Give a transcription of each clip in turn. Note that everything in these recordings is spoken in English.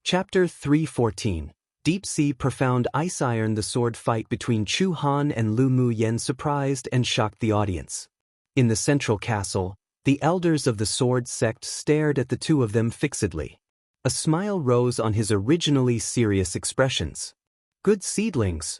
Chapter 314. Deep Sea Profound Ice Iron. The sword fight between Chu Han and Lu Mu Yen surprised and shocked the audience. In the central castle, the elders of the sword sect stared at the two of them fixedly. A smile rose on his originally serious expressions. Good seedlings.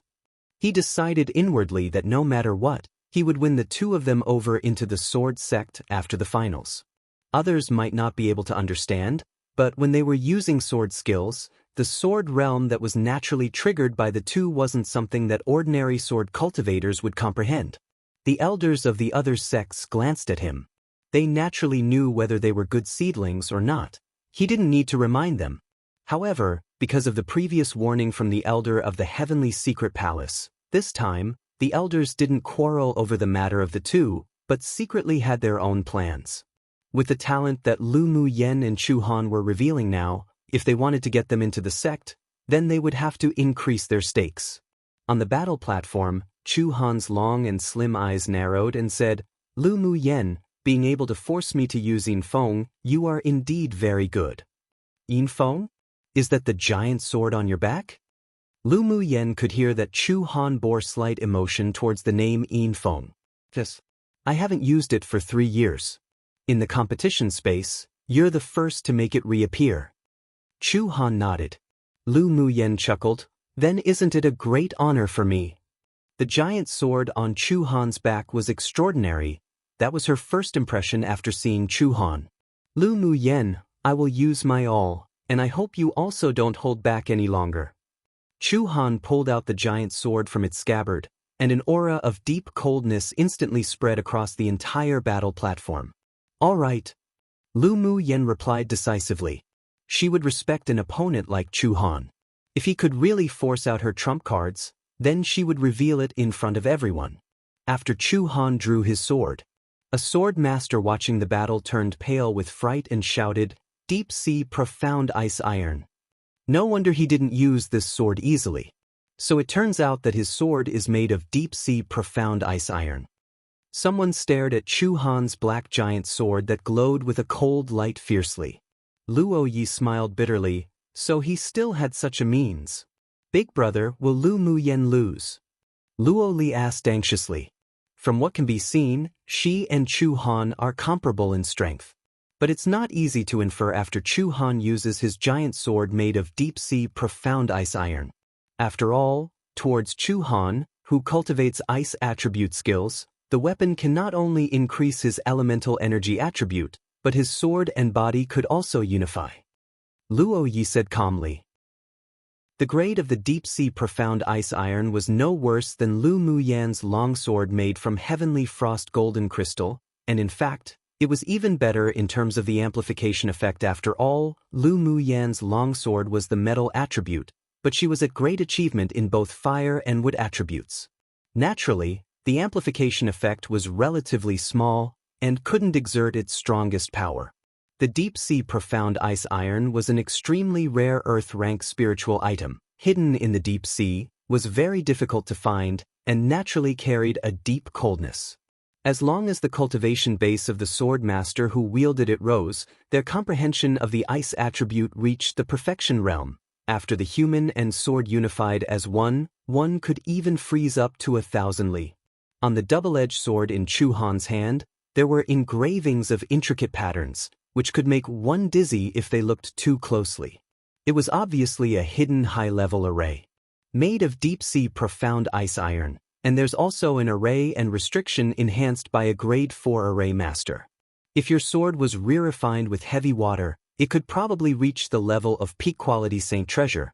He decided inwardly that no matter what, he would win the two of them over into the sword sect after the finals. Others might not be able to understand, but when they were using sword skills, the sword realm that was naturally triggered by the two wasn't something that ordinary sword cultivators would comprehend. The elders of the other sects glanced at him. They naturally knew whether they were good seedlings or not. He didn't need to remind them. However, because of the previous warning from the elder of the heavenly secret palace, this time, the elders didn't quarrel over the matter of the two, but secretly had their own plans. With the talent that Lu Mu Yen and Chu Han were revealing now, if they wanted to get them into the sect, then they would have to increase their stakes. On the battle platform, Chu Han's long and slim eyes narrowed and said, "Lu Mu Yen, being able to force me to use Yin Feng, you are indeed very good." "Yin Feng? Is that the giant sword on your back?" Lu Mu Yen could hear that Chu Han bore slight emotion towards the name Yin Feng. "Yes. I haven't used it for 3 years. In the competition space, you're the first to make it reappear." Chu Han nodded. Lu Mu Yen chuckled, "Then isn't it a great honor for me?" The giant sword on Chu Han's back was extraordinary. That was her first impression after seeing Chu Han. "Lu Mu Yen, I will use my all, and I hope you also don't hold back any longer." Chu Han pulled out the giant sword from its scabbard, and an aura of deep coldness instantly spread across the entire battle platform. "All right." Lu Mu Yen replied decisively. She would respect an opponent like Chu Han. If he could really force out her trump cards, then she would reveal it in front of everyone. After Chu Han drew his sword, a sword master watching the battle turned pale with fright and shouted, "Deep Sea Profound Ice Iron." No wonder he didn't use this sword easily. So it turns out that his sword is made of Deep Sea Profound Ice Iron. Someone stared at Chu Han's black giant sword that glowed with a cold light fiercely. Luo Yi smiled bitterly, so he still had such a means. "Big brother, will Lu Mu Yen lose?" Luo Li asked anxiously. From what can be seen, she and Chu Han are comparable in strength. But it's not easy to infer after Chu Han uses his giant sword made of Deep Sea Profound Ice Iron. After all, towards Chu Han, who cultivates ice attribute skills, the weapon can not only increase his elemental energy attribute, but his sword and body could also unify. Luo Yi said calmly. The grade of the Deep Sea Profound Ice Iron was no worse than Lu Mu Yan's longsword made from heavenly frost golden crystal, and in fact, it was even better in terms of the amplification effect. After all, Lu Mu Yan's longsword was the metal attribute, but she was at great achievement in both fire and wood attributes. Naturally, the amplification effect was relatively small and couldn't exert its strongest power. The Deep Sea Profound Ice Iron was an extremely rare Earth-rank spiritual item, hidden in the deep sea, was very difficult to find, and naturally carried a deep coldness. As long as the cultivation base of the sword master who wielded it rose, their comprehension of the ice attribute reached the perfection realm. After the human and sword unified as one could even freeze up to 1,000 li. On the double-edged sword in Chu Han's hand, there were engravings of intricate patterns, which could make one dizzy if they looked too closely. It was obviously a hidden high-level array. Made of deep-sea profound ice iron, and there's also an array and restriction enhanced by a grade 4 array master. If your sword was re-refined with heavy water, it could probably reach the level of peak-quality Saint Treasure.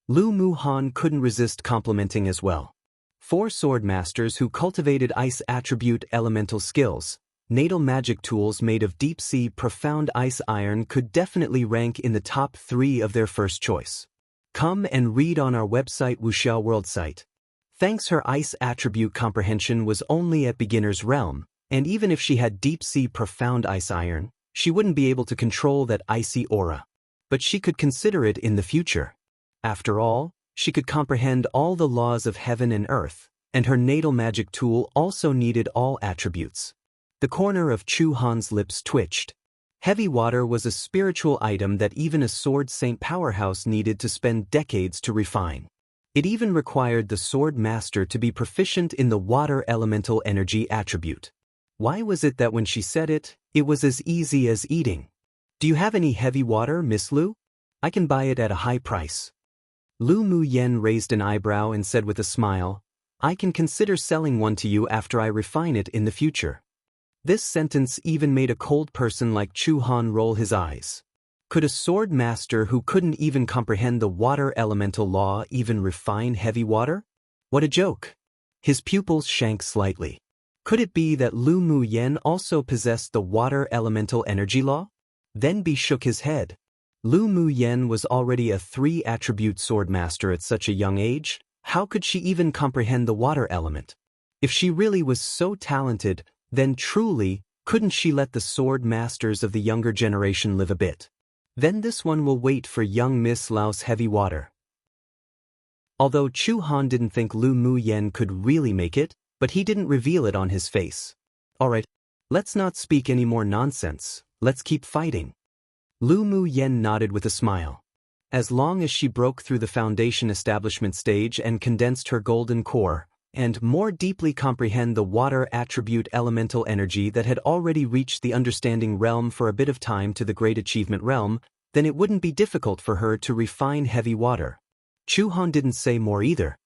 Lu Mu Han couldn't resist complimenting as well. 4 sword masters who cultivated ice attribute elemental skills, natal magic tools made of deep-sea profound ice iron could definitely rank in the top 3 of their first choice. Come and read on our website Wuxiao World site. Thanks, her ice attribute comprehension was only at beginner's realm, and even if she had deep-sea profound ice iron, she wouldn't be able to control that icy aura. But she could consider it in the future. After all, she could comprehend all the laws of heaven and earth, and her natal magic tool also needed all attributes. The corner of Chu Han's lips twitched. Heavy water was a spiritual item that even a sword saint powerhouse needed to spend decades to refine. It even required the sword master to be proficient in the water elemental energy attribute. Why was it that when she said it, it was as easy as eating? Do you have any heavy water, Miss Lu? I can buy it at a high price. Lu Mu Yen raised an eyebrow and said with a smile, I can consider selling one to you after I refine it in the future. This sentence even made a cold person like Chu Han roll his eyes. Could a sword master who couldn't even comprehend the water elemental law even refine heavy water? What a joke. His pupils shrank slightly. Could it be that Lu Mu Yen also possessed the water elemental energy law? Then Bi shook his head. Lu Mu Yen was already a 3-attribute sword master at such a young age. How could she even comprehend the water element? If she really was so talented, then truly, couldn't she let the sword masters of the younger generation live a bit? Then this one will wait for young Miss Lau's heavy water. Although Chu Han didn't think Lu Mu Yen could really make it, but he didn't reveal it on his face. Alright, let's not speak any more nonsense, let's keep fighting. Lu Mu Yen nodded with a smile. As long as she broke through the foundation establishment stage and condensed her golden core, and more deeply comprehend the water attribute elemental energy that had already reached the understanding realm for a bit of time to the great achievement realm, then it wouldn't be difficult for her to refine heavy water. Chu Han didn't say more either.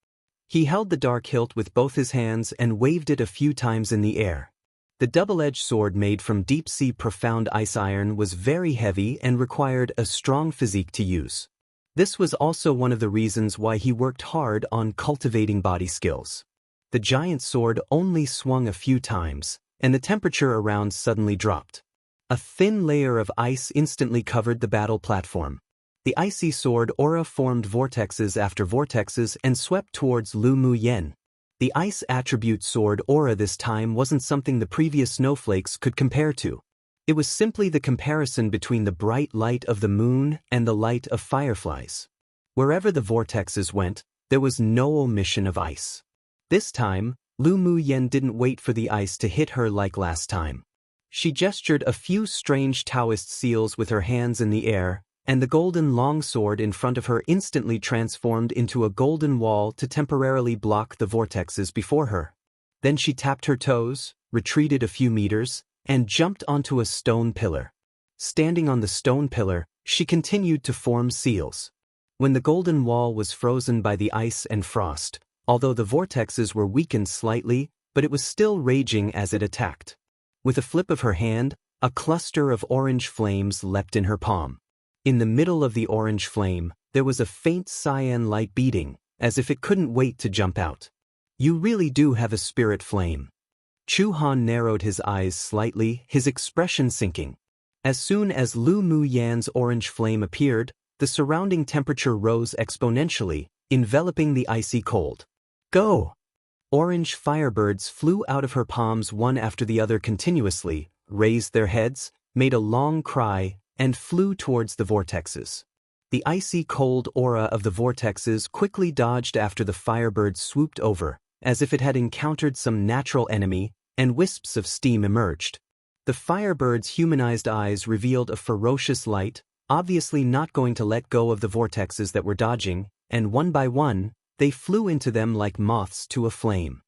He held the dark hilt with both his hands and waved it a few times in the air. The double-edged sword made from deep-sea profound ice iron was very heavy and required a strong physique to use. This was also one of the reasons why he worked hard on cultivating body skills. The giant sword only swung a few times, and the temperature around suddenly dropped. A thin layer of ice instantly covered the battle platform. The icy sword aura formed vortexes after vortexes and swept towards Lu Mu Yen. The ice attribute sword aura this time wasn't something the previous snowflakes could compare to. It was simply the comparison between the bright light of the moon and the light of fireflies. Wherever the vortexes went, there was no omission of ice. This time, Lu Mu Yen didn't wait for the ice to hit her like last time. She gestured a few strange Taoist seals with her hands in the air, and the golden longsword in front of her instantly transformed into a golden wall to temporarily block the vortexes before her. Then she tapped her toes, retreated a few meters, and jumped onto a stone pillar. Standing on the stone pillar, she continued to form seals. When the golden wall was frozen by the ice and frost, although the vortexes were weakened slightly, but it was still raging as it attacked. With a flip of her hand, a cluster of orange flames leapt in her palm. In the middle of the orange flame, there was a faint cyan light beating, as if it couldn't wait to jump out. You really do have a spirit flame. Chu Han narrowed his eyes slightly, his expression sinking. As soon as Lu Mu Yan's orange flame appeared, the surrounding temperature rose exponentially, enveloping the icy cold. Go! Orange firebirds flew out of her palms one after the other continuously, raised their heads, made a long cry, and flew towards the vortexes. The icy cold aura of the vortexes quickly dodged after the firebirds swooped over, as if it had encountered some natural enemy, and wisps of steam emerged. The firebirds' humanized eyes revealed a ferocious light, obviously not going to let go of the vortexes that were dodging, and one by one, they flew into them like moths to a flame.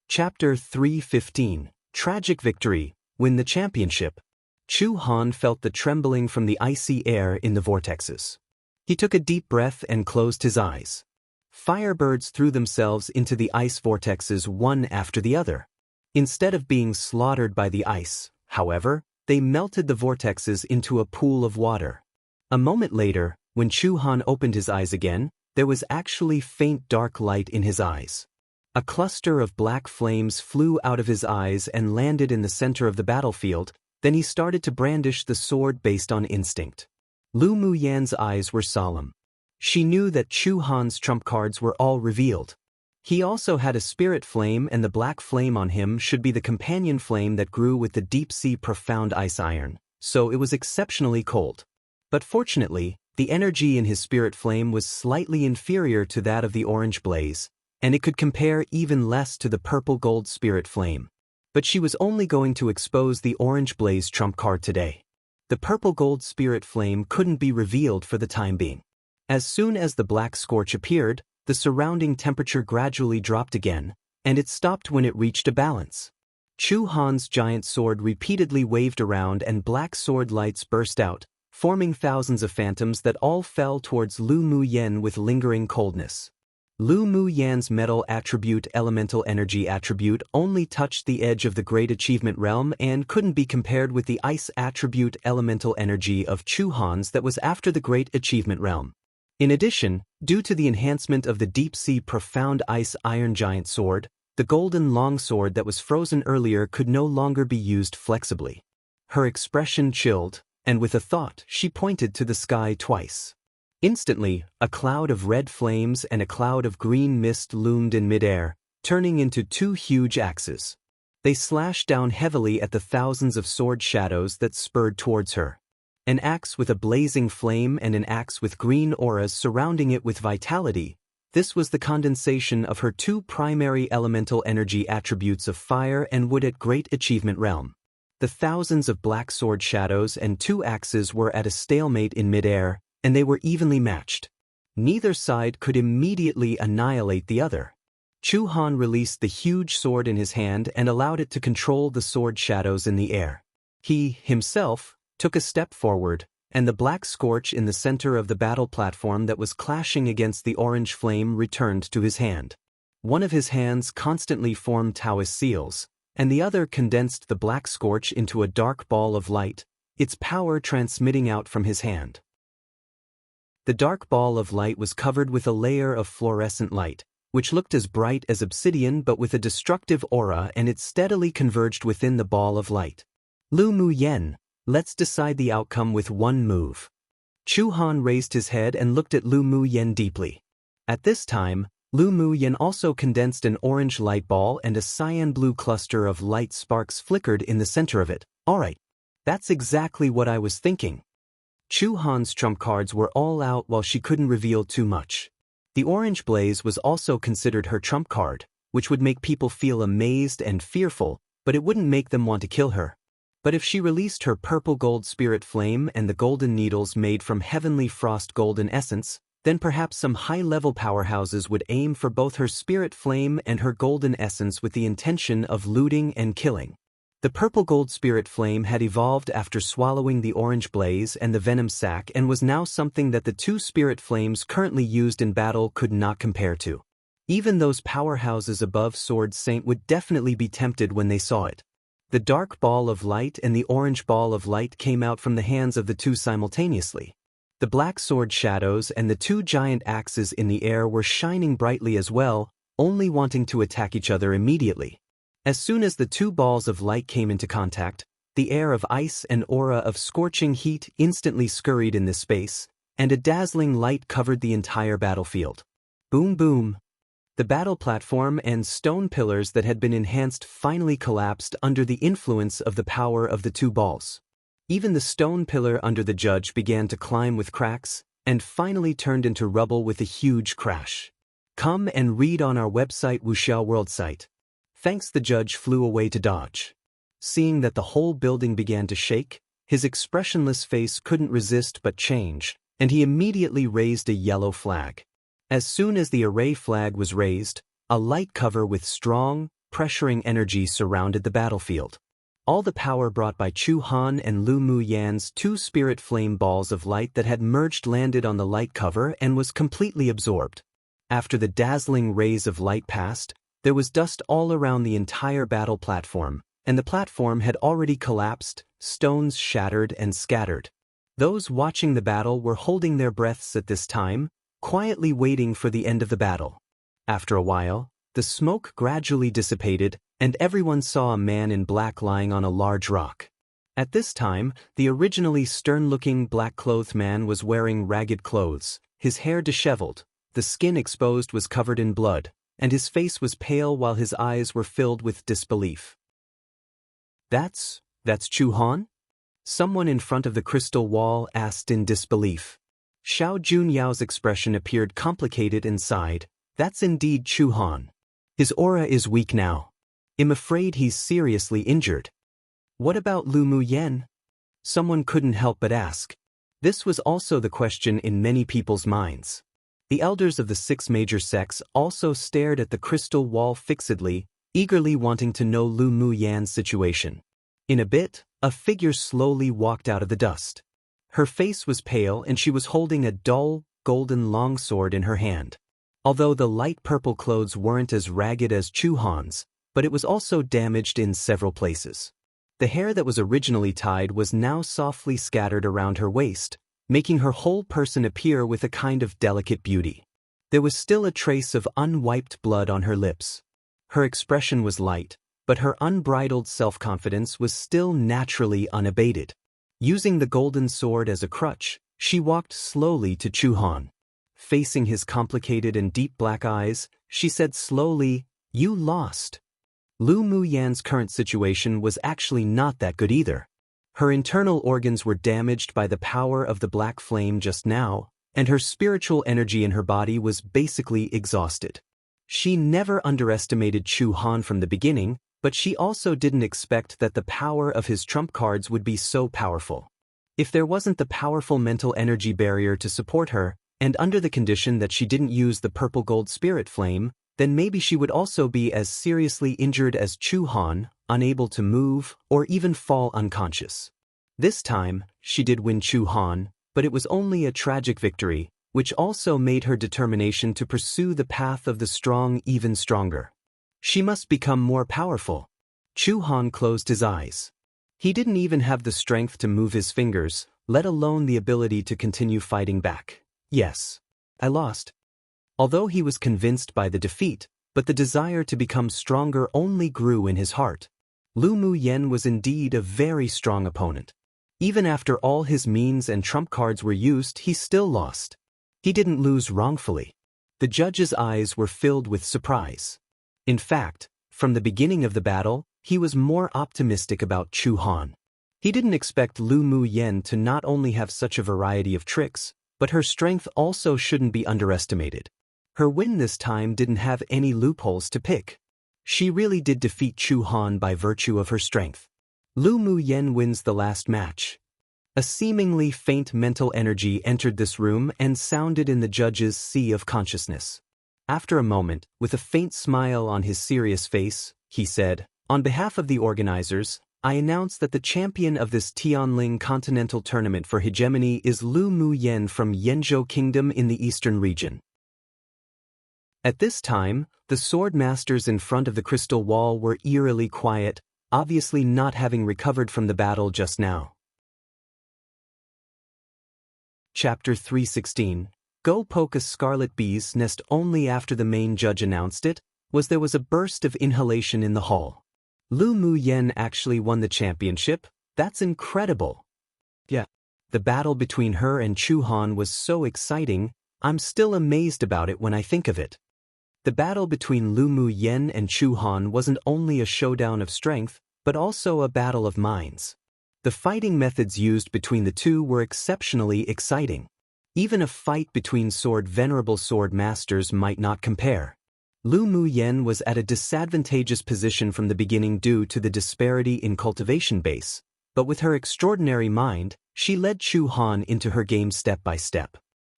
Chapter 3:15 Tragic Victory, Win the Championship. Chu Han felt the trembling from the icy air in the vortexes. He took a deep breath and closed his eyes. Firebirds threw themselves into the ice vortexes one after the other. Instead of being slaughtered by the ice, however, they melted the vortexes into a pool of water. A moment later, when Chu Han opened his eyes again, there was actually faint dark light in his eyes. A cluster of black flames flew out of his eyes and landed in the center of the battlefield. Then he started to brandish the sword based on instinct. Lu Mu Yan's eyes were solemn. She knew that Chu Han's trump cards were all revealed. He also had a spirit flame, and the black flame on him should be the companion flame that grew with the deep-sea profound ice iron, so it was exceptionally cold. But fortunately, the energy in his spirit flame was slightly inferior to that of the orange blaze, and it could compare even less to the purple-gold spirit flame. But she was only going to expose the orange blaze trump card today. The purple gold spirit flame couldn't be revealed for the time being. As soon as the black scorch appeared, the surrounding temperature gradually dropped again, and it stopped when it reached a balance. Chu Han's giant sword repeatedly waved around and black sword lights burst out, forming thousands of phantoms that all fell towards Lu Mu Yan with lingering coldness. Lu Mu Yan's metal attribute elemental energy attribute only touched the edge of the Great Achievement Realm and couldn't be compared with the ice attribute elemental energy of Chu Han's that was after the Great Achievement Realm. In addition, due to the enhancement of the deep-sea profound ice iron giant sword, the golden longsword that was frozen earlier could no longer be used flexibly. Her expression chilled, and with a thought she pointed to the sky twice. Instantly, a cloud of red flames and a cloud of green mist loomed in midair, turning into two huge axes. They slashed down heavily at the thousands of sword shadows that spurred towards her. An axe with a blazing flame and an axe with green auras surrounding it with vitality. This was the condensation of her two primary elemental energy attributes of fire and wood at Great Achievement Realm. The thousands of black sword shadows and two axes were at a stalemate in midair, and they were evenly matched. Neither side could immediately annihilate the other. Chu Han released the huge sword in his hand and allowed it to control the sword shadows in the air. He, himself, took a step forward, and the black scorch in the center of the battle platform that was clashing against the orange flame returned to his hand. One of his hands constantly formed Taoist seals, and the other condensed the black scorch into a dark ball of light, its power transmitting out from his hand. The dark ball of light was covered with a layer of fluorescent light, which looked as bright as obsidian but with a destructive aura, and it steadily converged within the ball of light. Lu Mu Yan, let's decide the outcome with one move. Chu Han raised his head and looked at Lu Mu Yan deeply. At this time, Lu Mu Yan also condensed an orange light ball and a cyan blue cluster of light sparks flickered in the center of it. Alright. That's exactly what I was thinking. Chu Han's trump cards were all out while she couldn't reveal too much. The orange blaze was also considered her trump card, which would make people feel amazed and fearful, but it wouldn't make them want to kill her. But if she released her purple gold spirit flame and the golden needles made from heavenly frost golden essence, then perhaps some high-level powerhouses would aim for both her spirit flame and her golden essence with the intention of looting and killing. The purple gold spirit flame had evolved after swallowing the orange blaze and the venom sac and was now something that the two spirit flames currently used in battle could not compare to. Even those powerhouses above Sword Saint would definitely be tempted when they saw it. The dark ball of light and the orange ball of light came out from the hands of the two simultaneously. The black sword shadows and the two giant axes in the air were shining brightly as well, only wanting to attack each other immediately. As soon as the two balls of light came into contact, the air of ice and aura of scorching heat instantly scurried in this space, and a dazzling light covered the entire battlefield. Boom boom. The battle platform and stone pillars that had been enhanced finally collapsed under the influence of the power of the two balls. Even the stone pillar under the judge began to climb with cracks, and finally turned into rubble with a huge crash. Come and read on our website Wuxiao World site. Thanks. The judge flew away to dodge. Seeing that the whole building began to shake, his expressionless face couldn't resist but change, and he immediately raised a yellow flag. As soon as the array flag was raised, a light cover with strong, pressuring energy surrounded the battlefield. All the power brought by Chu Han and Lu Mu Yan's two spirit flame balls of light that had merged landed on the light cover and was completely absorbed. After the dazzling rays of light passed, there was dust all around the entire battle platform, and the platform had already collapsed, stones shattered and scattered. Those watching the battle were holding their breaths at this time, quietly waiting for the end of the battle. After a while, the smoke gradually dissipated, and everyone saw a man in black lying on a large rock. At this time, the originally stern-looking black-clothed man was wearing ragged clothes, his hair disheveled, the skin exposed was covered in blood, and his face was pale while his eyes were filled with disbelief. That's Chu Han? Someone in front of the crystal wall asked in disbelief. Xiao Junyao's expression appeared complicated and sighed. That's indeed Chu Han. His aura is weak now. I'm afraid he's seriously injured. What about Lu Mu Yen? Someone couldn't help but ask. This was also the question in many people's minds. The elders of the 6 major sects also stared at the crystal wall fixedly, eagerly wanting to know Lu Mu Yan's situation. In a bit, a figure slowly walked out of the dust. Her face was pale and she was holding a dull, golden longsword in her hand. Although the light purple clothes weren't as ragged as Chu Han's, but it was also damaged in several places. The hair that was originally tied was now softly scattered around her waist, making her whole person appear with a kind of delicate beauty. There was still a trace of unwiped blood on her lips. Her expression was light, but her unbridled self-confidence was still naturally unabated. Using the golden sword as a crutch, she walked slowly to Chu Han. Facing his complicated and deep black eyes, she said slowly, "You lost." Lu Mu Yan's current situation was actually not that good either. Her internal organs were damaged by the power of the black flame just now, and her spiritual energy in her body was basically exhausted. She never underestimated Chu Han from the beginning, but she also didn't expect that the power of his trump cards would be so powerful. If there wasn't the powerful mental energy barrier to support her, and under the condition that she didn't use the purple gold spirit flame, then maybe she would also be as seriously injured as Chu Han, unable to move, or even fall unconscious. This time, she did win Chu Han, but it was only a tragic victory, which also made her determination to pursue the path of the strong even stronger. She must become more powerful. Chu Han closed his eyes. He didn't even have the strength to move his fingers, let alone the ability to continue fighting back. Yes, I lost. Although he was convinced by the defeat, but the desire to become stronger only grew in his heart. Lu Mu Yen was indeed a very strong opponent. Even after all his means and trump cards were used, he still lost. He didn't lose wrongfully. The judge's eyes were filled with surprise. In fact, from the beginning of the battle, he was more optimistic about Chu Han. He didn't expect Lu Mu Yen to not only have such a variety of tricks, but her strength also shouldn't be underestimated. Her win this time didn't have any loopholes to pick. She really did defeat Chu Han by virtue of her strength. Lu Mu Yen wins the last match. A seemingly faint mental energy entered this room and sounded in the judge's sea of consciousness. After a moment, with a faint smile on his serious face, he said, "On behalf of the organizers, I announce that the champion of this Tianling Continental Tournament for Hegemony is Lu Mu Yen from Yenzhou Kingdom in the eastern region." At this time, the sword masters in front of the crystal wall were eerily quiet, obviously not having recovered from the battle just now. Chapter 316. Go poke a scarlet bee's nest. Only after the main judge announced it, there was a burst of inhalation in the hall. Lu Mu Yen actually won the championship? That's incredible. Yeah. The battle between her and Chu Han was so exciting, I'm still amazed about it when I think of it. The battle between Lu Mu Yen and Chu Han wasn't only a showdown of strength, but also a battle of minds. The fighting methods used between the two were exceptionally exciting. Even a fight between venerable sword masters might not compare. Lu Mu Yen was at a disadvantageous position from the beginning due to the disparity in cultivation base, but with her extraordinary mind, she led Chu Han into her game step by step.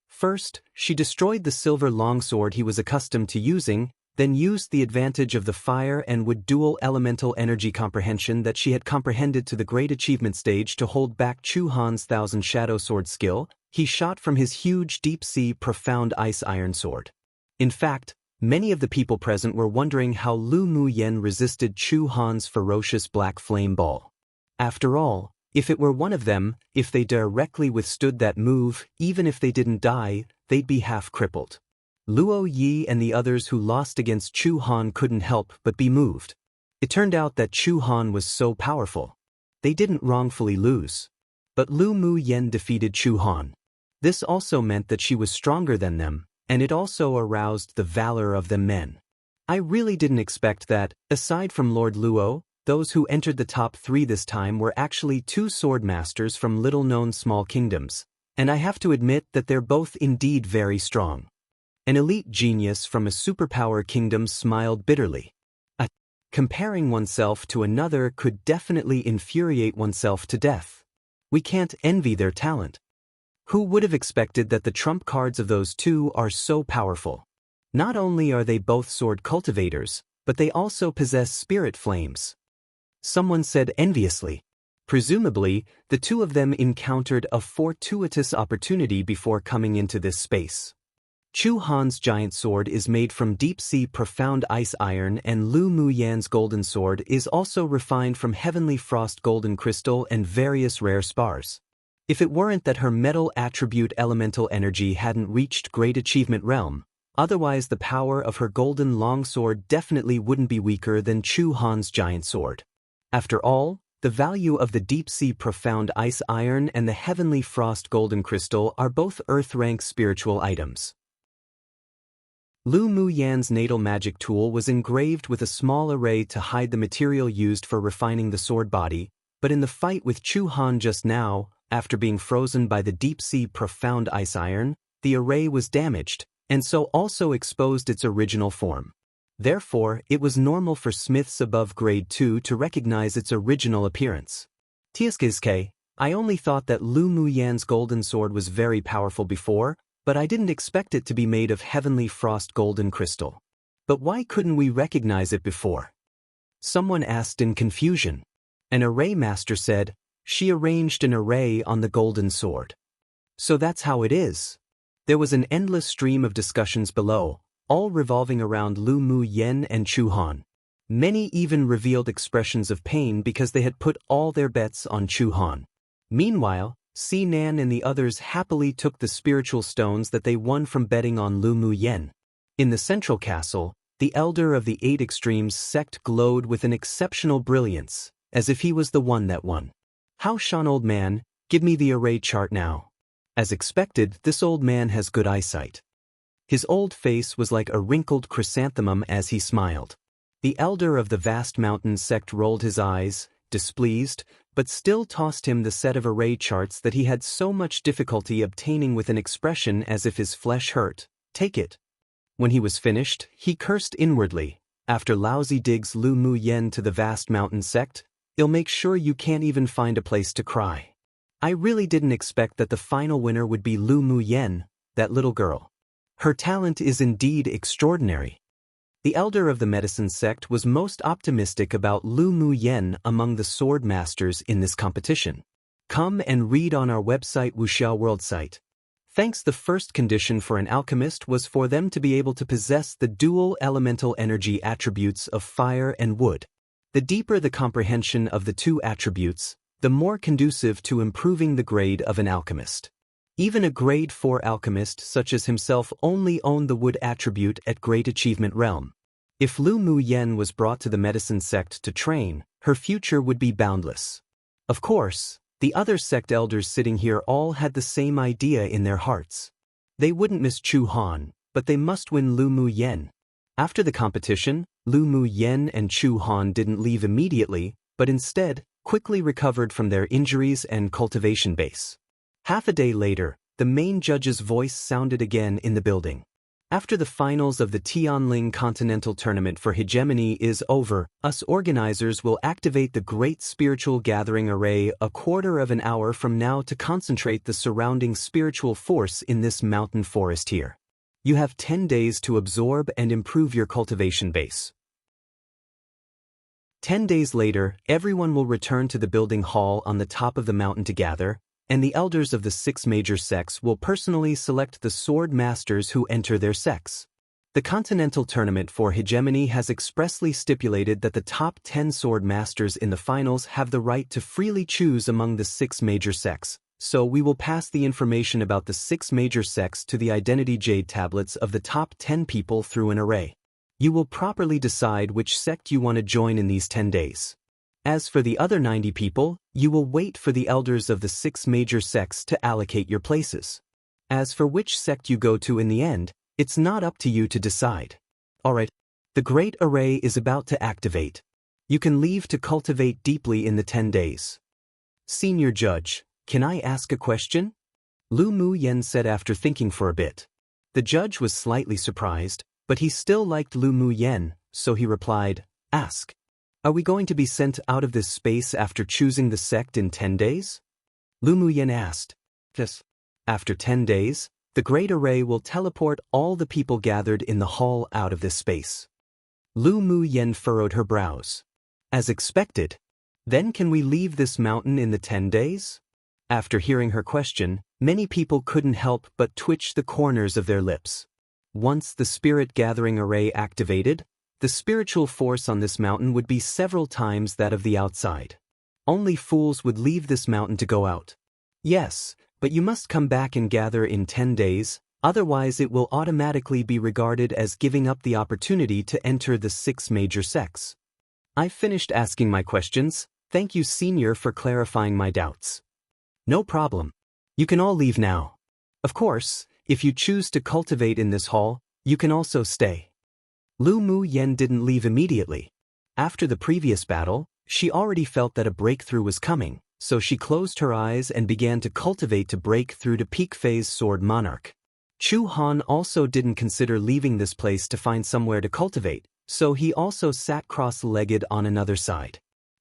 First, she destroyed the silver longsword he was accustomed to using, then used the advantage of the fire and wood dual elemental energy comprehension that she had comprehended to the great achievement stage to hold back Chu Han's Thousand Shadow Sword skill. He shot from his huge deep-sea profound ice iron sword. In fact, many of the people present were wondering how Lu Mu Yen resisted Chu Han's ferocious black flame ball. After all, if it were one of them, if they directly withstood that move, even if they didn't die, they'd be half crippled. Luo Yi and the others who lost against Chu Han couldn't help but be moved. It turned out that Chu Han was so powerful. They didn't wrongfully lose. But Lu Mu Yen defeated Chu Han. This also meant that she was stronger than them, and it also aroused the valor of the men. I really didn't expect that, aside from Lord Luo, those who entered the top 3 this time were actually 2 sword masters from little-known small kingdoms, and I have to admit that they're both indeed very strong. An elite genius from a superpower kingdom smiled bitterly. Comparing oneself to another could definitely infuriate oneself to death. We can't envy their talent. Who would have expected that the trump cards of those two are so powerful? Not only are they both sword cultivators, but they also possess spirit flames. Someone said enviously. Presumably, the two of them encountered a fortuitous opportunity before coming into this space. Chu Han's giant sword is made from deep-sea profound ice iron, and Lu Muyan's golden sword is also refined from heavenly frost golden crystal and various rare spars. If it weren't that her metal attribute elemental energy hadn't reached great achievement realm, otherwise the power of her golden longsword definitely wouldn't be weaker than Chu Han's giant sword. After all, the value of the deep-sea profound ice iron and the heavenly frost golden crystal are both earth-rank spiritual items. Lu Muyan's natal magic tool was engraved with a small array to hide the material used for refining the sword body, but in the fight with Chu Han just now, after being frozen by the deep-sea profound ice iron, the array was damaged, and so also exposed its original form. Therefore, it was normal for smiths above grade 2 to recognize its original appearance. Tiaskiske, I only thought that Lu Muyan's golden sword was very powerful before, but I didn't expect it to be made of heavenly frost golden crystal. But why couldn't we recognize it before? Someone asked in confusion. An array master said, she arranged an array on the golden sword. So that's how it is. There was an endless stream of discussions below, all revolving around Lu Muyan and Chu Han. Many even revealed expressions of pain because they had put all their bets on Chu Han. Meanwhile, Sinan and the others happily took the spiritual stones that they won from betting on Lu Muyan. In the central castle, the elder of the 8 extremes sect glowed with an exceptional brilliance, as if he was the one that won. How Shan, old man, give me the array chart now. As expected, this old man has good eyesight. His old face was like a wrinkled chrysanthemum as he smiled. The elder of the vast mountain sect rolled his eyes, displeased, but still tossed him the set of array charts that he had so much difficulty obtaining with an expression as if his flesh hurt. Take it. When he was finished, he cursed inwardly. After lousy digs Lu Muyan to the vast mountain sect, it'll make sure you can't even find a place to cry. I really didn't expect that the final winner would be Lu Muyan, that little girl. Her talent is indeed extraordinary. The elder of the medicine sect was most optimistic about Lu Muyan among the sword masters in this competition. Come and read on our website Wuxia World site. Thanks. The first condition for an alchemist was for them to be able to possess the dual elemental energy attributes of fire and wood. The deeper the comprehension of the two attributes, the more conducive to improving the grade of an alchemist. Even a grade 4 alchemist such as himself only owned the wood attribute at great achievement realm. If Lu Muyan was brought to the medicine sect to train, her future would be boundless. Of course, the other sect elders sitting here all had the same idea in their hearts. They wouldn't miss Chu Han, but they must win Lu Muyan. After the competition, Lu Muyan and Chu Han didn't leave immediately, but instead, quickly recovered from their injuries and cultivation base. Half a day later, the main judge's voice sounded again in the building. After the finals of the Tianling Continental Tournament for Hegemony is over, us organizers will activate the Great Spiritual Gathering Array a quarter of an hour from now to concentrate the surrounding spiritual force in this mountain forest here. You have 10 days to absorb and improve your cultivation base. 10 days later, everyone will return to the building hall on the top of the mountain to gather, and the elders of the 6 major sects will personally select the sword masters who enter their sects. The Continental Tournament for Hegemony has expressly stipulated that the top 10 sword masters in the finals have the right to freely choose among the 6 major sects, so we will pass the information about the 6 major sects to the identity jade tablets of the top 10 people through an array. You will properly decide which sect you want to join in these 10 days. As for the other 90 people, you will wait for the elders of the 6 major sects to allocate your places. As for which sect you go to in the end, it's not up to you to decide. Alright, the Great Array is about to activate. You can leave to cultivate deeply in the 10 days. Senior Judge, can I ask a question? Lu Muyan said after thinking for a bit. The judge was slightly surprised, but he still liked Lu Muyan, so he replied, ask. Are we going to be sent out of this space after choosing the sect in 10 days? Lu Muyen asked. Yes. After 10 days, the Great Array will teleport all the people gathered in the hall out of this space. Lu Muyen furrowed her brows. As expected. Then can we leave this mountain in the 10 days? After hearing her question, many people couldn't help but twitch the corners of their lips. Once the spirit gathering array activated, the spiritual force on this mountain would be several times that of the outside. Only fools would leave this mountain to go out. Yes, but you must come back and gather in 10 days, otherwise it will automatically be regarded as giving up the opportunity to enter the 6 major sects. I've finished asking my questions. Thank you, Senior, for clarifying my doubts. No problem. You can all leave now. Of course, if you choose to cultivate in this hall, you can also stay. Lu Muyen didn't leave immediately. After the previous battle, she already felt that a breakthrough was coming, so she closed her eyes and began to cultivate to break through to peak phase Sword Monarch. Chu Han also didn't consider leaving this place to find somewhere to cultivate, so he also sat cross-legged on another side.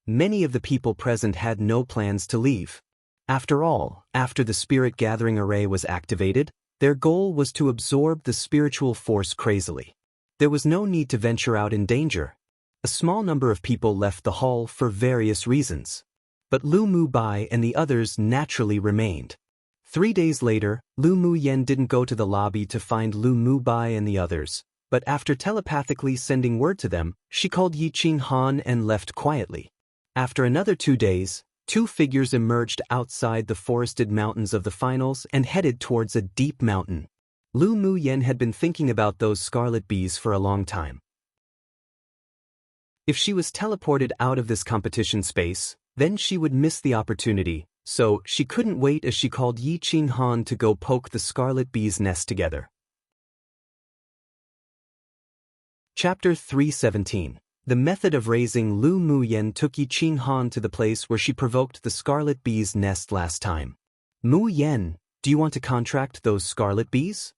Many of the people present had no plans to leave. After all, after the spirit gathering array was activated, their goal was to absorb the spiritual force crazily. There was no need to venture out in danger. A small number of people left the hall for various reasons. But Lu Mubai and the others naturally remained. 3 days later, Lu Muyen didn't go to the lobby to find Lu Mubai and the others, but after telepathically sending word to them, she called Yi Qing Han and left quietly. After another 2 days, 2 figures emerged outside the forested mountains of the finals and headed towards a deep mountain. Lu Muyen had been thinking about those scarlet bees for a long time. If she was teleported out of this competition space, then she would miss the opportunity, so she couldn't wait as she called Yi Qing Han to go poke the scarlet bee's nest together. Chapter 317. The method of raising. Lu Muyen took Yi Qing Han to the place where she provoked the scarlet bee's nest last time. Muyen, do you want to contract those scarlet bees?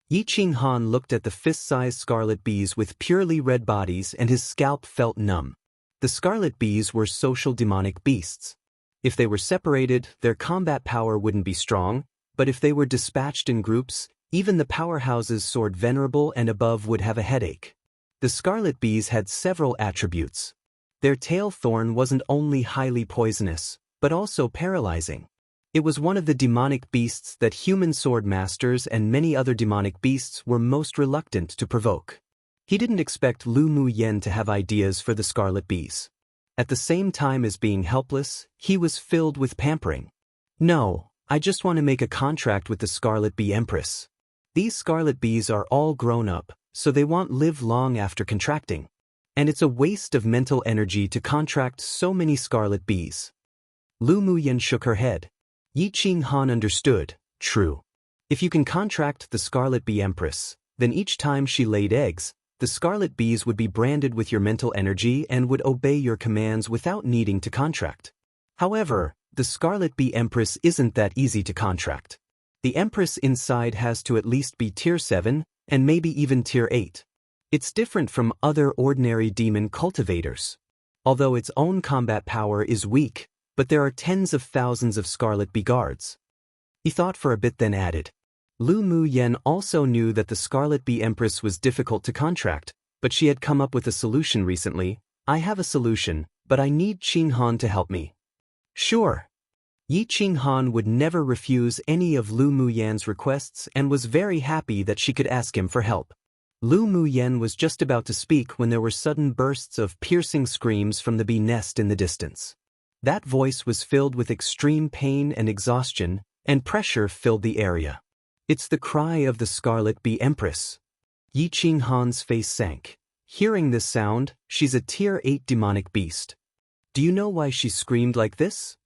Yi Qing Han looked at the fist-sized scarlet bees with purely red bodies and his scalp felt numb. The scarlet bees were social demonic beasts. If they were separated, their combat power wouldn't be strong, but if they were dispatched in groups, even the powerhouses Sword Venerable and above would have a headache. The scarlet bees had several attributes. Their tail thorn wasn't only highly poisonous, but also paralyzing. It was one of the demonic beasts that human sword masters and many other demonic beasts were most reluctant to provoke. He didn't expect Lu Muyen to have ideas for the scarlet bees. At the same time as being helpless, he was filled with pampering. No, I just want to make a contract with the Scarlet Bee Empress. These scarlet bees are all grown up, so they won't live long after contracting. And it's a waste of mental energy to contract so many scarlet bees. Lu Muyen shook her head. Yi Qing Han understood. True. If you can contract the Scarlet Bee Empress, then each time she laid eggs, the scarlet bees would be branded with your mental energy and would obey your commands without needing to contract. However, the Scarlet Bee Empress isn't that easy to contract. The Empress inside has to at least be Tier 7, and maybe even Tier 8. It's different from other ordinary demon cultivators. Although its own combat power is weak, but there are tens of thousands of Scarlet Bee guards. He thought for a bit then added. Lu Muyen also knew that the Scarlet Bee Empress was difficult to contract, but she had come up with a solution recently. I have a solution, but I need Qing Han to help me. Sure. Yi Qing Han would never refuse any of Lu Muyen's requests and was very happy that she could ask him for help. Lu Muyen was just about to speak when there were sudden bursts of piercing screams from the bee nest in the distance. That voice was filled with extreme pain and exhaustion, and pressure filled the area. It's the cry of the Scarlet Bee Empress. Yi Qing Han's face sank. Hearing this sound, she's a Tier 8 demonic beast. Do you know why she screamed like this?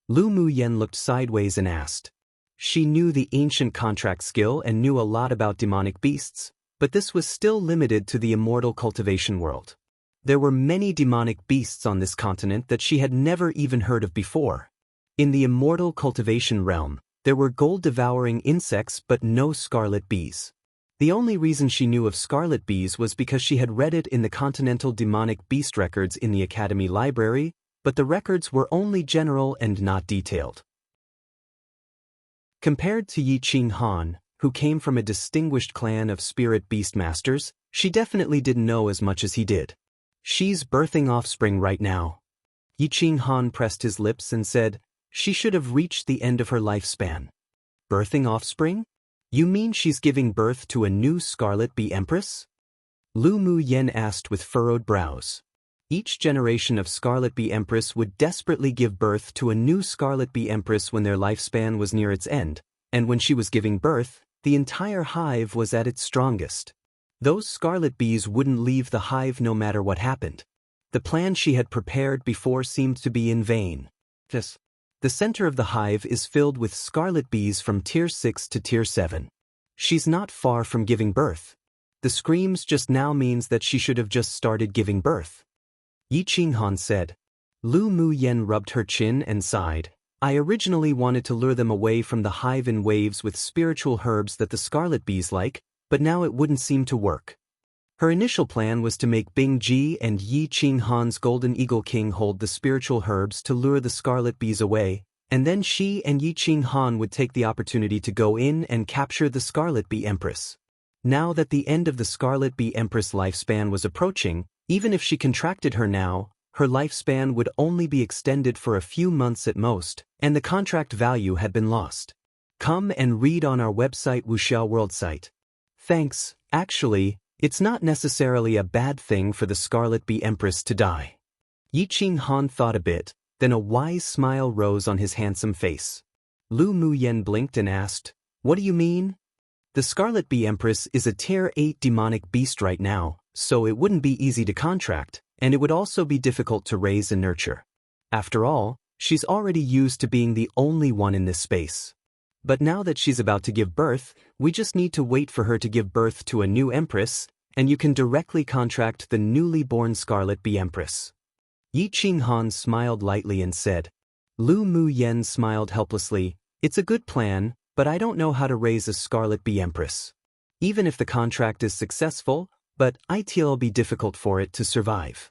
Lu Muyen looked sideways and asked. She knew the ancient contract skill and knew a lot about demonic beasts, but this was still limited to the immortal cultivation world. There were many demonic beasts on this continent that she had never even heard of before. In the immortal cultivation realm, there were gold-devouring insects but no scarlet bees. The only reason she knew of scarlet bees was because she had read it in the Continental Demonic Beast records in the Academy Library, but the records were only general and not detailed. Compared to Yi Ching Han, who came from a distinguished clan of spirit beastmasters, she definitely didn't know as much as he did. She's birthing offspring right now. Yi Ching Han pressed his lips and said, she should have reached the end of her lifespan. Birthing offspring? You mean she's giving birth to a new Scarlet Bee Empress? Lu Mu Yen asked with furrowed brows. Each generation of Scarlet Bee Empress would desperately give birth to a new Scarlet Bee Empress when their lifespan was near its end, and when she was giving birth, the entire hive was at its strongest. Those scarlet bees wouldn't leave the hive no matter what happened. The plan she had prepared before seemed to be in vain. The center of the hive is filled with scarlet bees from Tier 6 to Tier 7. She's not far from giving birth. The screams just now means that she should have just started giving birth. Yi Ching Han said. Lu Mu Yen rubbed her chin and sighed. I originally wanted to lure them away from the hive in waves with spiritual herbs that the scarlet bees like, but now it wouldn't seem to work. Her initial plan was to make Bing Ji and Yi Ching Han's Golden Eagle King hold the spiritual herbs to lure the scarlet bees away, and then she and Yi Ching Han would take the opportunity to go in and capture the Scarlet Bee Empress. Now that the end of the Scarlet Bee Empress lifespan was approaching, even if she contracted her now, her lifespan would only be extended for a few months at most, and the contract value had been lost. Come and read on our website Wuxiao World site. Thanks, actually, it's not necessarily a bad thing for the Scarlet Bee Empress to die. Yi Ching Han thought a bit, then a wise smile rose on his handsome face. Lu Mu Yen blinked and asked, what do you mean? The Scarlet Bee Empress is a Tier 8 demonic beast right now, so it wouldn't be easy to contract, and it would also be difficult to raise and nurture. After all, she's already used to being the only one in this space. But now that she's about to give birth, we just need to wait for her to give birth to a new empress, and you can directly contract the newly born Scarlet Bee Empress. Yi Ching Han smiled lightly and said. Lu Mu Yen smiled helplessly, it's a good plan, but I don't know how to raise a Scarlet Bee Empress. Even if the contract is successful, but it'll be difficult for it to survive.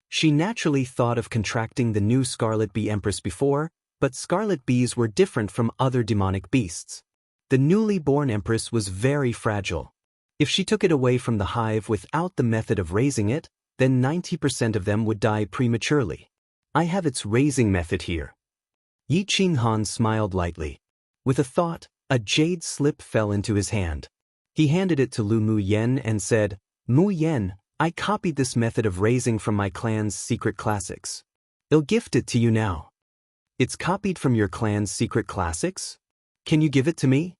She naturally thought of contracting the new Scarlet Bee Empress before, but scarlet bees were different from other demonic beasts. The newly born empress was very fragile. If she took it away from the hive without the method of raising it, then 90% of them would die prematurely. I have its raising method here. Yi Ching Han smiled lightly. With a thought, a jade slip fell into his hand. He handed it to Lu Mu Yen and said, Mu Yen, I copied this method of raising from my clan's secret classics. I'll gift it to you now. It's copied from your clan's secret classics? Can you give it to me?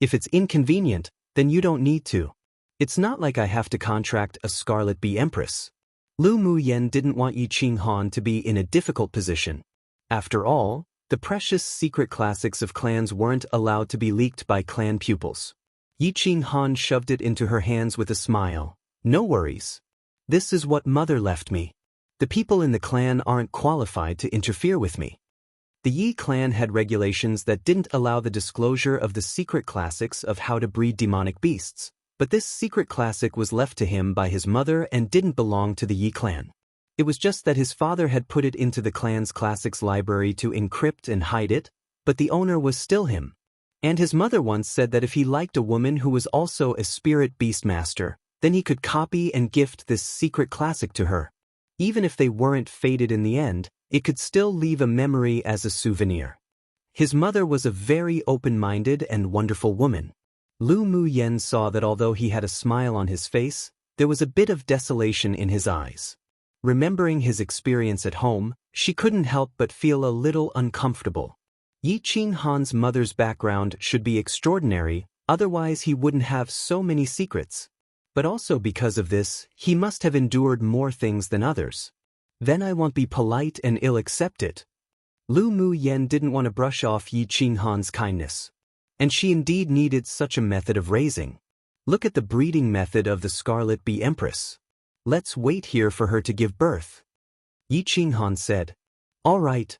If it's inconvenient, then you don't need to. It's not like I have to contract a Scarlet Bee Empress. Lu Mu Yen didn't want Yi Ching Han to be in a difficult position. After all, the precious secret classics of clans weren't allowed to be leaked by clan pupils. Yi Ching Han shoved it into her hands with a smile. No worries. This is what Mother left me. The people in the clan aren't qualified to interfere with me. The Yi clan had regulations that didn't allow the disclosure of the secret classics of how to breed demonic beasts, but this secret classic was left to him by his mother and didn't belong to the Yi clan. It was just that his father had put it into the clan's classics library to encrypt and hide it, but the owner was still him. And his mother once said that if he liked a woman who was also a spirit beastmaster, then he could copy and gift this secret classic to her. Even if they weren't fated in the end, it could still leave a memory as a souvenir. His mother was a very open-minded and wonderful woman. Lu Mu Yen saw that although he had a smile on his face, there was a bit of desolation in his eyes. Remembering his experience at home, she couldn't help but feel a little uncomfortable. Yi Ching Han's mother's background should be extraordinary, otherwise he wouldn't have so many secrets. But also because of this, he must have endured more things than others. Then I won't be polite and ill accept it. Lu Mu Yen didn't want to brush off Yi Ching Han's kindness. And she indeed needed such a method of raising. Look at the breeding method of the Scarlet Bee Empress. Let's wait here for her to give birth. Yi Ching Han said. All right.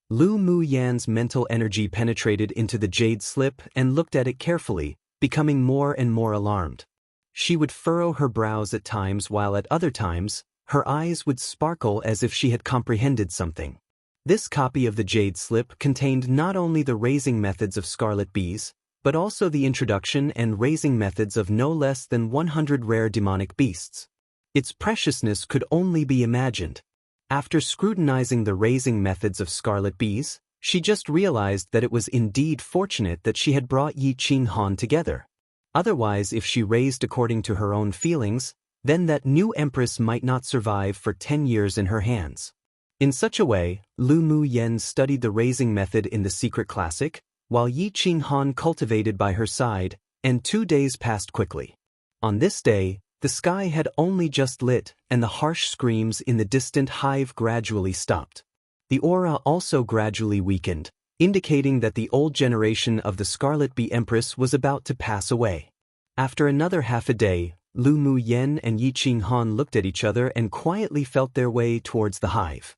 Lu Mu Yan's mental energy penetrated into the jade slip and looked at it carefully, becoming more and more alarmed. She would furrow her brows at times while at other times, her eyes would sparkle as if she had comprehended something. This copy of the Jade Slip contained not only the raising methods of scarlet bees, but also the introduction and raising methods of no less than 100 rare demonic beasts. Its preciousness could only be imagined. After scrutinizing the raising methods of scarlet bees, she just realized that it was indeed fortunate that she had brought Yi Qinghan together. Otherwise, if she raised according to her own feelings, then that new empress might not survive for 10 years in her hands. In such a way, Lu Mu Yen studied the raising method in the secret classic, while Yi Qinghan cultivated by her side, and 2 days passed quickly. On this day, the sky had only just lit, and the harsh screams in the distant hive gradually stopped. The aura also gradually weakened, indicating that the old generation of the Scarlet Bee Empress was about to pass away. After another half a day, Lu Mu Yen and Yi Qinghan looked at each other and quietly felt their way towards the hive.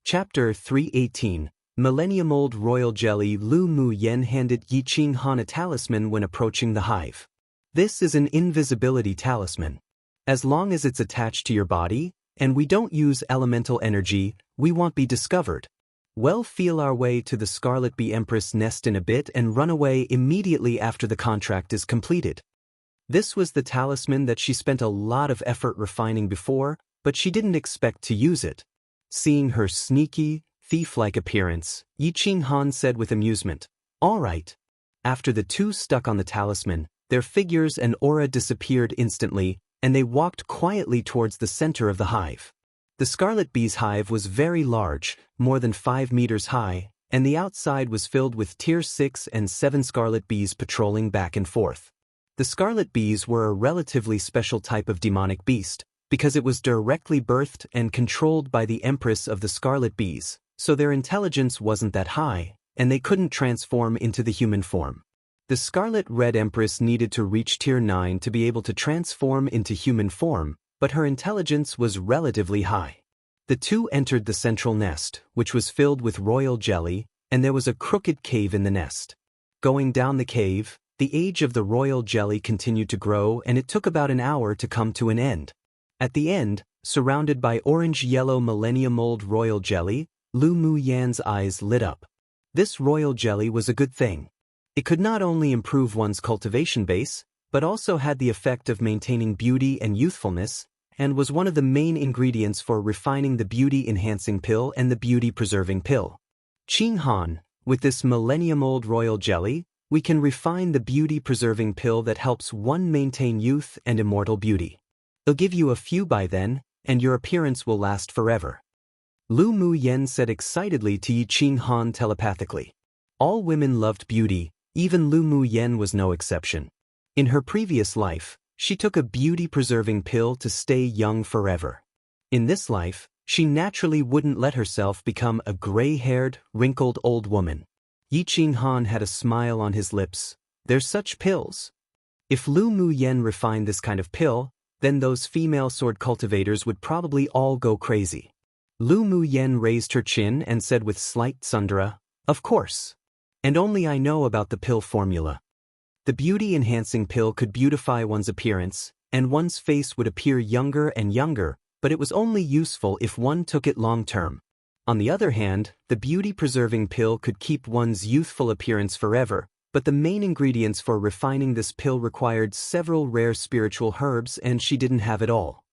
Chapter 318 Millennium-Old Royal Jelly. Lu Mu Yen handed Yi Qinghan a talisman when approaching the hive. This is an invisibility talisman. As long as it's attached to your body, and we don't use elemental energy, we won't be discovered. We'll feel our way to the Scarlet Bee Empress nest in a bit and run away immediately after the contract is completed. This was the talisman that she spent a lot of effort refining before, but she didn't expect to use it. Seeing her sneaky, thief-like appearance, Yi Qinghan said with amusement, "All right." After the two stuck on the talisman, their figures and aura disappeared instantly, and they walked quietly towards the center of the hive. The Scarlet Bee's hive was very large, more than 5 meters high, and the outside was filled with Tier 6 and 7 Scarlet Bees patrolling back and forth. The Scarlet Bees were a relatively special type of demonic beast, because it was directly birthed and controlled by the Empress of the Scarlet Bees, so their intelligence wasn't that high, and they couldn't transform into the human form. The Scarlet Red Empress needed to reach Tier 9 to be able to transform into human form, but her intelligence was relatively high. The two entered the central nest, which was filled with royal jelly, and there was a crooked cave in the nest. Going down the cave, the age of the royal jelly continued to grow, and it took about an hour to come to an end. At the end, surrounded by orange-yellow millennium-old royal jelly, Lu Mu Yan's eyes lit up. This royal jelly was a good thing. It could not only improve one's cultivation base, but also had the effect of maintaining beauty and youthfulness, and was one of the main ingredients for refining the beauty-enhancing pill and the beauty-preserving pill. Qinghan, with this millennium-old royal jelly, we can refine the beauty-preserving pill that helps one maintain youth and immortal beauty. They'll give you a few by then, and your appearance will last forever. Lu Mu Yen said excitedly to Yi Qinghan telepathically. All women loved beauty, even Lu Mu Yen was no exception. In her previous life, she took a beauty-preserving pill to stay young forever. In this life, she naturally wouldn't let herself become a gray-haired, wrinkled old woman. Yi Qinghan had a smile on his lips. There's such pills. If Lu Mu Yen refined this kind of pill, then those female sword cultivators would probably all go crazy. Lu Mu Yen raised her chin and said with slight tsundere, "Of course. And only I know about the pill formula." The beauty-enhancing pill could beautify one's appearance, and one's face would appear younger and younger, but it was only useful if one took it long-term. On the other hand, the beauty-preserving pill could keep one's youthful appearance forever, but the main ingredients for refining this pill required several rare spiritual herbs, and she didn't have it all.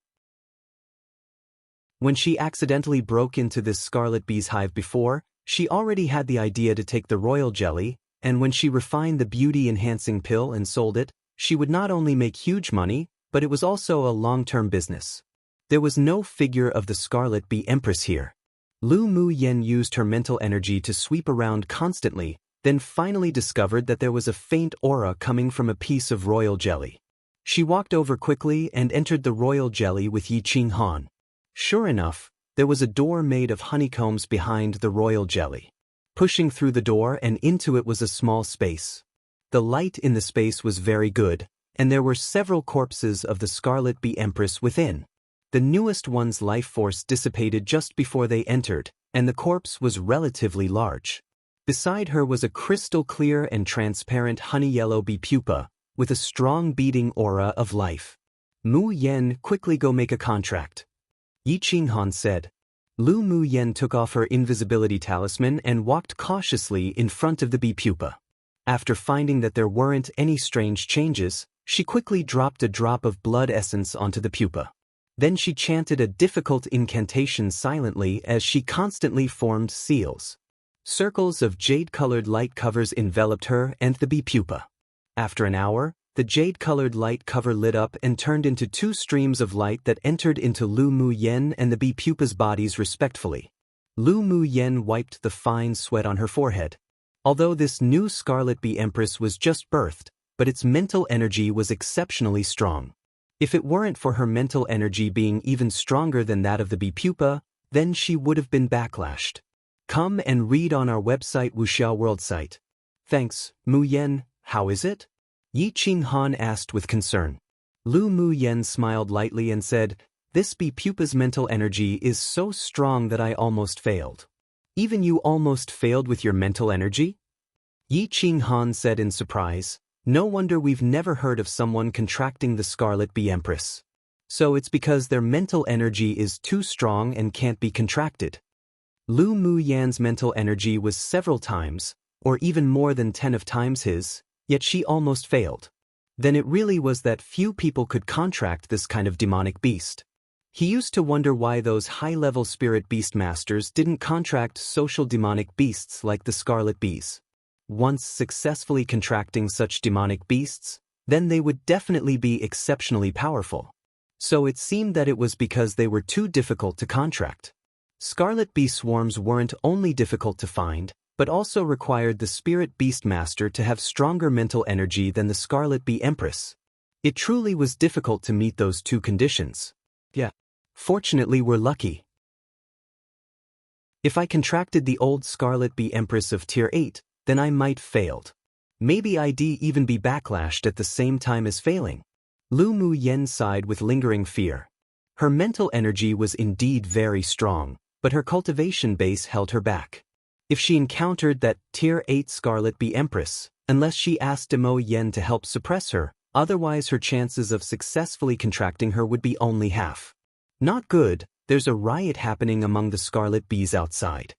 When she accidentally broke into this Scarlet Bee's hive before, she already had the idea to take the royal jelly, and when she refined the beauty-enhancing pill and sold it, she would not only make huge money, but it was also a long-term business. There was no figure of the Scarlet Bee Empress here. Lu Mu Yen used her mental energy to sweep around constantly, then finally discovered that there was a faint aura coming from a piece of royal jelly. She walked over quickly and entered the royal jelly with Yi Qinghan. Sure enough, there was a door made of honeycombs behind the royal jelly. Pushing through the door and into it was a small space. The light in the space was very good, and there were several corpses of the Scarlet Bee Empress within. The newest one's life force dissipated just before they entered, and the corpse was relatively large. Beside her was a crystal-clear and transparent honey-yellow bee pupa, with a strong beating aura of life. Mu Yen, quickly go make a contract. Yi Qinghan said. Lu Mu Yen took off her invisibility talisman and walked cautiously in front of the bee pupa. After finding that there weren't any strange changes, she quickly dropped a drop of blood essence onto the pupa. Then she chanted a difficult incantation silently as she constantly formed seals. Circles of jade-colored light covers enveloped her and the bee pupa. After an hour, the jade-colored light cover lit up and turned into two streams of light that entered into Lu Mu Yen and the bee pupa's bodies respectfully. Lu Mu Yen wiped the fine sweat on her forehead. Although this new Scarlet Bee Empress was just birthed, but its mental energy was exceptionally strong. If it weren't for her mental energy being even stronger than that of the bee pupa, then she would have been backlashed. Come and read on our website Wuxiao World site. Thanks, Mu Yen, how is it? Yi Qinghan asked with concern. Lu Mu Yen smiled lightly and said, this bee pupa's mental energy is so strong that I almost failed. Even you almost failed with your mental energy? Yi Qinghan said in surprise, no wonder we've never heard of someone contracting the Scarlet Bee Empress. So it's because their mental energy is too strong and can't be contracted. Lu Mu Yan's mental energy was several times, or even more than 10 of times his, yet she almost failed. Then it really was that few people could contract this kind of demonic beast. He used to wonder why those high-level spirit beast masters didn't contract social demonic beasts like the Scarlet Bees. Once successfully contracting such demonic beasts, then they would definitely be exceptionally powerful. So it seemed that it was because they were too difficult to contract. Scarlet Bee swarms weren't only difficult to find, but also required the Spirit Beast Master to have stronger mental energy than the Scarlet Bee Empress. It truly was difficult to meet those two conditions. Yeah. Fortunately, we're lucky. If I contracted the old Scarlet Bee Empress of Tier 8, then I might failed. Maybe I'd even be backlashed at the same time as failing. Lu Mu Yen sighed with lingering fear. Her mental energy was indeed very strong, but her cultivation base held her back. If she encountered that Tier 8 Scarlet Bee Empress, unless she asked Mo Yen to help suppress her, otherwise her chances of successfully contracting her would be only half. Not good, there's a riot happening among the Scarlet Bees outside.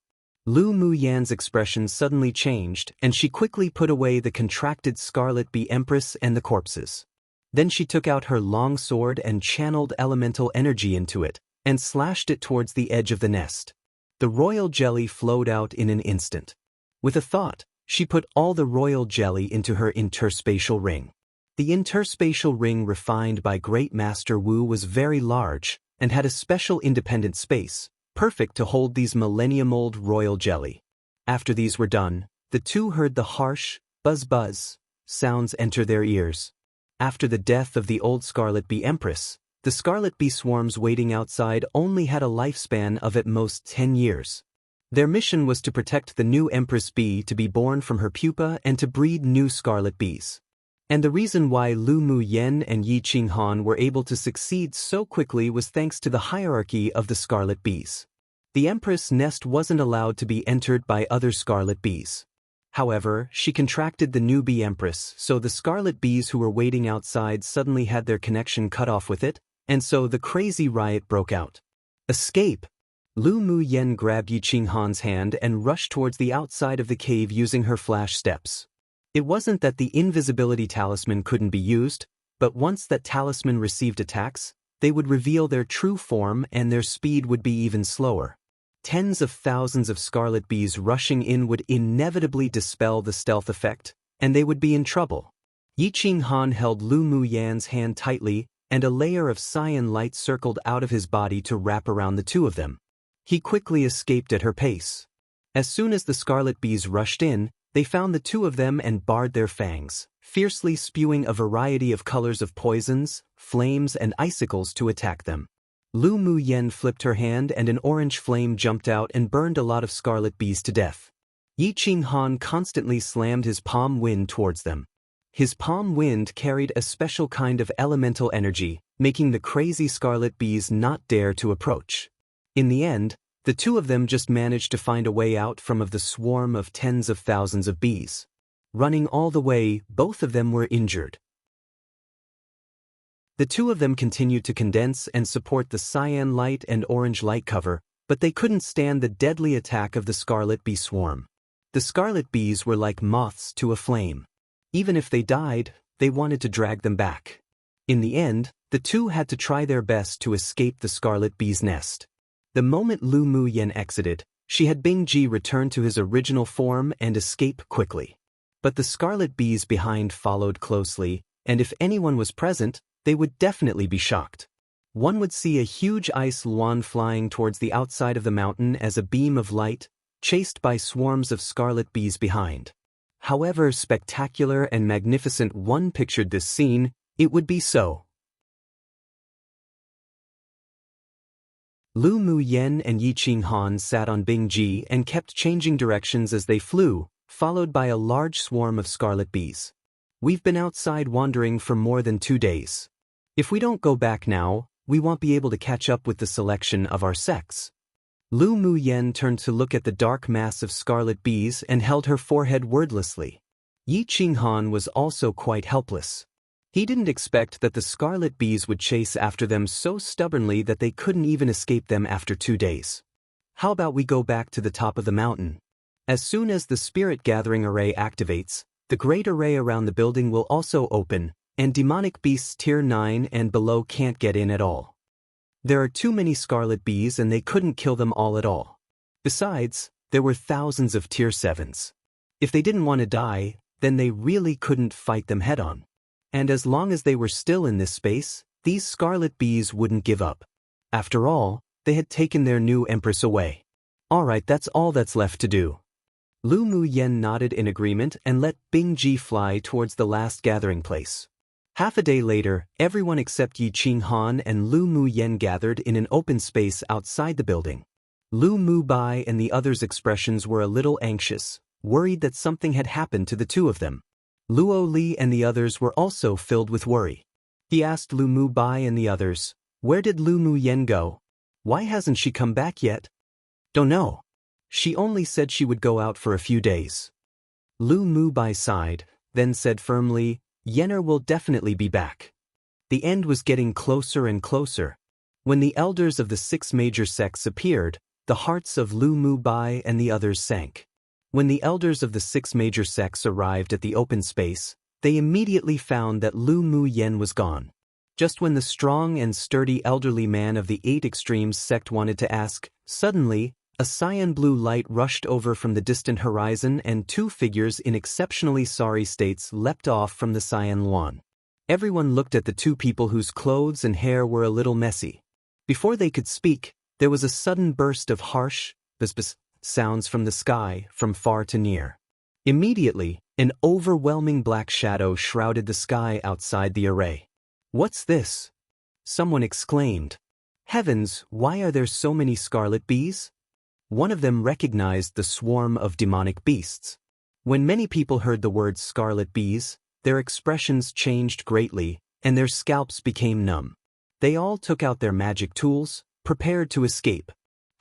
Lu Mu Yan's expression suddenly changed, and she quickly put away the contracted Scarlet Bee Empress and the corpses. Then she took out her long sword and channeled elemental energy into it, and slashed it towards the edge of the nest. The royal jelly flowed out in an instant. With a thought, she put all the royal jelly into her interspatial ring. The interspatial ring refined by Great Master Wu was very large, and had a special independent space, perfect to hold these millennium-old royal jelly. After these were done, the two heard the harsh, buzz-buzz sounds enter their ears. After the death of the old Scarlet Bee Empress, the Scarlet Bee swarms waiting outside only had a lifespan of at most 10 years. Their mission was to protect the new Empress Bee to be born from her pupa and to breed new Scarlet Bees. And the reason why Lu Mu Yen and Yi Qinghan were able to succeed so quickly was thanks to the hierarchy of the Scarlet Bees. The Empress nest wasn't allowed to be entered by other Scarlet Bees. However, she contracted the new Bee Empress, so the Scarlet Bees who were waiting outside suddenly had their connection cut off with it, and so the crazy riot broke out. Escape! Lu Mu Yen grabbed Yi Qinghan's hand and rushed towards the outside of the cave using her flash steps. It wasn't that the invisibility talisman couldn't be used, but once that talisman received attacks, they would reveal their true form and their speed would be even slower. Tens of thousands of Scarlet Bees rushing in would inevitably dispel the stealth effect, and they would be in trouble. Yi Qinghan held Lu Mu Yan's hand tightly, and a layer of cyan light circled out of his body to wrap around the two of them. He quickly escaped at her pace. As soon as the Scarlet Bees rushed in, they found the two of them and bared their fangs, fiercely spewing a variety of colors of poisons, flames, and icicles to attack them. Lu Mu Yen flipped her hand and an orange flame jumped out and burned a lot of Scarlet Bees to death. Yi Qinghan constantly slammed his palm wind towards them. His palm wind carried a special kind of elemental energy, making the crazy Scarlet Bees not dare to approach. In the end, the The two of them just managed to find a way out from the swarm of tens of thousands of bees. Running all the way, both of them were injured. The two of them continued to condense and support the cyan light and orange light cover, but they couldn't stand the deadly attack of the scarlet bee swarm. The scarlet bees were like moths to a flame. Even if they died, they wanted to drag them back. In the end, the two had to try their best to escape the scarlet bee's nest. The moment Lu Mu Yen exited, she had Bing Ji return to his original form and escape quickly. But the scarlet bees behind followed closely, and if anyone was present, they would definitely be shocked. One would see a huge ice luan flying towards the outside of the mountain as a beam of light, chased by swarms of scarlet bees behind. However spectacular and magnificent one pictured this scene, it would be so. Lu Mu Yen and Yi Qing Han sat on Bing Ji and kept changing directions as they flew, followed by a large swarm of scarlet bees. We've been outside wandering for more than 2 days. If we don't go back now, we won't be able to catch up with the selection of our sex. Lu Mu Yen turned to look at the dark mass of scarlet bees and held her forehead wordlessly. Yi Qing Han was also quite helpless. He didn't expect that the scarlet bees would chase after them so stubbornly that they couldn't even escape them after 2 days. How about we go back to the top of the mountain? As soon as the spirit gathering array activates, the great array around the building will also open, and demonic beasts tier 9 and below can't get in at all. There are too many scarlet bees and they couldn't kill them all at all. Besides, there were thousands of tier 7s. If they didn't want to die, then they really couldn't fight them head-on. And as long as they were still in this space, these scarlet bees wouldn't give up. After all, they had taken their new empress away. Alright, that's all that's left to do. Lu Mu Yen nodded in agreement and let Bing Ji fly towards the last gathering place. Half a day later, everyone except Yi Qing Han and Lu Mu Yen gathered in an open space outside the building. Lu Mu Bai and the others' expressions were a little anxious, worried that something had happened to the two of them. Luo Li and the others were also filled with worry. He asked Lu Mu Bai and the others, "Where did Lu Mu Yen go? Why hasn't she come back yet?" "Don't know. She only said she would go out for a few days." Lu Mu Bai sighed, then said firmly, "Yenner will definitely be back." The end was getting closer and closer. When the elders of the 6 major sects appeared, the hearts of Lu Mu Bai and the others sank. When the elders of the 6 major sects arrived at the open space, they immediately found that Lu Mu Yen was gone. Just when the strong and sturdy elderly man of the 8 extremes sect wanted to ask, suddenly, a cyan blue light rushed over from the distant horizon and 2 figures in exceptionally sorry states leapt off from the cyan luan. Everyone looked at the 2 people whose clothes and hair were a little messy. Before they could speak, there was a sudden burst of harsh, bzz sounds from the sky, from far to near. Immediately, an overwhelming black shadow shrouded the sky outside the array. "What's this?" someone exclaimed. "Heavens, why are there so many scarlet bees?" One of them recognized the swarm of demonic beasts. When many people heard the word scarlet bees, their expressions changed greatly, and their scalps became numb. They all took out their magic tools, prepared to escape.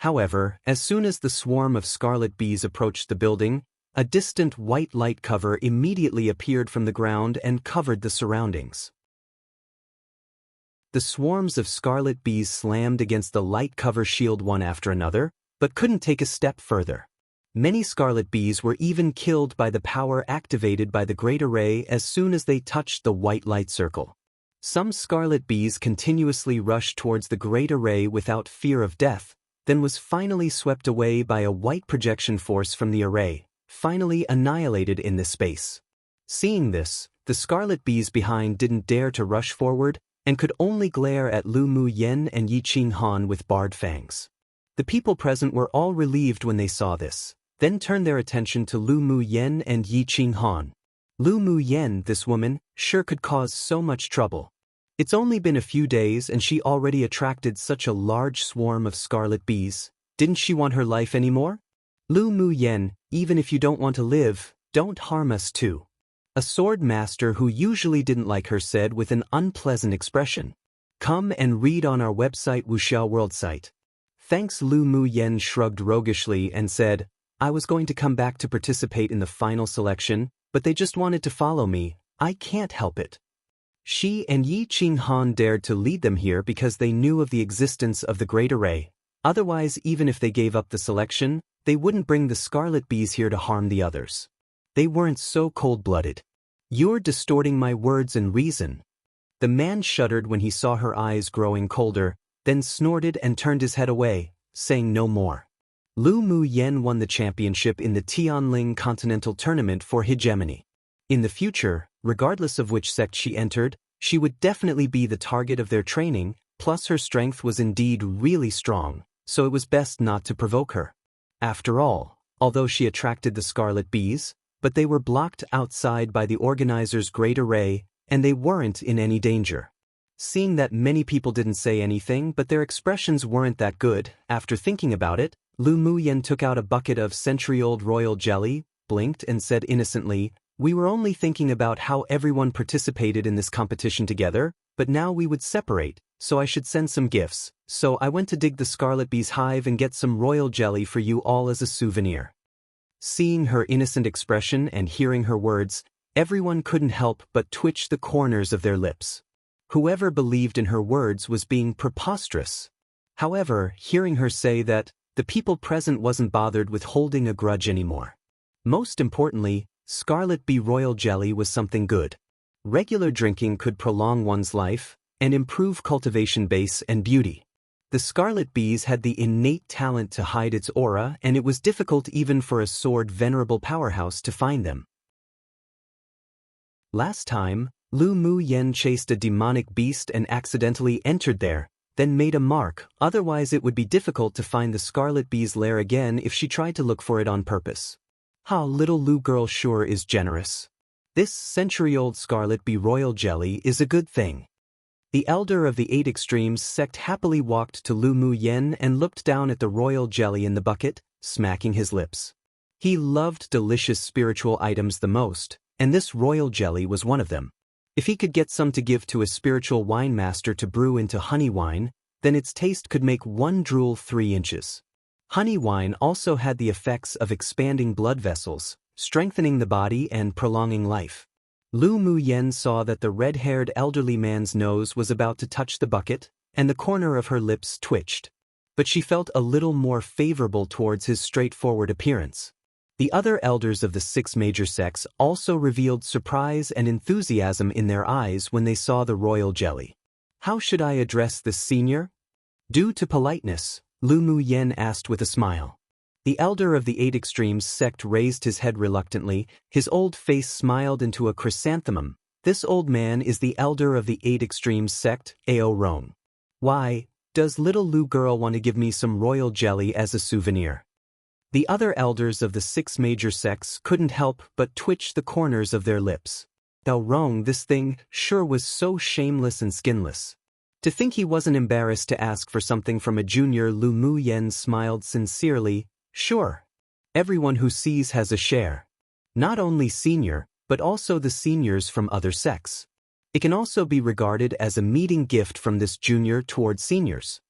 However, as soon as the swarm of scarlet bees approached the building, a distant white light cover immediately appeared from the ground and covered the surroundings. The swarms of scarlet bees slammed against the light cover shield one after another, but couldn't take a step further. Many scarlet bees were even killed by the power activated by the great array as soon as they touched the white light circle. Some scarlet bees continuously rushed towards the great array without fear of death, then was finally swept away by a white projection force from the array, finally annihilated in this space. Seeing this, the scarlet bees behind didn't dare to rush forward and could only glare at Lu Mu Yen and Yi Qing Han with bared fangs. The people present were all relieved when they saw this, then turned their attention to Lu Mu Yen and Yi Qing Han. Lu Mu Yen, this woman, sure could cause so much trouble. It's only been a few days and she already attracted such a large swarm of scarlet bees. Didn't she want her life anymore? Lu Mu Yen, even if you don't want to live, don't harm us too. A sword master who usually didn't like her said with an unpleasant expression. Come and read on our website Wuxia World site. Thanks. Lu Mu Yen shrugged roguishly and said, I was going to come back to participate in the final selection, but they just wanted to follow me. I can't help it. She and Yi Qing Han dared to lead them here because they knew of the existence of the Great Array. Otherwise, even if they gave up the selection, they wouldn't bring the Scarlet Bees here to harm the others. They weren't so cold-blooded. You're distorting my words and reason. The man shuddered when he saw her eyes growing colder, then snorted and turned his head away, saying no more. Lu Mu Yen won the championship in the Tianling Continental Tournament for hegemony. In the future, regardless of which sect she entered, she would definitely be the target of their training, plus her strength was indeed really strong, so it was best not to provoke her. After all, although she attracted the Scarlet Bees, but they were blocked outside by the organizers' Great Array, and they weren't in any danger. Seeing that many people didn't say anything but their expressions weren't that good, after thinking about it, Lu Mu Yen took out a bucket of century-old royal jelly, blinked and said innocently, we were only thinking about how everyone participated in this competition together, but now we would separate, so I should send some gifts, so I went to dig the Scarlet Bee's hive and get some royal jelly for you all as a souvenir. Seeing her innocent expression and hearing her words, everyone couldn't help but twitch the corners of their lips. Whoever believed in her words was being preposterous. However, hearing her say that, the people present wasn't bothered with holding a grudge anymore. Most importantly, Scarlet Bee Royal Jelly was something good. Regular drinking could prolong one's life and improve cultivation base and beauty. The Scarlet Bees had the innate talent to hide its aura, and it was difficult even for a sword venerable powerhouse to find them. Last time, Lu Mu Yen chased a demonic beast and accidentally entered there, then made a mark, otherwise it would be difficult to find the Scarlet Bee's lair again if she tried to look for it on purpose. How little Lu girl sure is generous. This century-old Scarlet Bee Royal Jelly is a good thing. The elder of the 8 Extremes sect happily walked to Lu Mu Yen and looked down at the royal jelly in the bucket, smacking his lips. He loved delicious spiritual items the most, and this royal jelly was one of them. If he could get some to give to a spiritual wine master to brew into honey wine, then its taste could make one drool 3 inches. Honey wine also had the effects of expanding blood vessels, strengthening the body and prolonging life. Lu Mu Yen saw that the red-haired elderly man's nose was about to touch the bucket, and the corner of her lips twitched. But she felt a little more favorable towards his straightforward appearance. The other elders of the 6 major sects also revealed surprise and enthusiasm in their eyes when they saw the royal jelly. How should I address this senior? Due to politeness, Lu Mu Yen asked with a smile. The elder of the 8 Extremes sect raised his head reluctantly, his old face smiled into a chrysanthemum. This old man is the elder of the 8 Extremes sect, Ao Rong. Why, does little Lu girl want to give me some royal jelly as a souvenir? The other elders of the 6 major sects couldn't help but twitch the corners of their lips. Ao Rong, this thing sure was so shameless and skinless. To think he wasn't embarrassed to ask for something from a junior. Lu Mu Yen smiled sincerely. Sure. Everyone who sees has a share. Not only senior, but also the seniors from other sects. It can also be regarded as a meeting gift from this junior toward seniors.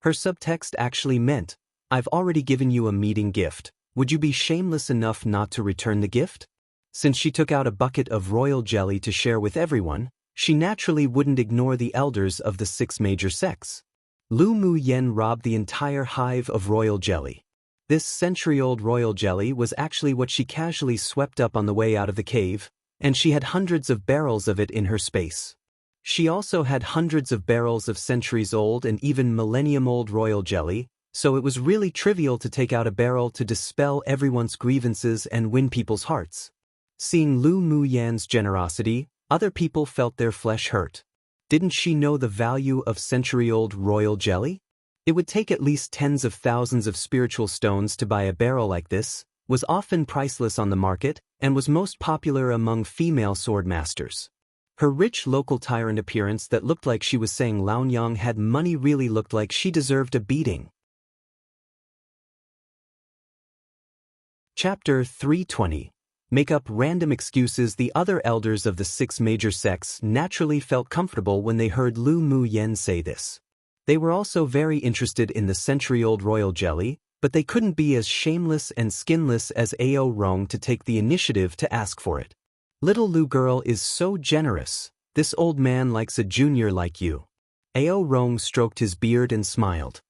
Her subtext actually meant, I've already given you a meeting gift. Would you be shameless enough not to return the gift? Since she took out a bucket of royal jelly to share with everyone, she naturally wouldn't ignore the elders of the 6 major sects. Lu Mu Yen robbed the entire hive of royal jelly. This century-old royal jelly was actually what she casually swept up on the way out of the cave, and she had hundreds of barrels of it in her space. She also had hundreds of barrels of centuries-old and even millennium-old royal jelly, so it was really trivial to take out a barrel to dispel everyone's grievances and win people's hearts. Seeing Lu Mu Yan's generosity, other people felt their flesh hurt. Didn't she know the value of century-old royal jelly? It would take at least tens of thousands of spiritual stones to buy a barrel like this, was often priceless on the market, and was most popular among female sword masters. Her rich local tyrant appearance that looked like she was saying Laonyang had money really looked like she deserved a beating. Chapter 320. Make up random excuses. The other elders of the 6 major sects naturally felt comfortable when they heard Lu Mu Yen say this. They were also very interested in the century-old royal jelly, but they couldn't be as shameless and skinless as Ao Rong to take the initiative to ask for it. Little Lu girl is so generous. This old man likes a junior like you. Ao Rong stroked his beard and smiled.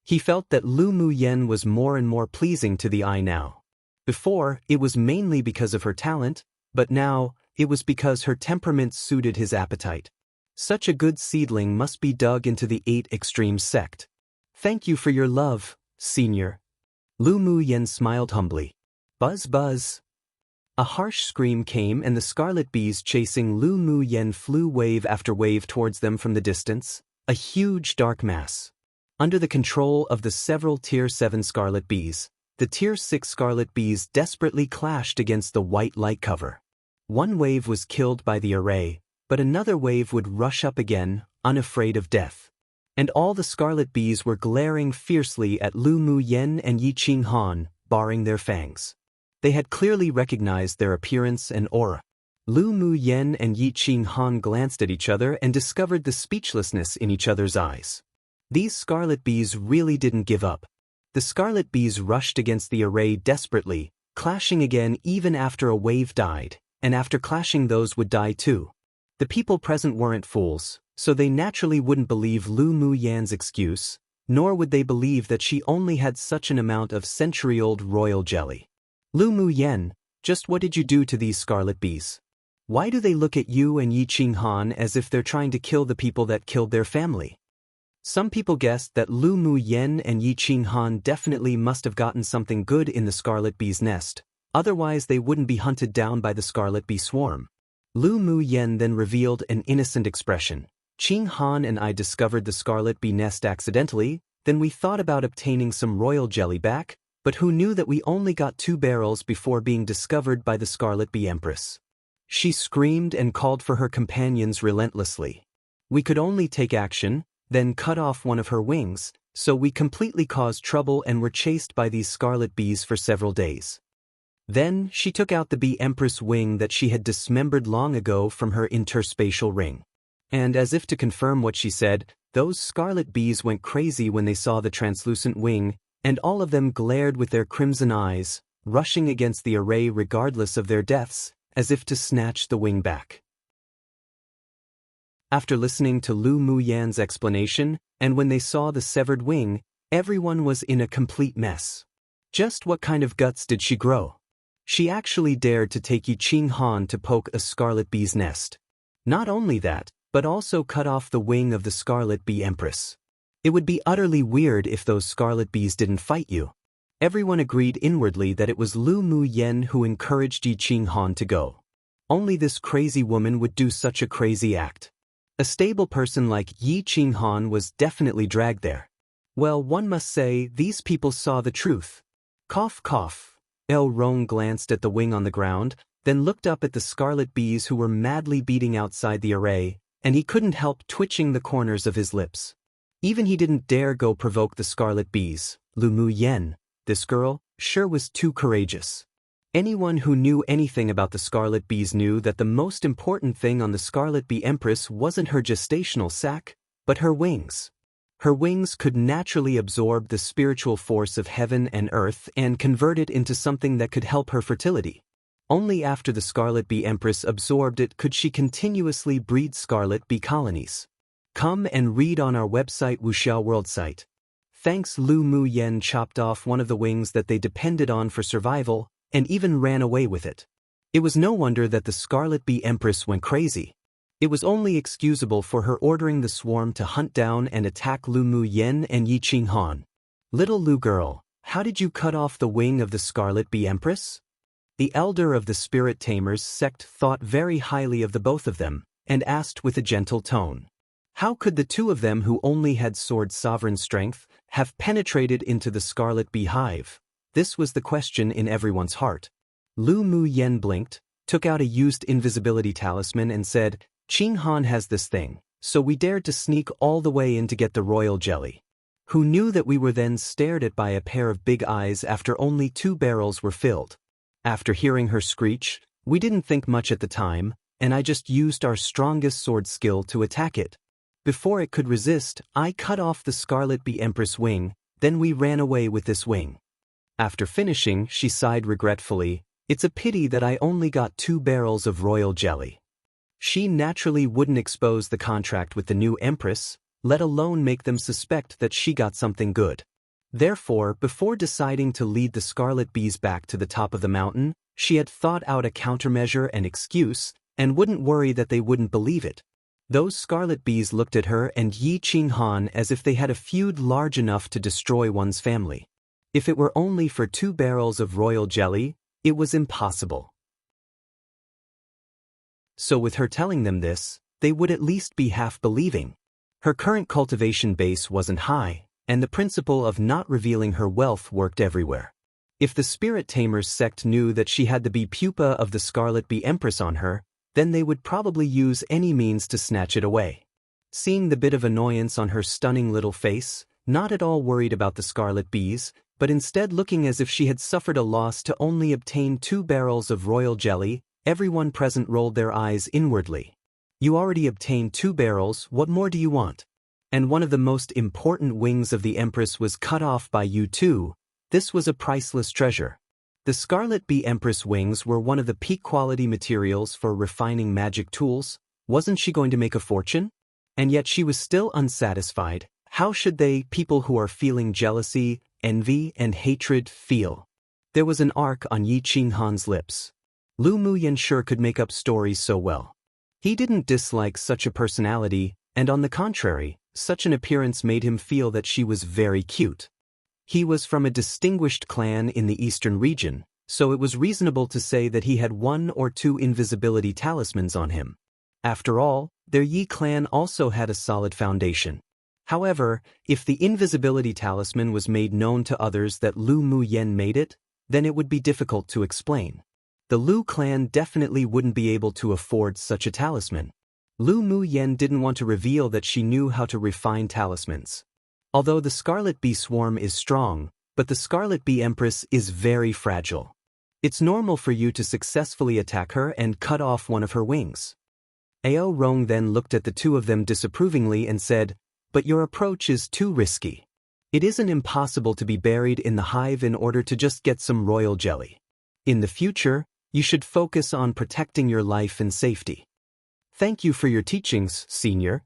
He felt that Lu Mu Yen was more and more pleasing to the eye now. Before, it was mainly because of her talent, but now, it was because her temperament suited his appetite. Such a good seedling must be dug into the 8 Extremes sect. Thank you for your love, senior. Lu Mu Yen smiled humbly. Buzz buzz. A harsh scream came and the scarlet bees chasing Lu Mu Yen flew wave after wave towards them from the distance, a huge dark mass. Under the control of the several Tier 7 scarlet bees, the Tier 6 scarlet bees desperately clashed against the white light cover. One wave was killed by the array, but another wave would rush up again, unafraid of death. And all the scarlet bees were glaring fiercely at Lu Mu Yen and Yi Qing Han, baring their fangs. They had clearly recognized their appearance and aura. Lu Mu Yen and Yi Qing Han glanced at each other and discovered the speechlessness in each other's eyes. These scarlet bees really didn't give up. The scarlet bees rushed against the array desperately, clashing again even after a wave died, and after clashing those would die too. The people present weren't fools, so they naturally wouldn't believe Lu Mu Yan's excuse, nor would they believe that she only had such an amount of century-old royal jelly. Lu Mu Yan, just what did you do to these scarlet bees? Why do they look at you and Yi Qing Han as if they're trying to kill the people that killed their family? Some people guessed that Lu Mu Yen and Yi Qing Han definitely must have gotten something good in the scarlet bee's nest, otherwise they wouldn't be hunted down by the scarlet bee swarm. Lu Mu Yen then revealed an innocent expression. Qing Han and I discovered the scarlet bee nest accidentally, then we thought about obtaining some royal jelly back, but who knew that we only got 2 barrels before being discovered by the scarlet bee empress. She screamed and called for her companions relentlessly. We could only take action, then cut off one of her wings, so we completely caused trouble and were chased by these scarlet bees for several days. Then, she took out the bee empress wing that she had dismembered long ago from her interspatial ring. And as if to confirm what she said, those scarlet bees went crazy when they saw the translucent wing, and all of them glared with their crimson eyes, rushing against the array regardless of their deaths, as if to snatch the wing back. After listening to Lu Mu Yan's explanation, and when they saw the severed wing, everyone was in a complete mess. Just what kind of guts did she grow? She actually dared to take Yi Qing Han to poke a scarlet bee's nest. Not only that, but also cut off the wing of the scarlet bee empress. It would be utterly weird if those scarlet bees didn't fight you. Everyone agreed inwardly that it was Lu Mu Yen who encouraged Yi Qing Han to go. Only this crazy woman would do such a crazy act. A stable person like Yi Qing Han was definitely dragged there. Well, one must say, these people saw the truth. Cough cough. El Rong glanced at the wing on the ground, then looked up at the scarlet bees who were madly beating outside the array, and he couldn't help twitching the corners of his lips. Even he didn't dare go provoke the scarlet bees. Lu Mu Yen, this girl, sure was too courageous. Anyone who knew anything about the scarlet bees knew that the most important thing on the scarlet bee empress wasn't her gestational sac, but her wings. Her wings could naturally absorb the spiritual force of heaven and earth and convert it into something that could help her fertility. Only after the scarlet bee empress absorbed it could she continuously breed scarlet bee colonies. Come and read on our website Wuxiao World site. Thanks. Lu Mu Yen chopped off one of the wings that they depended on for survival, and even ran away with it. It was no wonder that the scarlet bee empress went crazy. It was only excusable for her ordering the swarm to hunt down and attack Lu Mu Yen and Yi Qing Han. Little Lu girl, how did you cut off the wing of the scarlet bee empress? The elder of the spirit tamers sect thought very highly of the both of them, and asked with a gentle tone. How could the two of them who only had sword sovereign strength have penetrated into the scarlet bee hive? This was the question in everyone's heart. Lu Mu Yen blinked, took out a used invisibility talisman and said, Qing Han has this thing, so we dared to sneak all the way in to get the royal jelly. Who knew that we were then stared at by a pair of big eyes after only 2 barrels were filled? After hearing her screech, we didn't think much at the time, and I just used our strongest sword skill to attack it. Before it could resist, I cut off the Scarlet Bee Empress wing, then we ran away with this wing. After finishing, she sighed regretfully, "It's a pity that I only got 2 barrels of royal jelly." She naturally wouldn't expose the contract with the new Empress, let alone make them suspect that she got something good. Therefore, before deciding to lead the Scarlet Bees back to the top of the mountain, she had thought out a countermeasure and excuse, and wouldn't worry that they wouldn't believe it. Those Scarlet Bees looked at her and Yi Qinghan as if they had a feud large enough to destroy one's family. If it were only for 2 barrels of royal jelly, it was impossible. So with her telling them this, they would at least be half believing. Her current cultivation base wasn't high, and the principle of not revealing her wealth worked everywhere. If the Spirit Tamers sect knew that she had the bee pupa of the Scarlet Bee Empress on her, then they would probably use any means to snatch it away. Seeing the bit of annoyance on her stunning little face, not at all worried about the Scarlet Bees, but instead looking as if she had suffered a loss to only obtain 2 barrels of royal jelly, everyone present rolled their eyes inwardly. You already obtained 2 barrels, what more do you want? And one of the most important wings of the Empress was cut off by you too. This was a priceless treasure. The Scarlet Bee Empress wings were one of the peak quality materials for refining magic tools. Wasn't she going to make a fortune? And yet she was still unsatisfied. How should they, people who are feeling jealousy, envy, and hatred, feel? There was an arc on Yi Qinghan's lips. Lu Muyan sure could make up stories so well. He didn't dislike such a personality, and on the contrary, such an appearance made him feel that she was very cute. He was from a distinguished clan in the eastern region, so it was reasonable to say that he had 1 or 2 invisibility talismans on him. After all, their Yi clan also had a solid foundation. However, if the invisibility talisman was made known to others that Lu Muyan made it, then it would be difficult to explain. The Lu clan definitely wouldn't be able to afford such a talisman. Lu Muyan didn't want to reveal that she knew how to refine talismans. Although the Scarlet Bee swarm is strong, but the Scarlet Bee Empress is very fragile. It's normal for you to successfully attack her and cut off one of her wings. Ao Rong then looked at the 2 of them disapprovingly and said, "But your approach is too risky. It isn't impossible to be buried in the hive in order to just get some royal jelly. In the future, you should focus on protecting your life and safety." "Thank you for your teachings, Senior,"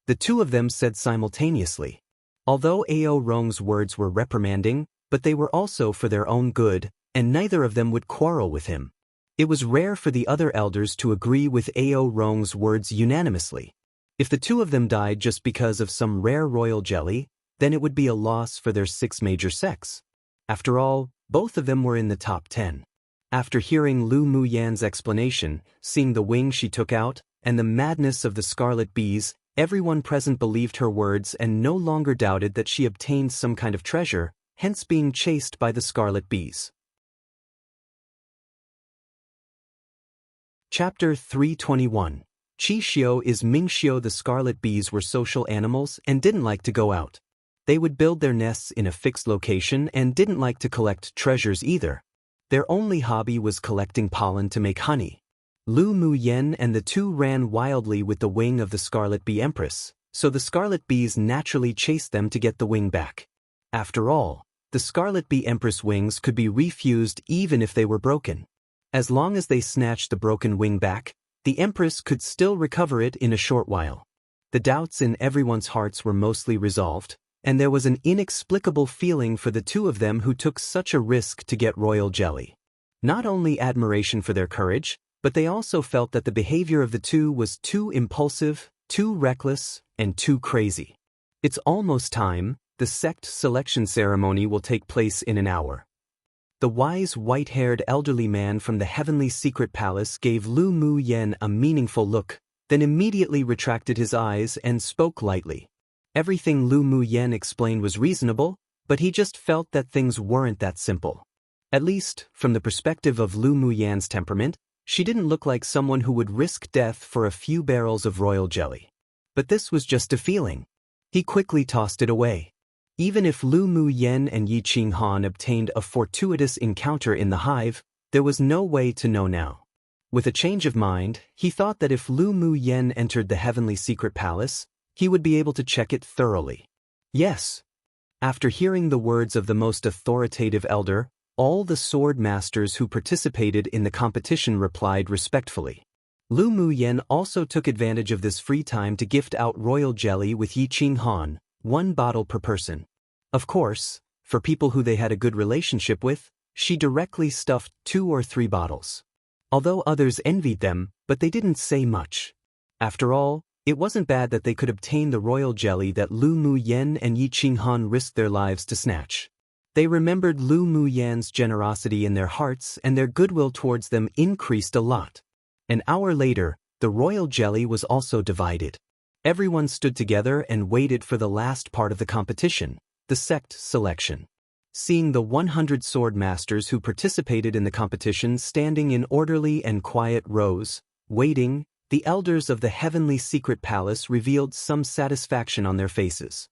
the 2 of them said simultaneously. Although Ao Rong's words were reprimanding, but they were also for their own good, and neither of them would quarrel with him. It was rare for the other elders to agree with Ao Rong's words unanimously. If the 2 of them died just because of some rare royal jelly, then it would be a loss for their 6 major sects. After all, both of them were in the top 10. After hearing Lu Muyan's explanation, seeing the wing she took out, and the madness of the Scarlet Bees, everyone present believed her words and no longer doubted that she obtained some kind of treasure, hence being chased by the Scarlet Bees. Chapter 321. Qi Xiu is Ming Xiu. The Scarlet Bees were social animals and didn't like to go out. They would build their nests in a fixed location and didn't like to collect treasures either. Their only hobby was collecting pollen to make honey. Lu Muyan and the 2 ran wildly with the wing of the Scarlet Bee Empress, so the Scarlet Bees naturally chased them to get the wing back. After all, the Scarlet Bee Empress wings could be refused even if they were broken. As long as they snatched the broken wing back, the Empress could still recover it in a short while. The doubts in everyone's hearts were mostly resolved, and there was an inexplicable feeling for the 2 of them who took such a risk to get royal jelly. Not only admiration for their courage, but they also felt that the behavior of the 2 was too impulsive, too reckless, and too crazy. It's almost time. The sect selection ceremony will take place in an hour. The wise white-haired elderly man from the heavenly secret palace gave Lu Muyan a meaningful look, then immediately retracted his eyes and spoke lightly. Everything Lu Muyan explained was reasonable, but he just felt that things weren't that simple. At least, from the perspective of Lu Muyan's temperament, she didn't look like someone who would risk death for a few barrels of royal jelly. But this was just a feeling. He quickly tossed it away. Even if Lu Muyan and Yi Qinghan obtained a fortuitous encounter in the hive, there was no way to know now. With a change of mind, he thought that if Lu Muyan entered the heavenly secret palace, he would be able to check it thoroughly. Yes. After hearing the words of the most authoritative elder, all the sword masters who participated in the competition replied respectfully. Lu Muyen also took advantage of this free time to gift out royal jelly with Yi Qing Han, 1 bottle per person. Of course, for people who they had a good relationship with, she directly stuffed 2 or 3 bottles. Although others envied them, but they didn't say much. After all, it wasn't bad that they could obtain the royal jelly that Lu Muyen and Yi Qing Han risked their lives to snatch. They remembered Lu Muyen's generosity in their hearts, and their goodwill towards them increased a lot. An hour later, the royal jelly was also divided. Everyone stood together and waited for the last part of the competition, the sect selection. Seeing the 100 sword masters who participated in the competition standing in orderly and quiet rows, waiting, the elders of the heavenly secret palace revealed some satisfaction on their faces.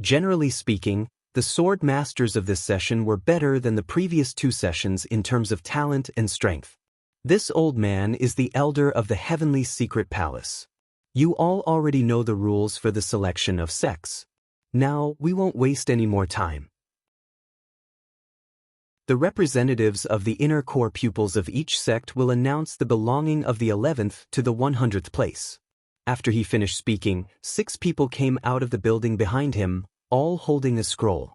Generally speaking, the sword masters of this session were better than the previous 2 sessions in terms of talent and strength. This old man is the elder of the heavenly secret palace. You all already know the rules for the selection of sects. Now, we won't waste any more time. The representatives of the inner core pupils of each sect will announce the belonging of the 11th to the 100th place. After he finished speaking, 6 people came out of the building behind him, all holding a scroll.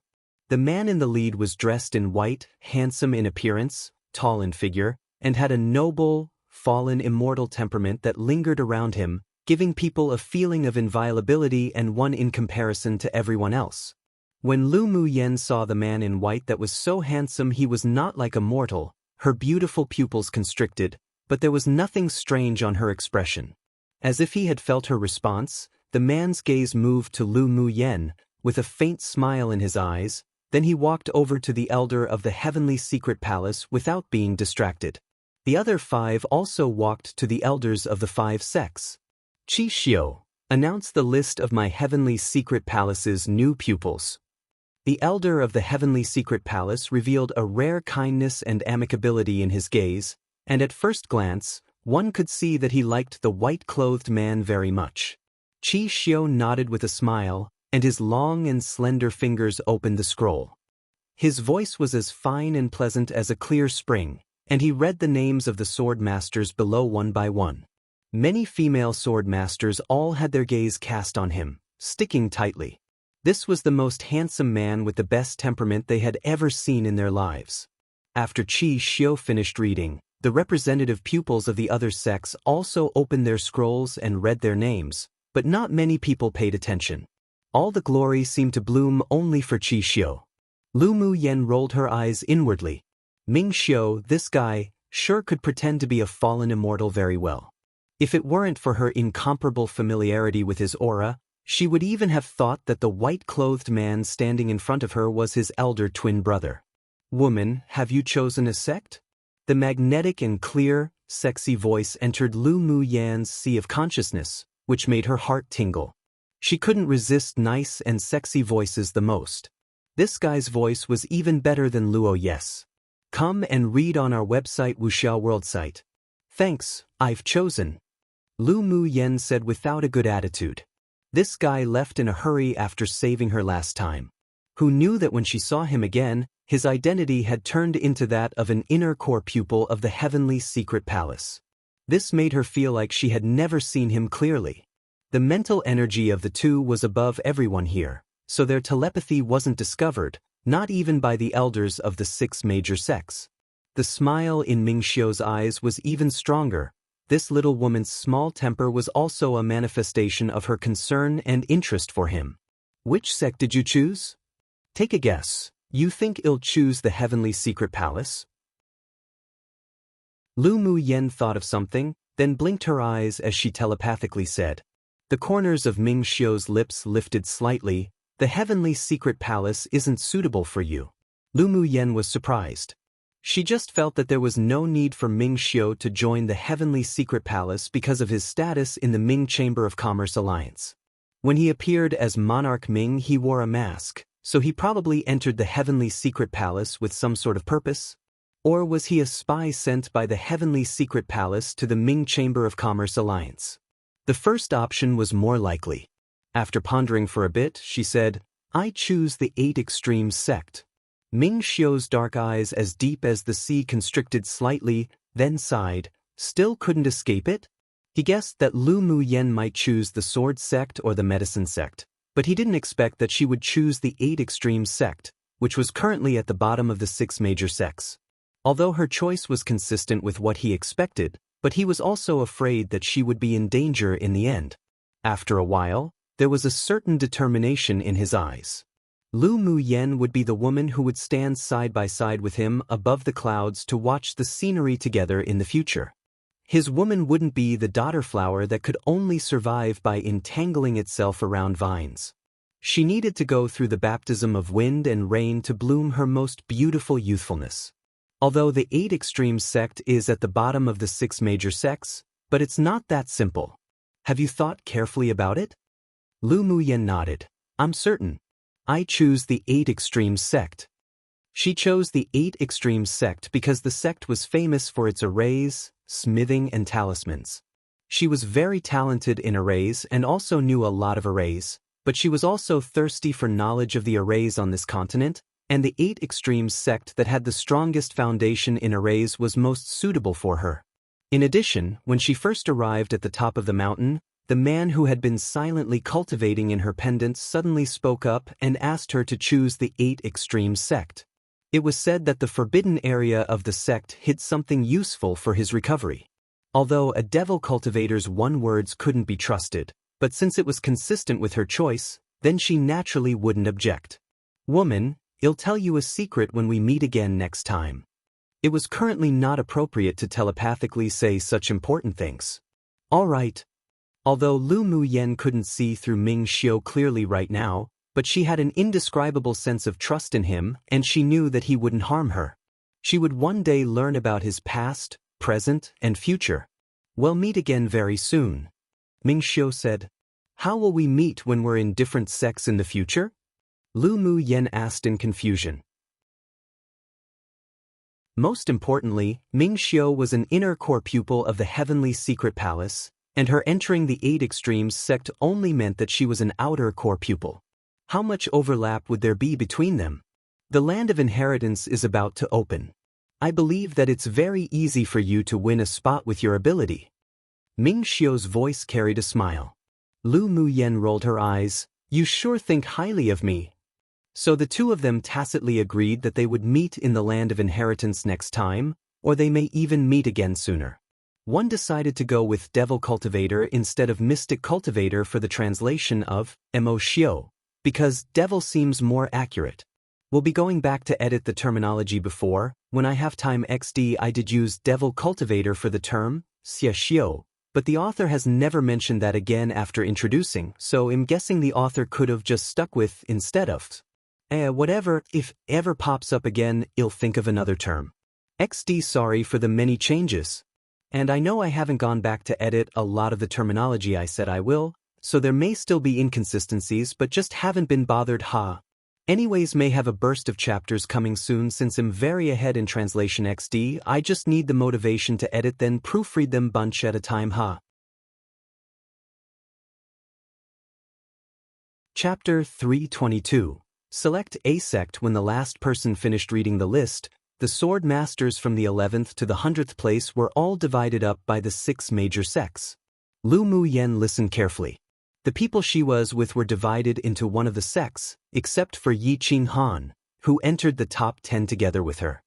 The man in the lead was dressed in white, handsome in appearance, tall in figure, and had a noble, fallen immortal temperament that lingered around him, giving people a feeling of inviolability and one in comparison to everyone else. When Lu Muyen saw the man in white that was so handsome he was not like a mortal, her beautiful pupils constricted, but there was nothing strange on her expression. As if he had felt her response, the man's gaze moved to Lu Muyen, with a faint smile in his eyes, then he walked over to the elder of the heavenly secret palace without being distracted. The other 5 also walked to the elders of the 5 sects. Qi Xiu, announce the list of my heavenly secret palace's new pupils. The elder of the heavenly secret palace revealed a rare kindness and amicability in his gaze, and at first glance, one could see that he liked the white-clothed man very much. Qi Xiu nodded with a smile, and his long and slender fingers opened the scroll. His voice was as fine and pleasant as a clear spring, and he read the names of the sword masters below one by one. Many female sword masters all had their gaze cast on him, sticking tightly. This was the most handsome man with the best temperament they had ever seen in their lives. After Qi Xiu finished reading, the representative pupils of the other sects also opened their scrolls and read their names, but not many people paid attention. All the glory seemed to bloom only for Qi Xiu. Lu Muyen rolled her eyes inwardly. Ming Xiu, this guy, sure could pretend to be a fallen immortal very well. If it weren't for her incomparable familiarity with his aura, she would even have thought that the white-clothed man standing in front of her was his elder twin brother. Woman, have you chosen a sect? The magnetic and clear, sexy voice entered Lu Muyen's sea of consciousness, which made her heart tingle. She couldn't resist nice and sexy voices the most. This guy's voice was even better than Luo Yes. Come and read on our website Wuxiao World site. Thanks, I've chosen. Lu Muyen said without a good attitude. This guy left in a hurry after saving her last time. Who knew that when she saw him again, his identity had turned into that of an inner core pupil of the heavenly secret palace. This made her feel like she had never seen him clearly. The mental energy of the two was above everyone here, so their telepathy wasn't discovered, not even by the elders of the 6 major sects. The smile in Ming Xiu's eyes was even stronger. This little woman's small temper was also a manifestation of her concern and interest for him. Which sect did you choose? Take a guess. You think you'll choose the heavenly secret palace? Lu Muyen thought of something, then blinked her eyes as she telepathically said. The corners of Ming Xiu's lips lifted slightly. The heavenly secret palace isn't suitable for you. Lu Muyen was surprised. She just felt that there was no need for Ming Xiu to join the heavenly secret palace because of his status in the Ming Chamber of Commerce Alliance. When he appeared as Monarch Ming, he wore a mask, so he probably entered the heavenly secret palace with some sort of purpose. Or was he a spy sent by the heavenly secret palace to the Ming Chamber of Commerce Alliance? The first option was more likely. After pondering for a bit, she said, "I choose the 8 Extremes sect." Ming Xiu's dark eyes, as deep as the sea, constricted slightly, then sighed. Still couldn't escape it? He guessed that Lu Mu Yen might choose the sword sect or the medicine sect, but he didn't expect that she would choose the 8 Extremes sect, which was currently at the bottom of the 6 major sects. Although her choice was consistent with what he expected, but he was also afraid that she would be in danger in the end. After a while, there was a certain determination in his eyes. Lu Mu Yen would be the woman who would stand side by side with him above the clouds to watch the scenery together in the future. His woman wouldn't be the daughter flower that could only survive by entangling itself around vines. She needed to go through the baptism of wind and rain to bloom her most beautiful youthfulness. Although the 8 Extremes sect is at the bottom of the 6 major sects, but it's not that simple. Have you thought carefully about it? Lu Mu Yen nodded. I'm certain. I choose the 8 Extremes sect. She chose the 8 Extremes sect because the sect was famous for its arrays, smithing, and talismans. She was very talented in arrays and also knew a lot of arrays, but she was also thirsty for knowledge of the arrays on this continent, and the 8 Extremes sect that had the strongest foundation in arrays was most suitable for her. In addition, when she first arrived at the top of the mountain, the man who had been silently cultivating in her pendants suddenly spoke up and asked her to choose the 8 Extremes sect. It was said that the forbidden area of the sect hid something useful for his recovery. Although a devil cultivator's words couldn't be trusted, but since it was consistent with her choice, then she naturally wouldn't object. Woman, I'll tell you a secret when we meet again next time. It was currently not appropriate to telepathically say such important things. All right. Although Lu Mu Yen couldn't see through Ming Xiu clearly right now, but she had an indescribable sense of trust in him, and she knew that he wouldn't harm her. She would one day learn about his past, present, and future. We'll meet again very soon. Ming Xiu said. How will we meet when we're in different sects in the future? Lu Mu Yen asked in confusion. Most importantly, Ming Xiu was an inner core pupil of the Heavenly Secret Palace, and her entering the 8 Extremes sect only meant that she was an outer core pupil. How much overlap would there be between them? The land of inheritance is about to open. I believe that it's very easy for you to win a spot with your ability. Ming Xiu's voice carried a smile. Lu Mu Yen rolled her eyes. You sure think highly of me. So the two of them tacitly agreed that they would meet in the land of inheritance next time, or they may even meet again sooner. One decided to go with Devil Cultivator instead of Mystic Cultivator for the translation of Mo Xiu, because Devil seems more accurate. We'll be going back to edit the terminology before. When I have time XD I did use Devil Cultivator for the term, Xie Xiu, but the author has never mentioned that again after introducing, so I'm guessing the author could have just stuck with instead of. Whatever, if ever pops up again, I'll think of another term. XD sorry for the many changes. And I know I haven't gone back to edit a lot of the terminology I said I will, so there may still be inconsistencies but just haven't been bothered Anyways may have a burst of chapters coming soon since I'm very ahead in translation XD, I just need the motivation to edit then proofread them bunch at a time Chapter 322. Select a sect. When the last person finished reading the list, the sword masters from the 11th to the 100th place were all divided up by the 6 major sects. Lu Mu Yen listened carefully. The people she was with were divided into one of the sects, except for Yi Qing Han, who entered the top 10 together with her.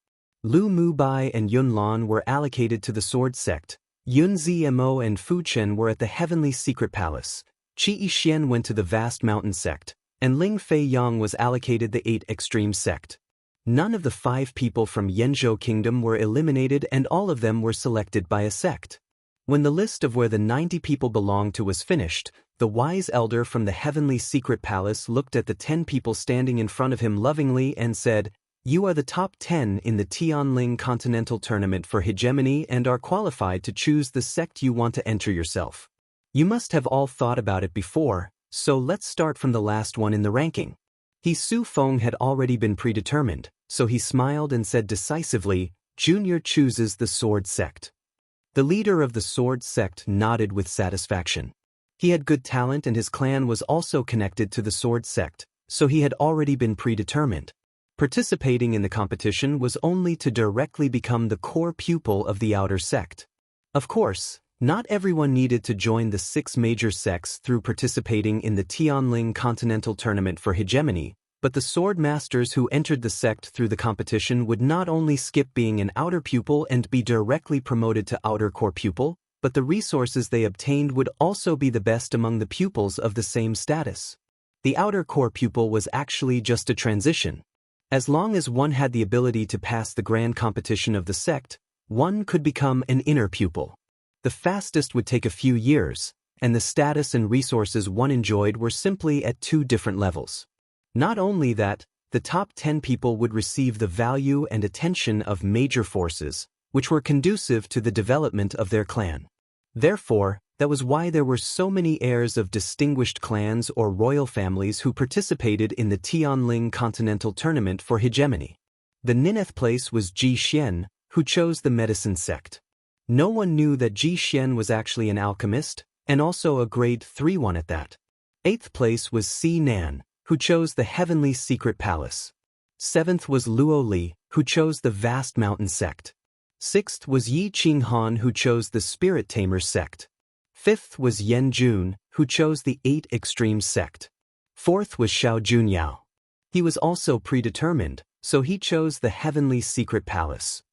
Lu Mu Bai and Yun Lan were allocated to the sword sect, Yun Zmo and Fu Chen were at the Heavenly Secret Palace, Qi Yixian went to the Vast Mountain sect, and Ling Fei Yang was allocated the 8 Extremes sect. None of the 5 people from Yanzhou Kingdom were eliminated and all of them were selected by a sect. When the list of where the 90 people belonged to was finished, the wise elder from the Heavenly Secret Palace looked at the 10 people standing in front of him lovingly and said, You are the top 10 in the Tianling Continental Tournament for Hegemony and are qualified to choose the sect you want to enter yourself. You must have all thought about it before, so let's start from the last one in the ranking. Su Feng had already been predetermined, so he smiled and said decisively, Junior chooses the sword sect. The leader of the sword sect nodded with satisfaction. He had good talent and his clan was also connected to the sword sect, so he had already been predetermined. Participating in the competition was only to directly become the core pupil of the outer sect. Of course, not everyone needed to join the 6 major sects through participating in the Tianling Continental Tournament for Hegemony, but the sword masters who entered the sect through the competition would not only skip being an outer pupil and be directly promoted to outer core pupil, but the resources they obtained would also be the best among the pupils of the same status. The outer core pupil was actually just a transition. As long as one had the ability to pass the grand competition of the sect, one could become an inner pupil. The fastest would take a few years, and the status and resources one enjoyed were simply at 2 different levels. Not only that, the top 10 people would receive the value and attention of major forces, which were conducive to the development of their clan. Therefore, that was why there were so many heirs of distinguished clans or royal families who participated in the Tianling Continental Tournament for Hegemony. The ninth place was Ji Xian, who chose the medicine sect. No one knew that Ji Xian was actually an alchemist, and also a grade 3 one at that. 8th place was Si Nan, who chose the Heavenly Secret Palace. 7th was Luo Li, who chose the Vast Mountain sect. 6th was Yi Qinghan, who chose the Spirit Tamer sect. 5th was Yen Jun, who chose the 8 Extremes sect. 4th was Xiao Junyao. He was also predetermined, so he chose the Heavenly Secret Palace.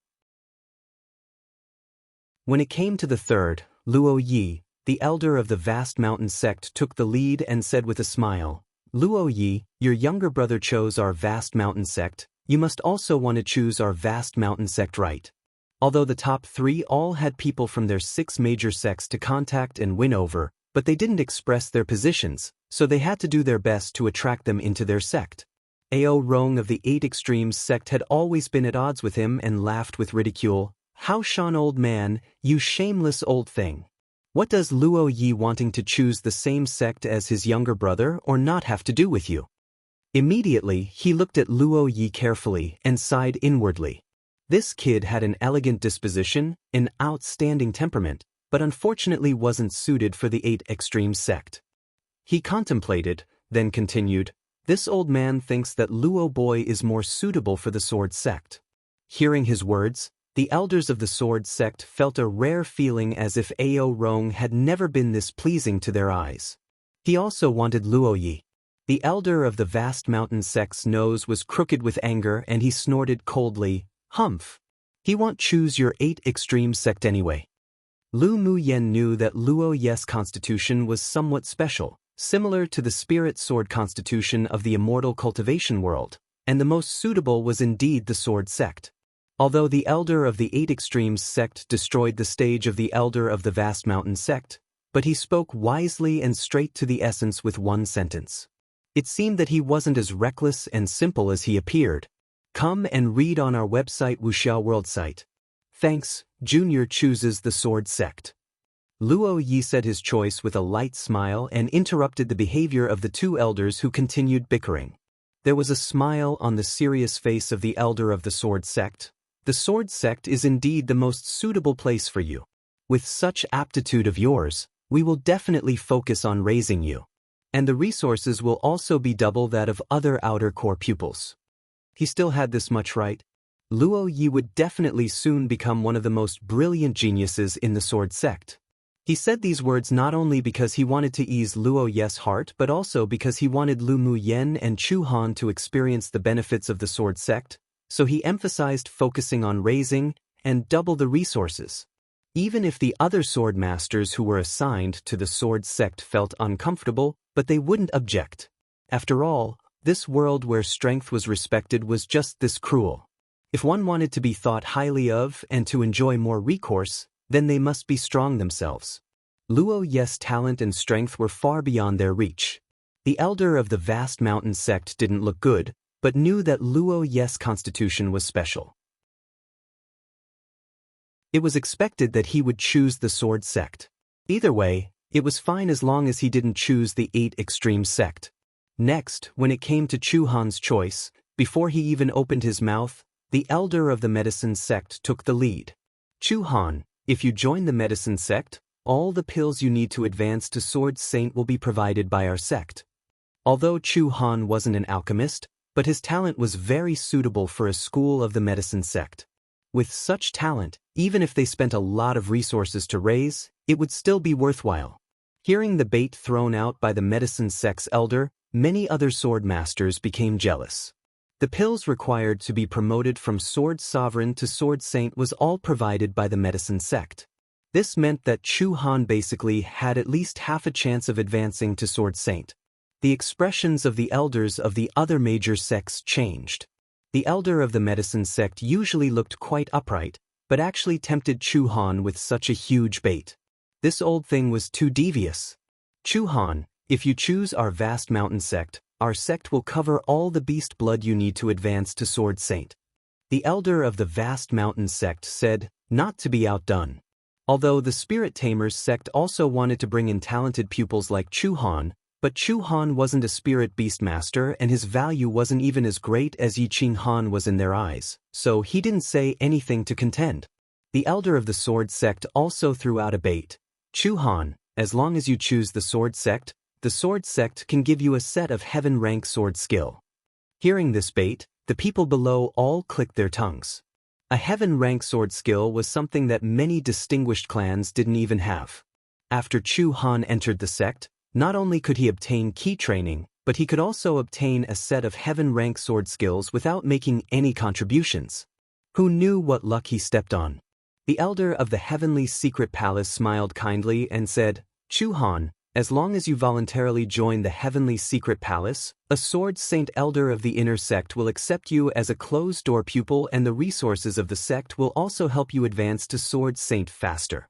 When it came to the 3rd, Luo Yi, the elder of the Vast Mountain sect, took the lead and said with a smile, "Luo Yi, your younger brother chose our Vast Mountain sect, you must also want to choose our Vast Mountain sect, right?" Although the top 3 all had people from their 6 major sects to contact and win over, but they didn't express their positions, so they had to do their best to attract them into their sect. Ao Rong of the 8 Extremes sect had always been at odds with him and laughed with ridicule. "How Shan, old man, you shameless old thing. What does Luo Yi wanting to choose the same sect as his younger brother or not have to do with you?" Immediately, he looked at Luo Yi carefully and sighed inwardly. This kid had an elegant disposition, an outstanding temperament, but unfortunately wasn't suited for the 8 Extremes sect. He contemplated, then continued, "This old man thinks that Luo boy is more suitable for the sword sect." Hearing his words, the elders of the sword sect felt a rare feeling as if Ao Rong had never been this pleasing to their eyes. He also wanted Luo Yi. The elder of the Vast Mountain sect's nose was crooked with anger and he snorted coldly, "Humph! He won't choose your 8 Extremes sect anyway." Lu Mu Yen knew that Luo Yi's constitution was somewhat special, similar to the spirit sword constitution of the immortal cultivation world, and the most suitable was indeed the sword sect. Although the elder of the 8 Extremes sect destroyed the stage of the elder of the Vast Mountain sect, but he spoke wisely and straight to the essence with one sentence. It seemed that he wasn't as reckless and simple as he appeared. Come and read on our website Wuxiao World site. Thanks, Junior chooses the sword sect. Luo Yi said his choice with a light smile and interrupted the behavior of the 2 elders who continued bickering. There was a smile on the serious face of the elder of the sword sect. "The sword sect is indeed the most suitable place for you. With such aptitude of yours, we will definitely focus on raising you. And the resources will also be double that of other outer core pupils." He still had this much right. Luo Yi would definitely soon become one of the most brilliant geniuses in the sword sect. He said these words not only because he wanted to ease Luo Yi's heart but also because he wanted Lu Mu Yen and Chu Han to experience the benefits of the sword sect, so he emphasized focusing on raising and double the resources. Even if the other sword masters who were assigned to the sword sect felt uncomfortable, but they wouldn't object. After all, this world where strength was respected was just this cruel. If one wanted to be thought highly of and to enjoy more recourse, then they must be strong themselves. Luo Yi's talent and strength were far beyond their reach. The elder of the Vast Mountain sect didn't look good, but knew that Luo Yi's constitution was special. It was expected that he would choose the sword sect. Either way, it was fine as long as he didn't choose the 8 Extremes sect. Next, when it came to Chu Han's choice, before he even opened his mouth, the elder of the medicine sect took the lead. "Chu Han, if you join the medicine sect, All the pills you need to advance to Sword Saint will be provided by our sect. Although Chu Han wasn't an alchemist, but his talent was very suitable for a school of the medicine sect. With such talent, even if they spent a lot of resources to raise, it would still be worthwhile. Hearing the bait thrown out by the medicine sect's elder, many other sword masters became jealous. The pills required to be promoted from Sword Sovereign to Sword Saint was all provided by the medicine sect. This meant that Chu Han basically had at least half a chance of advancing to Sword Saint. The expressions of the elders of the other major sects changed. The elder of the medicine sect usually looked quite upright, but actually tempted Chu Han with such a huge bait. This old thing was too devious. Chu Han, if you choose our vast mountain sect, our sect will cover all the beast blood you need to advance to Sword Saint. The elder of the vast mountain sect said, not to be outdone. Although the Spirit Tamers sect also wanted to bring in talented pupils like Chu Han, but Chu Han wasn't a spirit beast master and his value wasn't even as great as Yi Qing Han was in their eyes, so he didn't say anything to contend. The elder of the sword sect also threw out a bait. Chu Han, as long as you choose the sword sect can give you a set of heaven rank sword skill. Hearing this bait, the people below all clicked their tongues. A heaven rank sword skill was something that many distinguished clans didn't even have. After Chu Han entered the sect, not only could he obtain key training, but he could also obtain a set of heaven rank sword skills without making any contributions. Who knew what luck he stepped on? The elder of the heavenly secret palace smiled kindly and said, Chu Han, as long as you voluntarily join the heavenly secret palace, a sword saint elder of the inner sect will accept you as a closed-door pupil and the resources of the sect will also help you advance to sword saint faster.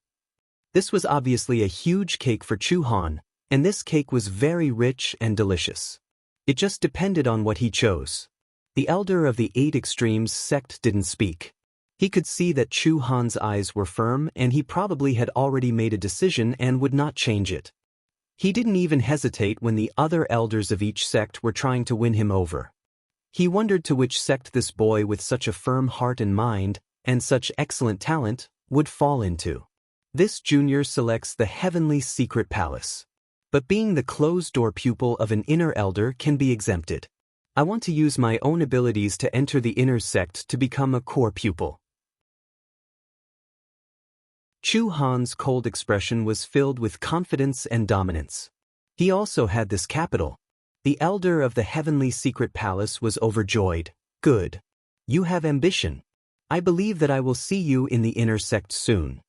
This was obviously a huge cake for Chu Han, and this cake was very rich and delicious. It just depended on what he chose. The elder of the 8 extremes sect didn't speak. He could see that Chu Han's eyes were firm and he probably had already made a decision and would not change it. He didn't even hesitate when the other elders of each sect were trying to win him over. He wondered to which sect this boy with such a firm heart and mind, and such excellent talent, would fall into. This junior selects the heavenly secret palace. But being the closed-door pupil of an inner elder can be exempted. I want to use my own abilities to enter the inner sect to become a core pupil. Chu Han's cold expression was filled with confidence and dominance. He also had this capital. The elder of the heavenly secret palace was overjoyed. Good. You have ambition. I believe that I will see you in the inner sect soon.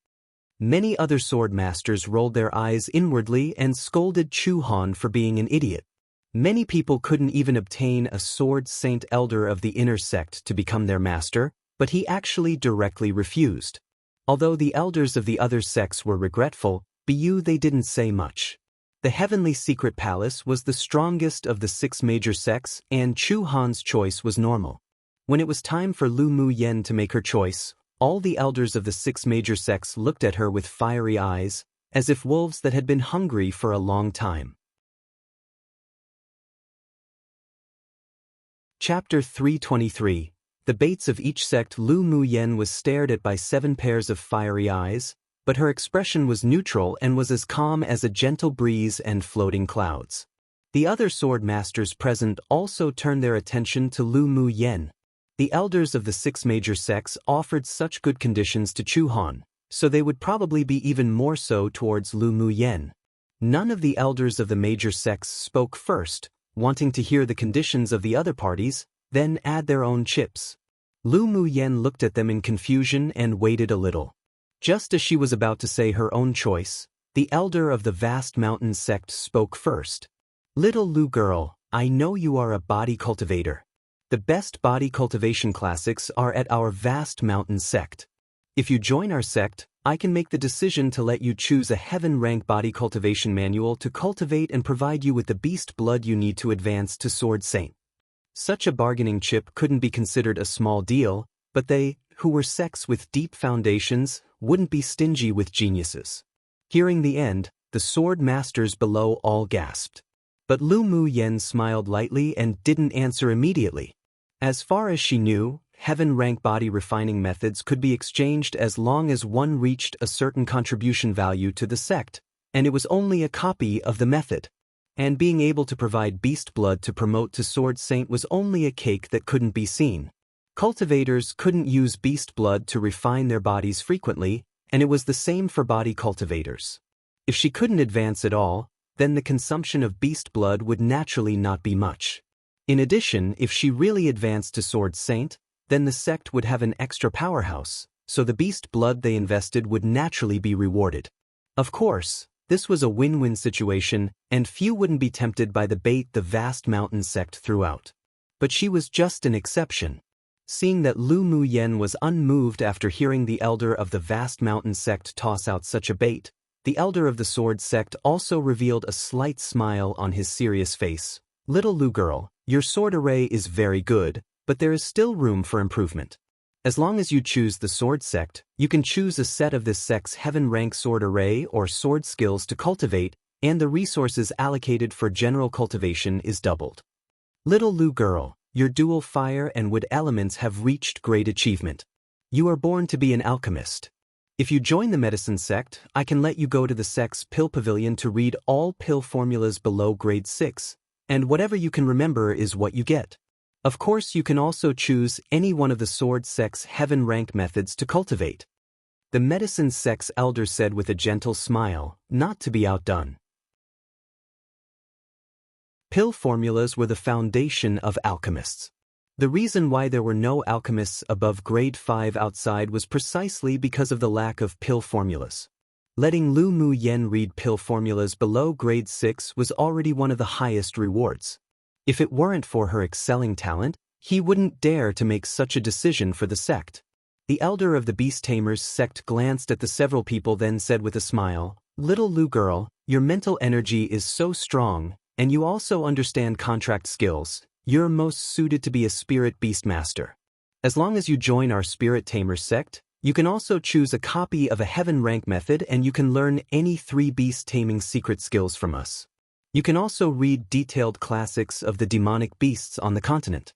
Many other sword masters rolled their eyes inwardly and scolded Chu Han for being an idiot. Many people couldn't even obtain a sword saint elder of the inner sect to become their master, but he actually directly refused. Although the elders of the other sects were regretful, they didn't say much. The heavenly secret palace was the strongest of the 6 major sects and Chu Han's choice was normal. When it was time for Lu Mu Yen to make her choice, all the elders of the 6 major sects looked at her with fiery eyes, as if wolves that had been hungry for a long time. Chapter 323. The baits of each sect. Lu Mu Yen was stared at by 7 pairs of fiery eyes, but her expression was neutral and was as calm as a gentle breeze and floating clouds. The other sword masters present also turned their attention to Lu Mu Yen. The elders of the 6 major sects offered such good conditions to Chu Han, so they would probably be even more so towards Lu Mu Yen. None of the elders of the major sects spoke first, wanting to hear the conditions of the other parties, then add their own chips. Lu Mu Yen looked at them in confusion and waited a little. Just as she was about to say her own choice, the elder of the vast mountain sect spoke first. Little Lu girl, I know you are a body cultivator. The best body cultivation classics are at our vast mountain sect. If you join our sect, I can make the decision to let you choose a heaven rank body cultivation manual to cultivate and provide you with the beast blood you need to advance to Sword Saint. Such a bargaining chip couldn't be considered a small deal, but they, who were sects with deep foundations, wouldn't be stingy with geniuses. Hearing the end, the sword masters below all gasped. But Lu Mu Yen smiled lightly and didn't answer immediately. As far as she knew, heaven rank body refining methods could be exchanged as long as one reached a certain contribution value to the sect, and it was only a copy of the method. And being able to provide beast blood to promote to Sword Saint was only a cake that couldn't be seen. Cultivators couldn't use beast blood to refine their bodies frequently, and it was the same for body cultivators. If she couldn't advance at all, then the consumption of beast blood would naturally not be much. In addition, if she really advanced to Sword Saint, then the sect would have an extra powerhouse, so the beast blood they invested would naturally be rewarded. Of course, this was a win-win situation, and few wouldn't be tempted by the bait the vast mountain sect threw out. But she was just an exception. Seeing that Lu Mu Yen was unmoved after hearing the elder of the vast mountain sect toss out such a bait, the elder of the sword sect also revealed a slight smile on his serious face. "Little Lu girl, your sword array is very good, but there is still room for improvement. As long as you choose the sword sect, you can choose a set of this sect's heaven rank sword array or sword skills to cultivate, and the resources allocated for general cultivation is doubled. Little Lu girl, your dual fire and wood elements have reached great achievement. You are born to be an alchemist. If you join the medicine sect, I can let you go to the sect's pill pavilion to read all pill formulas below grade 6, and whatever you can remember is what you get. Of course, you can also choose any one of the sword sect's heaven rank methods to cultivate." The medicine sect's elder said with a gentle smile, not to be outdone. Pill formulas were the foundation of alchemists. The reason why there were no alchemists above grade 5 outside was precisely because of the lack of pill formulas. Letting Lu Mu Yen read pill formulas below grade 6 was already one of the highest rewards. If it weren't for her excelling talent, he wouldn't dare to make such a decision for the sect. The elder of the Beast Tamers sect glanced at the several people, then said with a smile, "Little Lu girl, your mental energy is so strong, and you also understand contract skills. You're most suited to be a spirit beast master. As long as you join our spirit tamer sect, you can also choose a copy of a heaven rank method, and you can learn any 3 beast taming secret skills from us. You can also read detailed classics of the demonic beasts on the continent."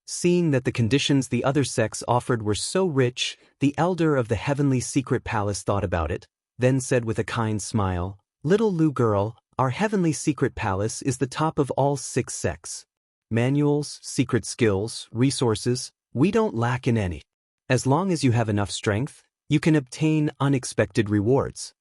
Seeing that the conditions the other sects offered were so rich, the elder of the heavenly secret palace thought about it, then said with a kind smile, "Little Lu girl, our heavenly secret palace is the top of all 6 sects. Manuals, secret skills, resources, we don't lack in any. As long as you have enough strength, you can obtain unexpected rewards.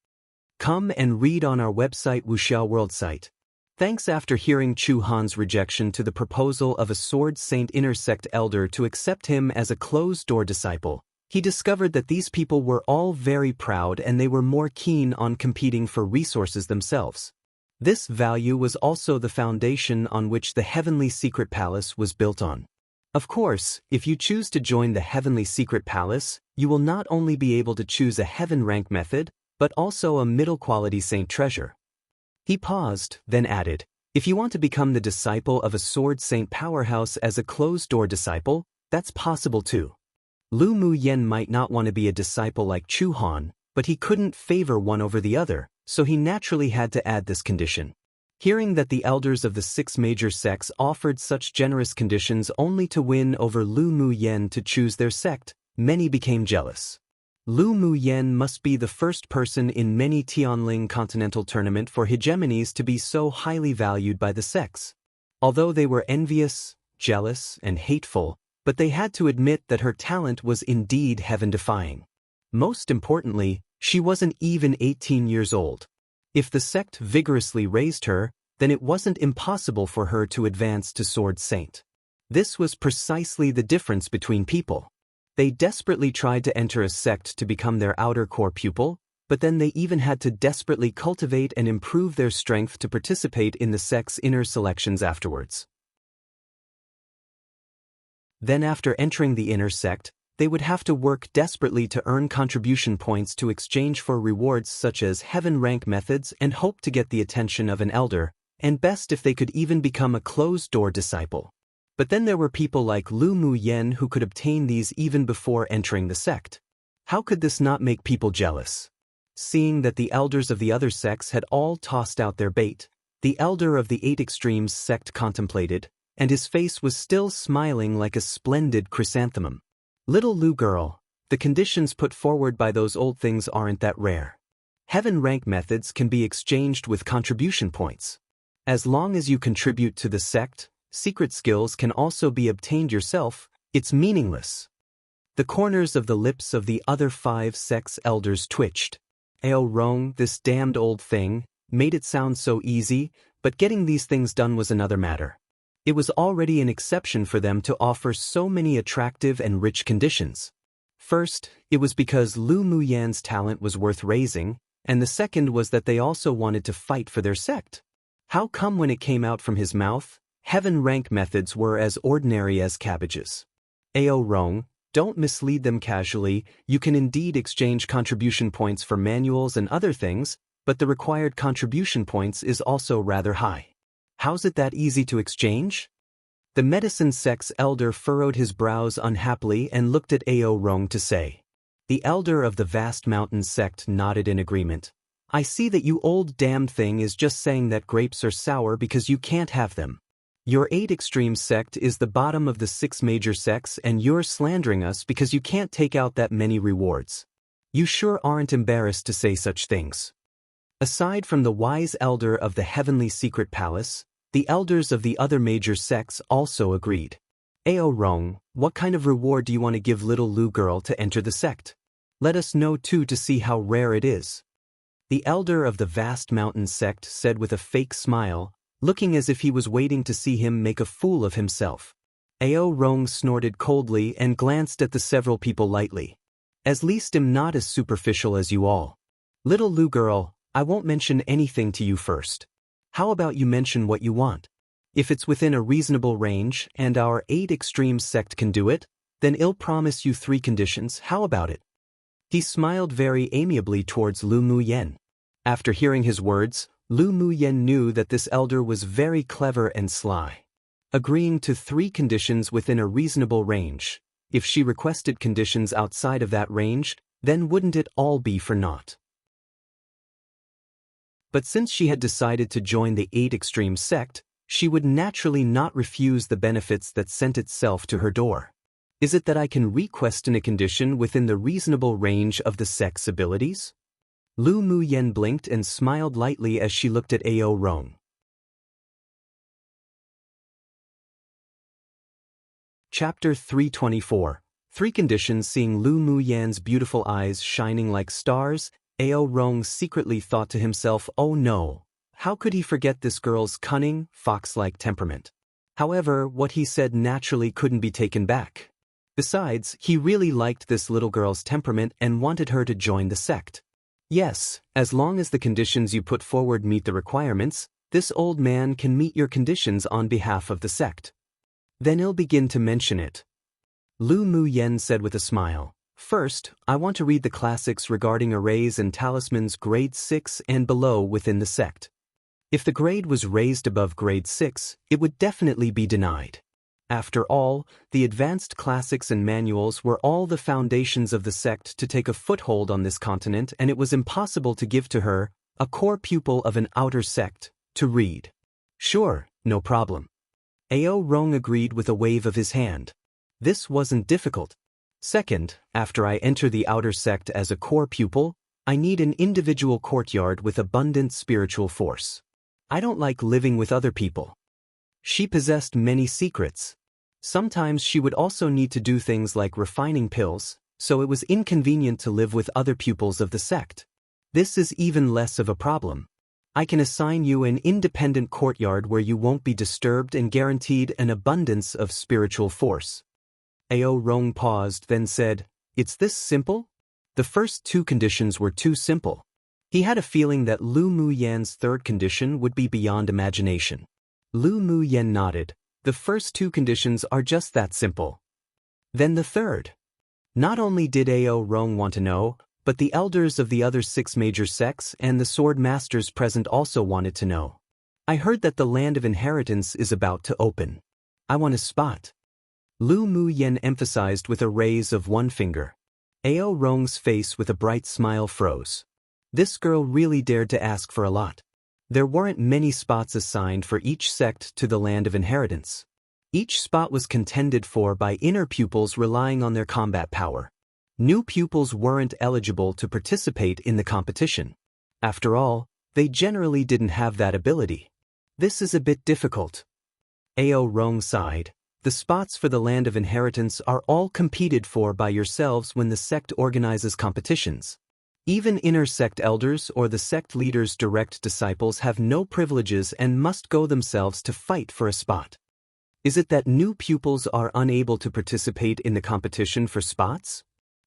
Come and read on our website Wuxiao World site." Thanks. After hearing Chu Han's rejection to the proposal of a Sword Saint inner sect elder to accept him as a closed-door disciple, he discovered that these people were all very proud and they were more keen on competing for resources themselves. This value was also the foundation on which the Heavenly Secret Palace was built on. Of course, if you choose to join the Heavenly Secret Palace, you will not only be able to choose a heaven rank method, but also a middle-quality saint treasure. He paused, then added, "If you want to become the disciple of a Sword Saint powerhouse as a closed-door disciple, that's possible too." Lu Mu Yen might not want to be a disciple like Chu Han, but he couldn't favor one over the other, so he naturally had to add this condition. Hearing that the elders of the 6 major sects offered such generous conditions only to win over Lu Mu Yen to choose their sect, many became jealous. Lu Mu Yen must be the first person in many Tianling Continental Tournament for hegemonies to be so highly valued by the sects. Although they were envious, jealous, and hateful, but they had to admit that her talent was indeed heaven-defying. Most importantly, she wasn't even 18 years old. If the sect vigorously raised her, then it wasn't impossible for her to advance to Sword Saint. This was precisely the difference between people. They desperately tried to enter a sect to become their outer core pupil, but then they even had to desperately cultivate and improve their strength to participate in the sect's inner selections afterwards. Then after entering the inner sect, they would have to work desperately to earn contribution points to exchange for rewards such as heaven rank methods and hope to get the attention of an elder, and best if they could even become a closed-door disciple. But then there were people like Lu Mu Yen who could obtain these even before entering the sect. How could this not make people jealous? Seeing that the elders of the other sects had all tossed out their bait, the elder of the 8 Extremes sect contemplated, and his face was still smiling like a splendid chrysanthemum. Little Lou girl, the conditions put forward by those old things aren't that rare. Heaven rank methods can be exchanged with contribution points. As long as you contribute to the sect, secret skills can also be obtained yourself. It's meaningless. The corners of the lips of the other 5 sect's elders twitched. Ao Rong, this damned old thing, made it sound so easy, but getting these things done was another matter. It was already an exception for them to offer so many attractive and rich conditions. First, it was because Lu Muyan's talent was worth raising, and the second was that they also wanted to fight for their sect. How come when it came out from his mouth, heaven rank methods were as ordinary as cabbages? Ao Rong, don't mislead them casually. You can indeed exchange contribution points for manuals and other things, but the required contribution points is also rather high. How's it that easy to exchange? The medicine sect's elder furrowed his brows unhappily and looked at Ao Rong to say. The elder of the vast mountain sect nodded in agreement. I see that you old damned thing is just saying that grapes are sour because you can't have them. Your 8 extreme sect is the bottom of the 6 major sects and you're slandering us because you can't take out that many rewards. You sure aren't embarrassed to say such things. Aside from the wise elder of the heavenly secret palace, the elders of the other major sects also agreed. Ao Rong, what kind of reward do you want to give little Lu girl to enter the sect? Let us know too to see how rare it is. The elder of the vast mountain sect said with a fake smile, looking as if he was waiting to see him make a fool of himself. Ao Rong snorted coldly and glanced at the several people lightly. At least I'm not as superficial as you all. Little Lu girl, I won't mention anything to you first. How about you mention what you want? If it's within a reasonable range and our 8 extreme sect can do it, then I'll promise you 3 conditions. How about it? He smiled very amiably towards Lu Muyen. After hearing his words, Lu Muyen knew that this elder was very clever and sly. Agreeing to 3 conditions within a reasonable range. If she requested conditions outside of that range, then wouldn't it all be for naught? But since she had decided to join the 8 extreme sect, she would naturally not refuse the benefits that sent itself to her door. Is it that I can request a condition within the reasonable range of the sect's abilities? Lu Muyen blinked and smiled lightly as she looked at Ao Rong. Chapter 324. 3 conditions. Seeing Lu Muyen's beautiful eyes shining like stars, Ao Rong secretly thought to himself, oh no, how could he forget this girl's cunning, fox-like temperament? However, what he said naturally couldn't be taken back. Besides, he really liked this little girl's temperament and wanted her to join the sect. Yes, as long as the conditions you put forward meet the requirements, this old man can meet your conditions on behalf of the sect. Then he'll begin to mention it. Lu Muyen said with a smile. First, I want to read the classics regarding arrays and talismans grade 6 and below within the sect. If the grade was raised above grade 6, it would definitely be denied. After all, the advanced classics and manuals were all the foundations of the sect to take a foothold on this continent, and it was impossible to give to her, a core pupil of an outer sect, to read. Sure, no problem. Ao Rong agreed with a wave of his hand. This wasn't difficult. Second, after I enter the outer sect as a core pupil, I need an individual courtyard with abundant spiritual force. I don't like living with other people. She possessed many secrets. Sometimes she would also need to do things like refining pills, so it was inconvenient to live with other pupils of the sect. This is even less of a problem. I can assign you an independent courtyard where you won't be disturbed and guaranteed an abundance of spiritual force. Ao Rong paused, then said, It's this simple? The first 2 conditions were too simple. He had a feeling that Lu Muyen's 3rd condition would be beyond imagination. Lu Muyen nodded. The first 2 conditions are just that simple. Then the 3rd. Not only did Ao Rong want to know, but the elders of the other 6 major sects and the sword masters present also wanted to know. I heard that the land of inheritance is about to open. I want a spot. Lu Muyen emphasized with a raise of one finger. Ao Rong's face with a bright smile froze. This girl really dared to ask for a lot. There weren't many spots assigned for each sect to the land of inheritance. Each spot was contended for by inner pupils relying on their combat power. New pupils weren't eligible to participate in the competition. After all, they generally didn't have that ability. This is a bit difficult. Ao Rong sighed. The spots for the Land of Inheritance are all competed for by yourselves when the sect organizes competitions. Even inner sect elders or the sect leader's direct disciples have no privileges and must go themselves to fight for a spot. Is it that new pupils are unable to participate in the competition for spots?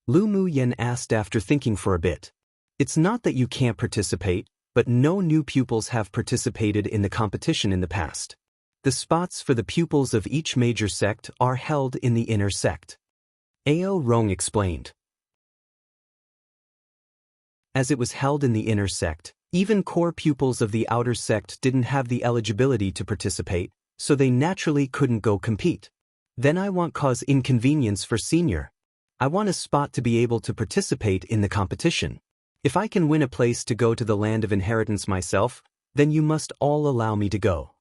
Lu Mu Yen asked after thinking for a bit. It's not that you can't participate, but no new pupils have participated in the competition in the past. The spots for the pupils of each major sect are held in the inner sect. Ao Rong explained. As it was held in the inner sect, even core pupils of the outer sect didn't have the eligibility to participate, so they naturally couldn't go compete. Then I won't cause inconvenience for senior. I want a spot to be able to participate in the competition. If I can win a place to go to the Land of Inheritance myself, then you must all allow me to go.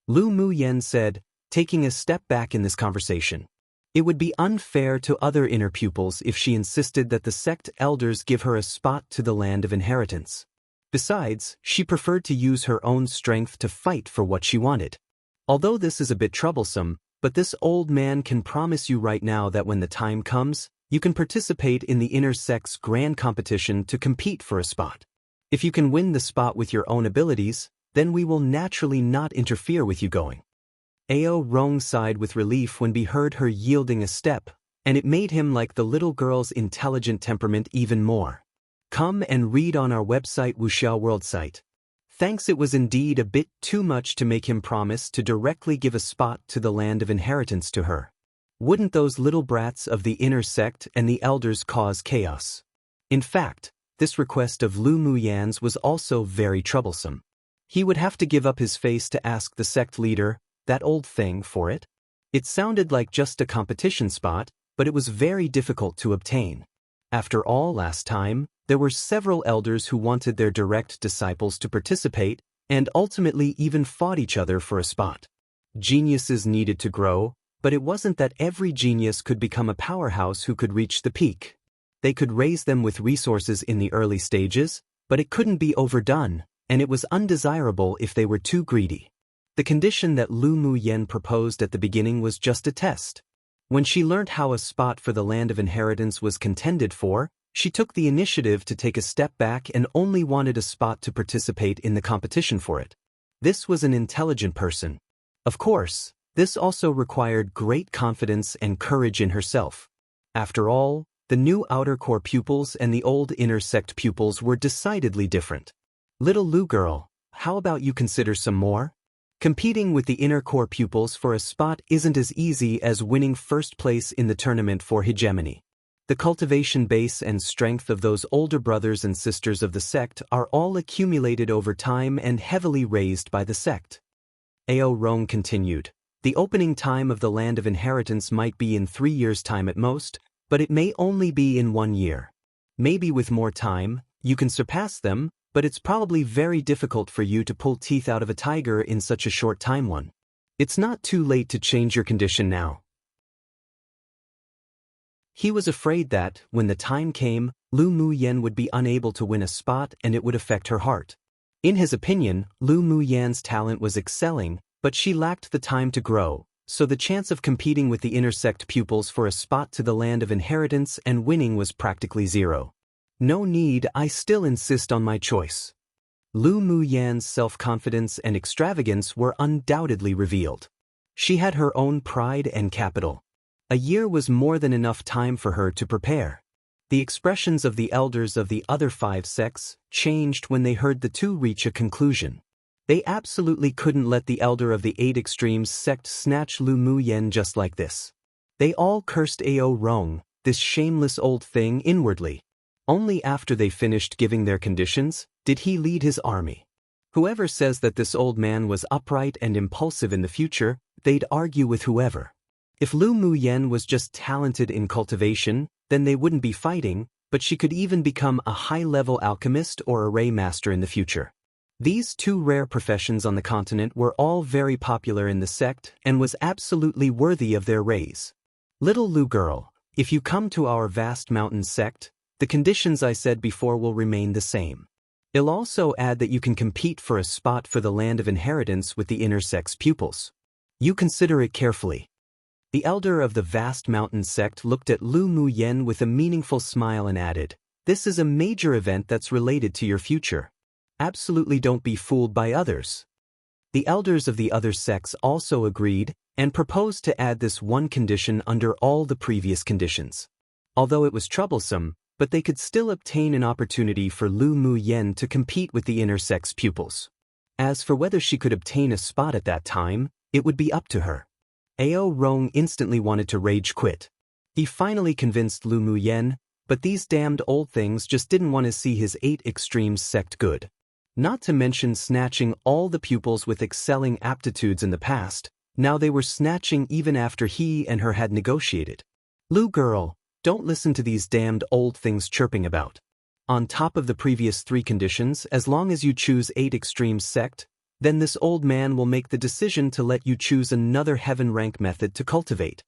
Lu Mu Yen said, taking a step back in this conversation. It would be unfair to other inner pupils if she insisted that the sect elders give her a spot to the Land of Inheritance. Besides, she preferred to use her own strength to fight for what she wanted. Although this is a bit troublesome, but this old man can promise you right now that when the time comes, you can participate in the inner sect's grand competition to compete for a spot. If you can win the spot with your own abilities, then we will naturally not interfere with you going. Ao Rong sighed with relief when he heard her yielding a step, and it made him like the little girl's intelligent temperament even more. Come and read on our website Wuxia World site. Thanks. It was indeed a bit too much to make him promise to directly give a spot to the Land of Inheritance to her. Wouldn't those little brats of the inner sect and the elders cause chaos? In fact, this request of Lu Mu Yan's was also very troublesome. He would have to give up his face to ask the sect leader, that old thing, for it. It sounded like just a competition spot, but it was very difficult to obtain. After all, last time, there were several elders who wanted their direct disciples to participate and ultimately even fought each other for a spot. Geniuses needed to grow, but it wasn't that every genius could become a powerhouse who could reach the peak. They could raise them with resources in the early stages, but it couldn't be overdone, and it was undesirable if they were too greedy. The condition that Lu Mu Yen proposed at the beginning was just a test. When she learned how a spot for the Land of Inheritance was contended for, she took the initiative to take a step back and only wanted a spot to participate in the competition for it. This was an intelligent person. Of course, this also required great confidence and courage in herself. After all, the new outer core pupils and the old inner sect pupils were decidedly different. Little Lu girl, how about you consider some more? Competing with the inner core pupils for a spot isn't as easy as winning first place in the tournament for hegemony. The cultivation base and strength of those older brothers and sisters of the sect are all accumulated over time and heavily raised by the sect. Ao Rong continued. The opening time of the Land of Inheritance might be in 3 years' time at most, but it may only be in 1 year. Maybe with more time, you can surpass them, but it's probably very difficult for you to pull teeth out of a tiger in such a short time. It's not too late to change your condition now. He was afraid that, when the time came, Lu Mu Yen would be unable to win a spot and it would affect her heart. In his opinion, Lu Mu Yan's talent was excelling, but she lacked the time to grow, so the chance of competing with the inner sect pupils for a spot to the Land of Inheritance and winning was practically zero. No need, I still insist on my choice. Lu Mu Yan's self-confidence and extravagance were undoubtedly revealed. She had her own pride and capital. A year was more than enough time for her to prepare. The expressions of the elders of the other 5 sects changed when they heard the two reach a conclusion. They absolutely couldn't let the elder of the 8 Extremes sect snatch Lu Mu Yen just like this. They all cursed Ao Rong, this shameless old thing, inwardly. Only after they finished giving their conditions did he lead his army. Whoever says that this old man was upright and impulsive in the future, they'd argue with whoever. If Lu Mu Yen was just talented in cultivation, then they wouldn't be fighting, but she could even become a high-level alchemist or array master in the future. These two rare professions on the continent were all very popular in the sect and was absolutely worthy of their raise. Little Lu girl, if you come to our vast mountain sect, the conditions I said before will remain the same. I'll also add that you can compete for a spot for the land of inheritance with the inner sect's pupils. You consider it carefully. The elder of the vast mountain sect looked at Lu Mu Yen with a meaningful smile and added, "This is a major event that's related to your future. Absolutely don't be fooled by others." The elders of the other sects also agreed and proposed to add this one condition under all the previous conditions. Although it was troublesome, but they could still obtain an opportunity for Lu Mu Yen to compete with the inner sect's pupils. As for whether she could obtain a spot at that time, it would be up to her. Ao Rong instantly wanted to rage quit. He finally convinced Lu Mu Yen, but these damned old things just didn't want to see his 8 extremes sect good. Not to mention snatching all the pupils with excelling aptitudes in the past, now they were snatching even after he and her had negotiated. Lu girl, don't listen to these damned old things chirping about. On top of the previous 3 conditions, as long as you choose 8 extremes sect, then this old man will make the decision to let you choose another heaven rank method to cultivate.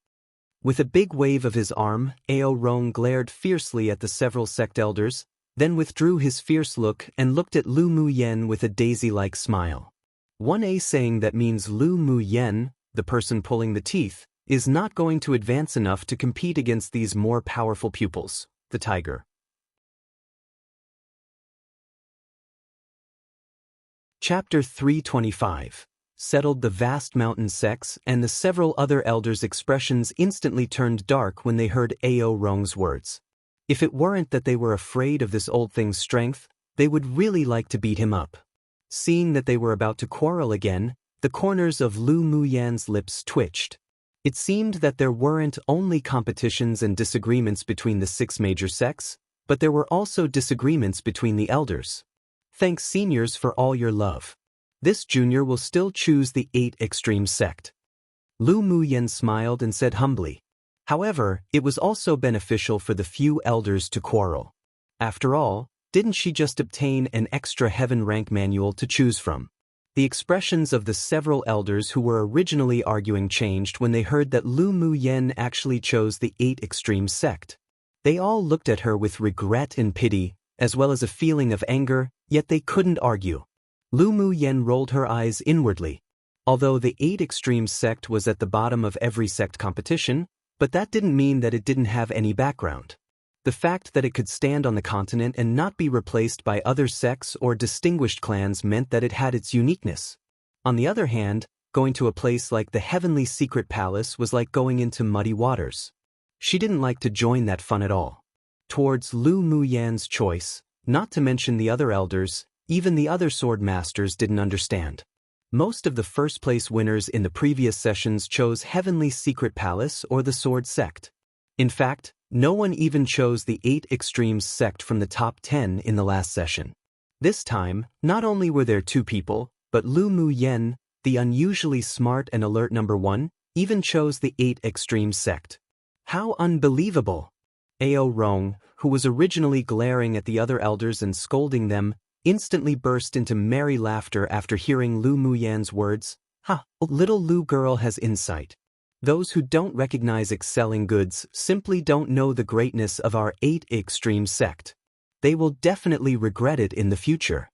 With a big wave of his arm, Ao Rong glared fiercely at the several sect elders, then withdrew his fierce look and looked at Lu Mu Yen with a daisy-like smile. One A saying that means Lu Mu Yen, the person pulling the teeth, is not going to advance enough to compete against these more powerful pupils, the tiger. Chapter 325. Settled the vast mountain sects, and the several other elders' expressions instantly turned dark when they heard Ao Rong's words. If it weren't that they were afraid of this old thing's strength, they would really like to beat him up. Seeing that they were about to quarrel again, the corners of Lu Mu Yan's lips twitched. It seemed that there weren't only competitions and disagreements between the 6 major sects, but there were also disagreements between the elders. Thanks seniors for all your love. This junior will still choose the 8 extreme sect. Lu Mu Yen smiled and said humbly. However, it was also beneficial for the few elders to quarrel. After all, didn't she just obtain an extra heaven rank manual to choose from? The expressions of the several elders who were originally arguing changed when they heard that Lu Mu Yen actually chose the 8 extreme sect. They all looked at her with regret and pity, as well as a feeling of anger, yet they couldn't argue. Lu Mu Yen rolled her eyes inwardly. Although the 8 extremes sect was at the bottom of every sect competition, but that didn't mean that it didn't have any background. The fact that it could stand on the continent and not be replaced by other sects or distinguished clans meant that it had its uniqueness. On the other hand, going to a place like the Heavenly Secret Palace was like going into muddy waters. She didn't like to join that fun at all. Towards Lu Mu Yan's choice, not to mention the other elders, even the other sword masters didn't understand. Most of the first-place winners in the previous sessions chose Heavenly Secret Palace or the Sword Sect. In fact, no one even chose the 8 Extremes sect from the top 10 in the last session. This time, not only were there 2 people, but Lu Mu Yen, the unusually smart and alert number 1, even chose the 8 Extremes sect. How unbelievable! Ao Rong, who was originally glaring at the other elders and scolding them, instantly burst into merry laughter after hearing Lu Mu Yan's words. Ha! Little Lu girl has insight. Those who don't recognize excelling goods simply don't know the greatness of our 8 extreme sect. They will definitely regret it in the future.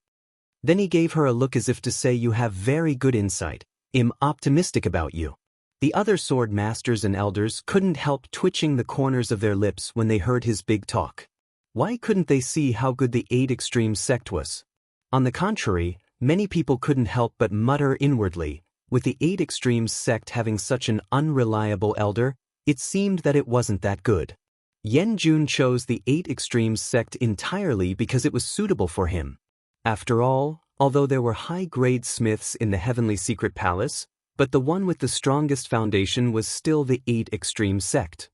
Then he gave her a look as if to say, you have very good insight. I'm optimistic about you. The other sword masters and elders couldn't help twitching the corners of their lips when they heard his big talk. Why couldn't they see how good the 8 extreme sect was? On the contrary, many people couldn't help but mutter inwardly, with the 8 extremes sect having such an unreliable elder, it seemed that it wasn't that good. Yen Jun chose the 8 extremes sect entirely because it was suitable for him. After all, although there were high-grade smiths in the Heavenly Secret Palace, but the one with the strongest foundation was still the 8 extreme sect.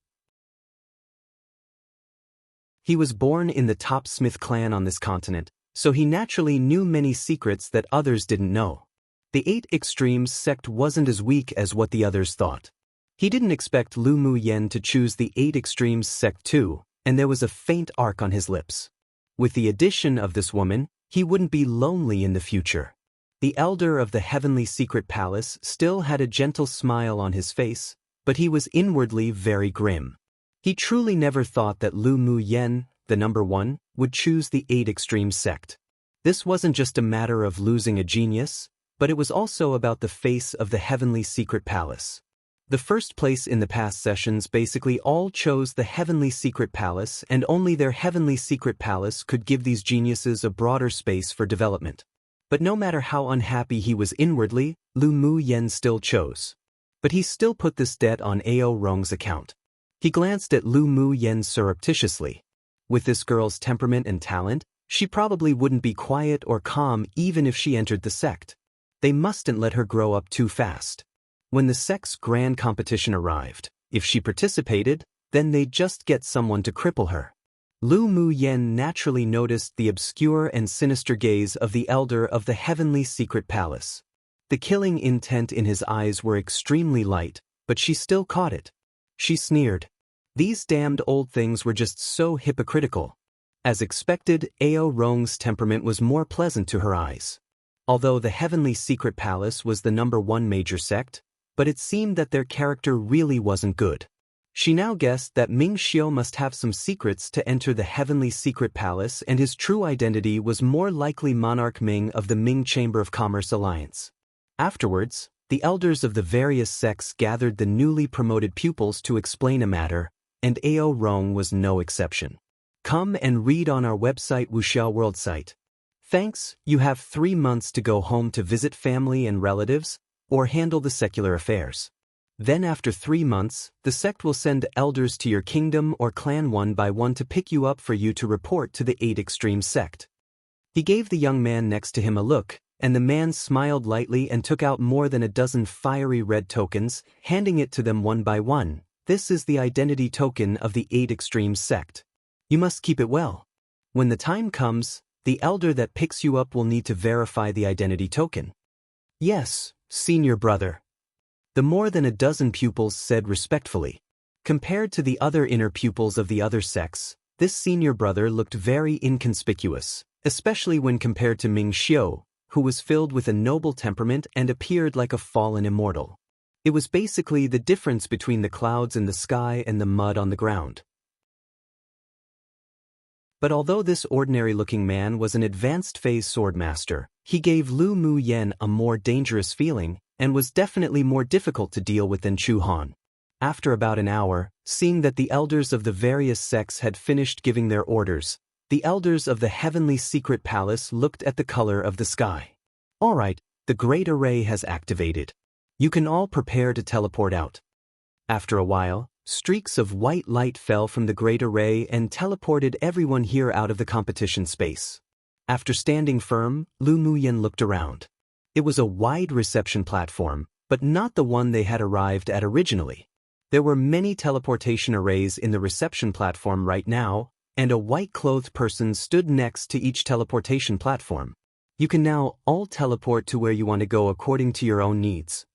He was born in the top smith clan on this continent, so he naturally knew many secrets that others didn't know. The 8 extremes sect wasn't as weak as what the others thought. He didn't expect Lu Mu Yen to choose the 8 extremes sect too, and there was a faint arc on his lips. With the addition of this woman, he wouldn't be lonely in the future. The elder of the heavenly secret palace still had a gentle smile on his face, but he was inwardly very grim. He truly never thought that Lu Mu Yen, the number one, would choose the 8 Extreme sect. This wasn't just a matter of losing a genius, but it was also about the face of the heavenly secret palace. The first place in the past sessions basically all chose the heavenly secret palace, and only their heavenly secret palace could give these geniuses a broader space for development. But no matter how unhappy he was inwardly, Lu Mu Yen still chose. But he still put this debt on Ao Rong's account. He glanced at Lu Mu Yen surreptitiously. With this girl's temperament and talent, she probably wouldn't be quiet or calm even if she entered the sect. They mustn't let her grow up too fast. When the sect's grand competition arrived, if she participated, then they'd just get someone to cripple her. Lu Mu Yen naturally noticed the obscure and sinister gaze of the elder of the heavenly secret palace. The killing intent in his eyes were extremely light, but she still caught it. She sneered. These damned old things were just so hypocritical. As expected, Ao Rong's temperament was more pleasant to her eyes. Although the heavenly secret palace was the number one major sect, but it seemed that their character really wasn't good. She now guessed that Ming Xiu must have some secrets to enter the heavenly secret palace, and his true identity was more likely Monarch Ming of the Ming Chamber of Commerce Alliance. Afterwards, the elders of the various sects gathered the newly promoted pupils to explain a matter, and Ao Rong was no exception. Come and read on our website Wuxiao World site. Thanks, you have 3 months to go home to visit family and relatives, or handle the secular affairs. Then after 3 months, the sect will send elders to your kingdom or clan one by one to pick you up for you to report to the 8 Extreme sect. He gave the young man next to him a look, and the man smiled lightly and took out more than a dozen fiery red tokens, handing it to them one by one. This is the identity token of the 8 Extreme sect. You must keep it well. When the time comes, the elder that picks you up will need to verify the identity token. Yes, senior brother. The more than a dozen pupils said respectfully. Compared to the other inner pupils of the other sects, this senior brother looked very inconspicuous, especially when compared to Ming Xiu, who was filled with a noble temperament and appeared like a fallen immortal. It was basically the difference between the clouds in the sky and the mud on the ground. But although this ordinary-looking man was an advanced phase swordmaster, he gave Lu Mu Yen a more dangerous feeling, and was definitely more difficult to deal with than Chu Han. After about an hour, seeing that the elders of the various sects had finished giving their orders, the elders of the heavenly secret palace looked at the color of the sky. All right, the great array has activated. You can all prepare to teleport out. After a while, streaks of white light fell from the great array and teleported everyone here out of the competition space. After standing firm, Lu Mu Yen looked around. It was a wide reception platform, but not the one they had arrived at originally. There were many teleportation arrays in the reception platform right now, and a white-clothed person stood next to each teleportation platform. You can now all teleport to where you want to go according to your own needs.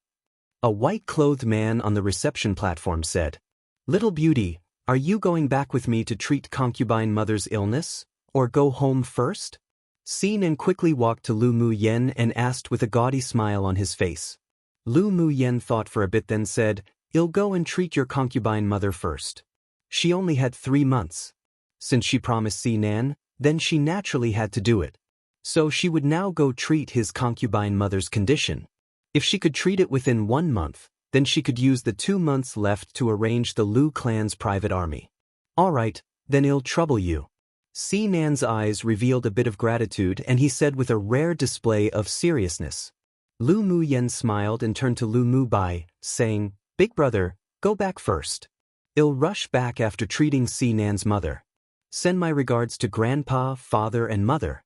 A white-clothed man on the reception platform said, "Little beauty, are you going back with me to treat concubine mother's illness, or go home first?" Xinan quickly walked to Lu Mu Yen and asked with a gaudy smile on his face. Lu Mu Yen thought for a bit, then said, "I'll go and treat your concubine mother first." She only had 3 months. Since she promised Xinan, then she naturally had to do it. So she would now go treat his concubine mother's condition. If she could treat it within 1 month, then she could use the 2 months left to arrange the Lu clan's private army. "All right, then I'll trouble you." Xinan's eyes revealed a bit of gratitude, and he said with a rare display of seriousness. Lu Mu Yen smiled and turned to Lu Mu Bai, saying, "Big brother, go back first. I'll rush back after treating Xinan's mother. Send my regards to grandpa, father, and mother.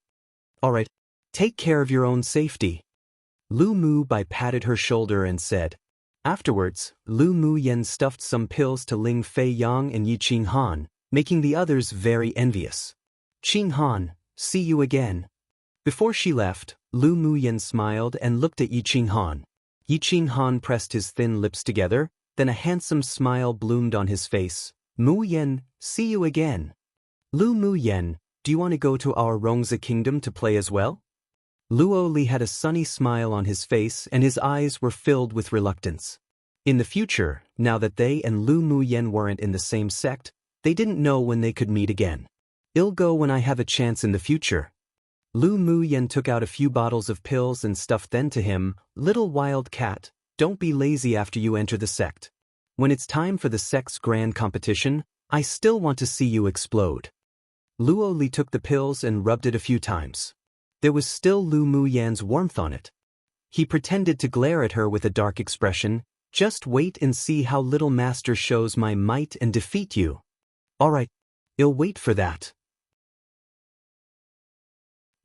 All right, take care of your own safety." Lu Mu Bai patted her shoulder and said. Afterwards, Lu Mu Yen stuffed some pills to Ling Fei Yang and Yi Qing Han, making the others very envious. "Qing Han, see you again." Before she left, Lu Mu Yen smiled and looked at Yi Qing Han. Yi Qing Han pressed his thin lips together, then a handsome smile bloomed on his face. "Mu Yen, see you again." Lu Mu Yen, Do you want to go to our Rongza kingdom to play as well? Luo Li had a sunny smile on his face and his eyes were filled with reluctance. In the future, now that they and Lu Muyen weren't in the same sect, they didn't know when they could meet again. I'll go when I have a chance in the future. Lu Muyen took out a few bottles of pills and stuffed them to him. Little wild cat, don't be lazy after you enter the sect. When it's time for the sect's grand competition, I still want to see you explode. Luo Li took the pills and rubbed it a few times. There was still Lu Muyen's warmth on it. He pretended to glare at her with a dark expression. Just wait and see how Little Master shows my might and defeat you. Alright, I'll wait for that.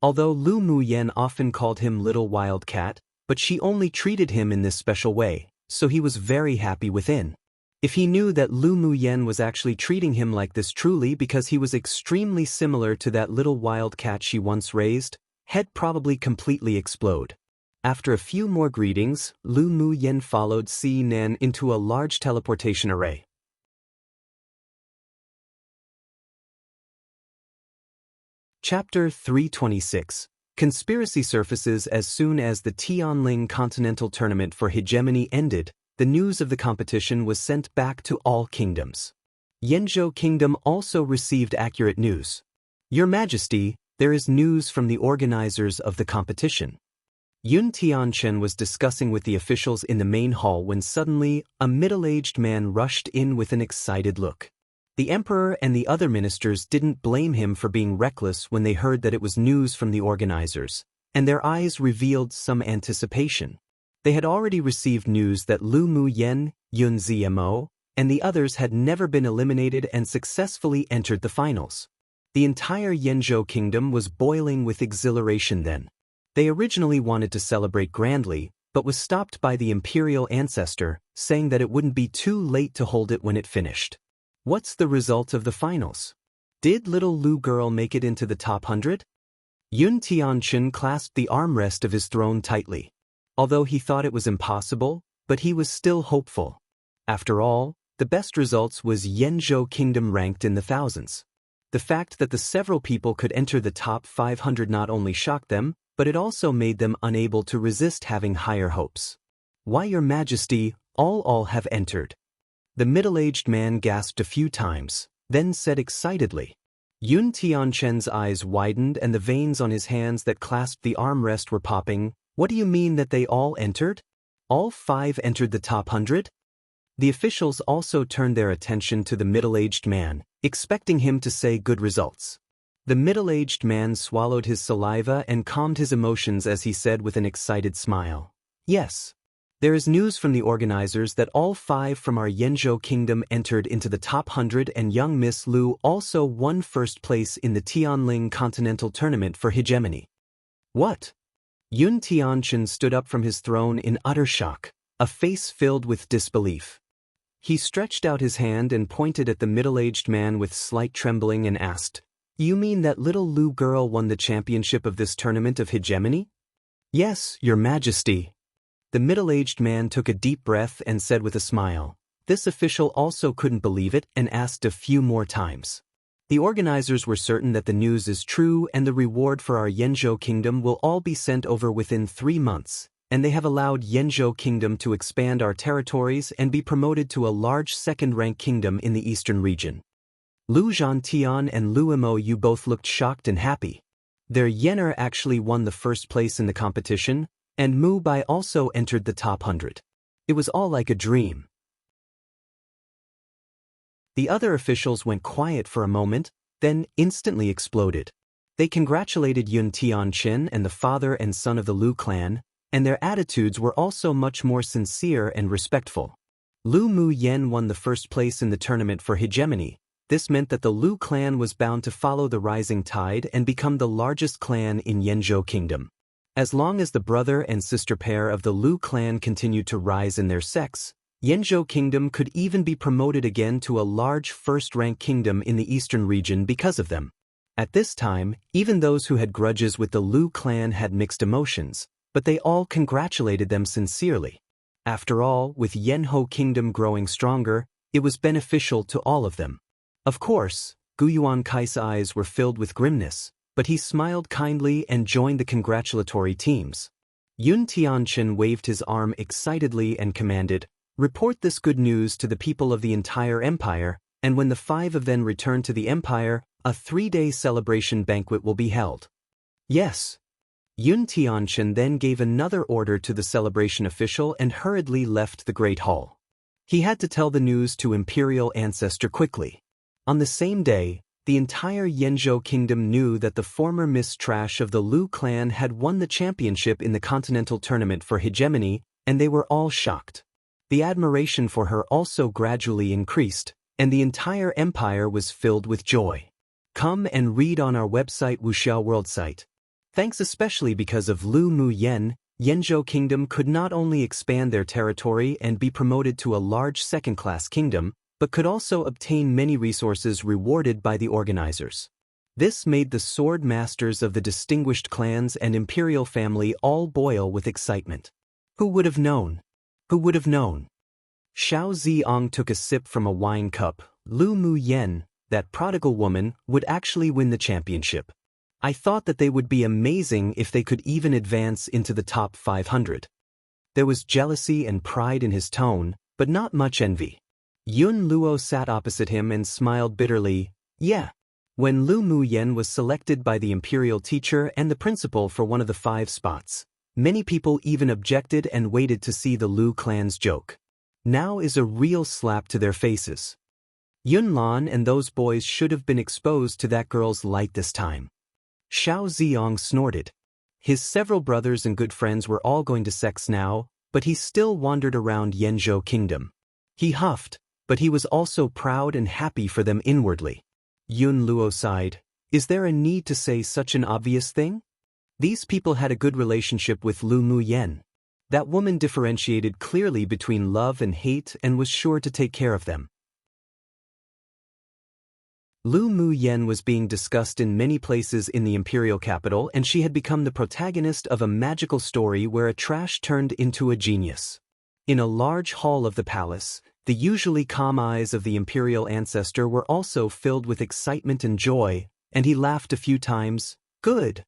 Although Lu Muyen often called him Little Wild Cat, but she only treated him in this special way, so he was very happy within. If he knew that Lu Muyen was actually treating him like this truly because he was extremely similar to that little wild cat she once raised, he'd probably completely explode. After a few more greetings, Lu Muyen followed Si Nan into a large teleportation array. Chapter 326. Conspiracy surfaces. As soon as the Tianling Continental Tournament for Hegemony ended, the news of the competition was sent back to all kingdoms. Yanzhou Kingdom also received accurate news. Your Majesty, there is news from the organizers of the competition. Yun Tianchen was discussing with the officials in the main hall when suddenly a middle-aged man rushed in with an excited look. The emperor and the other ministers didn't blame him for being reckless when they heard that it was news from the organizers, and their eyes revealed some anticipation. They had already received news that Lu Muyen, Yun Zmo, and the others had never been eliminated and successfully entered the finals. The entire Yanzhou kingdom was boiling with exhilaration then. They originally wanted to celebrate grandly, but was stopped by the Imperial ancestor, saying that it wouldn't be too late to hold it when it finished. What's the result of the finals? Did little Lu girl make it into the top 100? Yun Tianchen clasped the armrest of his throne tightly. Although he thought it was impossible, but he was still hopeful. After all, the best results was Yanzhou Kingdom ranked in the thousands. The fact that the several people could enter the top 500 not only shocked them, but it also made them unable to resist having higher hopes. Why, Your Majesty, all have entered. The middle-aged man gasped a few times, then said excitedly. Yun Tianchen's eyes widened and the veins on his hands that clasped the armrest were popping. What do you mean that they all entered? All 5 entered the top 100? The officials also turned their attention to the middle-aged man, expecting him to say good results. The middle-aged man swallowed his saliva and calmed his emotions as he said with an excited smile. Yes. There is news from the organizers that all 5 from our Yanzhou kingdom entered into the top 100 and young Miss Lu also won first place in the Tianling Continental Tournament for Hegemony. What? Yun Tianchen stood up from his throne in utter shock, a face filled with disbelief. He stretched out his hand and pointed at the middle-aged man with slight trembling and asked, You mean that little Lu girl won the championship of this tournament of Hegemony? Yes, Your Majesty. The middle-aged man took a deep breath and said with a smile. This official also couldn't believe it and asked a few more times. The organizers were certain that the news is true and the reward for our Yanzhou kingdom will all be sent over within 3 months, and they have allowed Yanzhou kingdom to expand our territories and be promoted to a large second-rank kingdom in the eastern region. Lu Zhantian and Lu Mo Yu both looked shocked and happy. Their Yener actually won the first place in the competition, and Mu Bai also entered the top 100. It was all like a dream. The other officials went quiet for a moment, then instantly exploded. They congratulated Yun Tianchen and the father and son of the Lu clan, and their attitudes were also much more sincere and respectful. Lu Muyen won the first place in the tournament for Hegemony. This meant that the Lu clan was bound to follow the rising tide and become the largest clan in Yanzhou Kingdom. As long as the brother and sister pair of the Lu clan continued to rise in their sects, Yanzhou Kingdom could even be promoted again to a large first-rank kingdom in the eastern region because of them. At this time, even those who had grudges with the Lu clan had mixed emotions, but they all congratulated them sincerely. After all, with Yanzhou Kingdom growing stronger, it was beneficial to all of them. Of course, Gu Yuankai's eyes were filled with grimness, but he smiled kindly and joined the congratulatory teams. Yun Tianchen waved his arm excitedly and commanded, "Report this good news to the people of the entire empire, and when the 5 of them return to the empire, a 3-day celebration banquet will be held." "Yes." Yun Tianchen then gave another order to the celebration official and hurriedly left the Great Hall. He had to tell the news to Imperial ancestor quickly. On the same day, the entire Yanzhou kingdom knew that the former Miss Trash of the Lu clan had won the championship in the continental tournament for hegemony, and they were all shocked. The admiration for her also gradually increased, and the entire empire was filled with joy. Come and read on our website Wuxiao World site. Thanks especially because of Lu Mu Yen, Yanzhou Kingdom could not only expand their territory and be promoted to a large second-class kingdom, but could also obtain many resources rewarded by the organizers. This made the sword masters of the distinguished clans and imperial family all boil with excitement. Who would have known? Who would have known? Xiao Ziong took a sip from a wine cup. Lu Mu Yen, that prodigal woman, would actually win the championship. I thought that they would be amazing if they could even advance into the top 500. There was jealousy and pride in his tone, but not much envy. Yun Luo sat opposite him and smiled bitterly. Yeah. When Lu Mu Yen was selected by the imperial teacher and the principal for one of the 5 spots, many people even objected and waited to see the Lu clan's joke. Now is a real slap to their faces. Yun Lan and those boys should have been exposed to that girl's light this time. Xiao Ziong snorted. His several brothers and good friends were all going to sex now, but he still wandered around Yanzhou Kingdom. He huffed, but he was also proud and happy for them inwardly. Yun Luo sighed. Is there a need to say such an obvious thing? These people had a good relationship with Lu Mu Yen. That woman differentiated clearly between love and hate and was sure to take care of them. Lu Mu Yen was being discussed in many places in the imperial capital, and she had become the protagonist of a magical story where a trash turned into a genius. In a large hall of the palace, the usually calm eyes of the imperial ancestor were also filled with excitement and joy, and he laughed a few times. Good.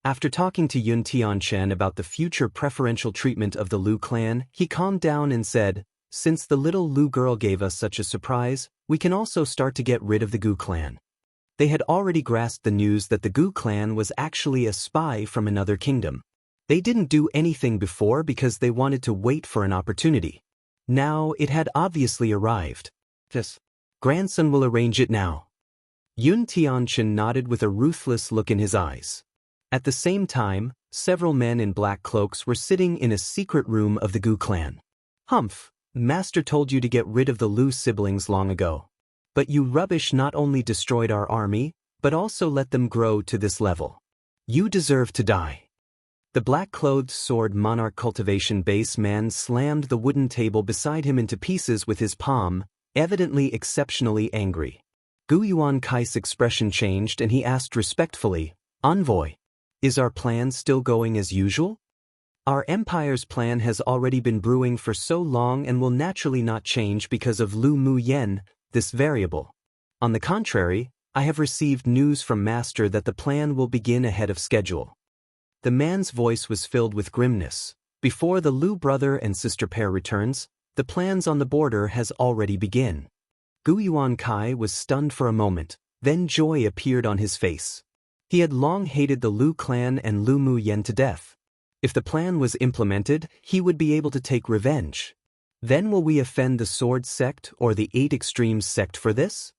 After talking to Yun Tianchen about the future preferential treatment of the Lu clan, he calmed down and said, "Since the little Lu girl gave us such a surprise, we can also start to get rid of the Gu clan." They had already grasped the news that the Gu clan was actually a spy from another kingdom. They didn't do anything before because they wanted to wait for an opportunity. Now it had obviously arrived. Yes. Grandson will arrange it now. Yun Tianchen nodded with a ruthless look in his eyes. At the same time, several men in black cloaks were sitting in a secret room of the Gu clan. Humph, Master told you to get rid of the Lu siblings long ago. But you rubbish not only destroyed our army, but also let them grow to this level. You deserve to die. The black-clothed sword monarch cultivation base man slammed the wooden table beside him into pieces with his palm, evidently exceptionally angry. Gu Yuankai's expression changed and he asked respectfully, "Envoy, is our plan still going as usual? Our empire's plan has already been brewing for so long and will naturally not change because of Lu Mu Yen, this variable. On the contrary, I have received news from Master that the plan will begin ahead of schedule." The man's voice was filled with grimness. Before the Lu brother and sister pair returns, the plans on the border has already begun. Gu Yuankai was stunned for a moment, then joy appeared on his face. He had long hated the Lu clan and Lu Mu Yen to death. If the plan was implemented, he would be able to take revenge. Then will we offend the Sword Sect or the 8 Extremes sect for this?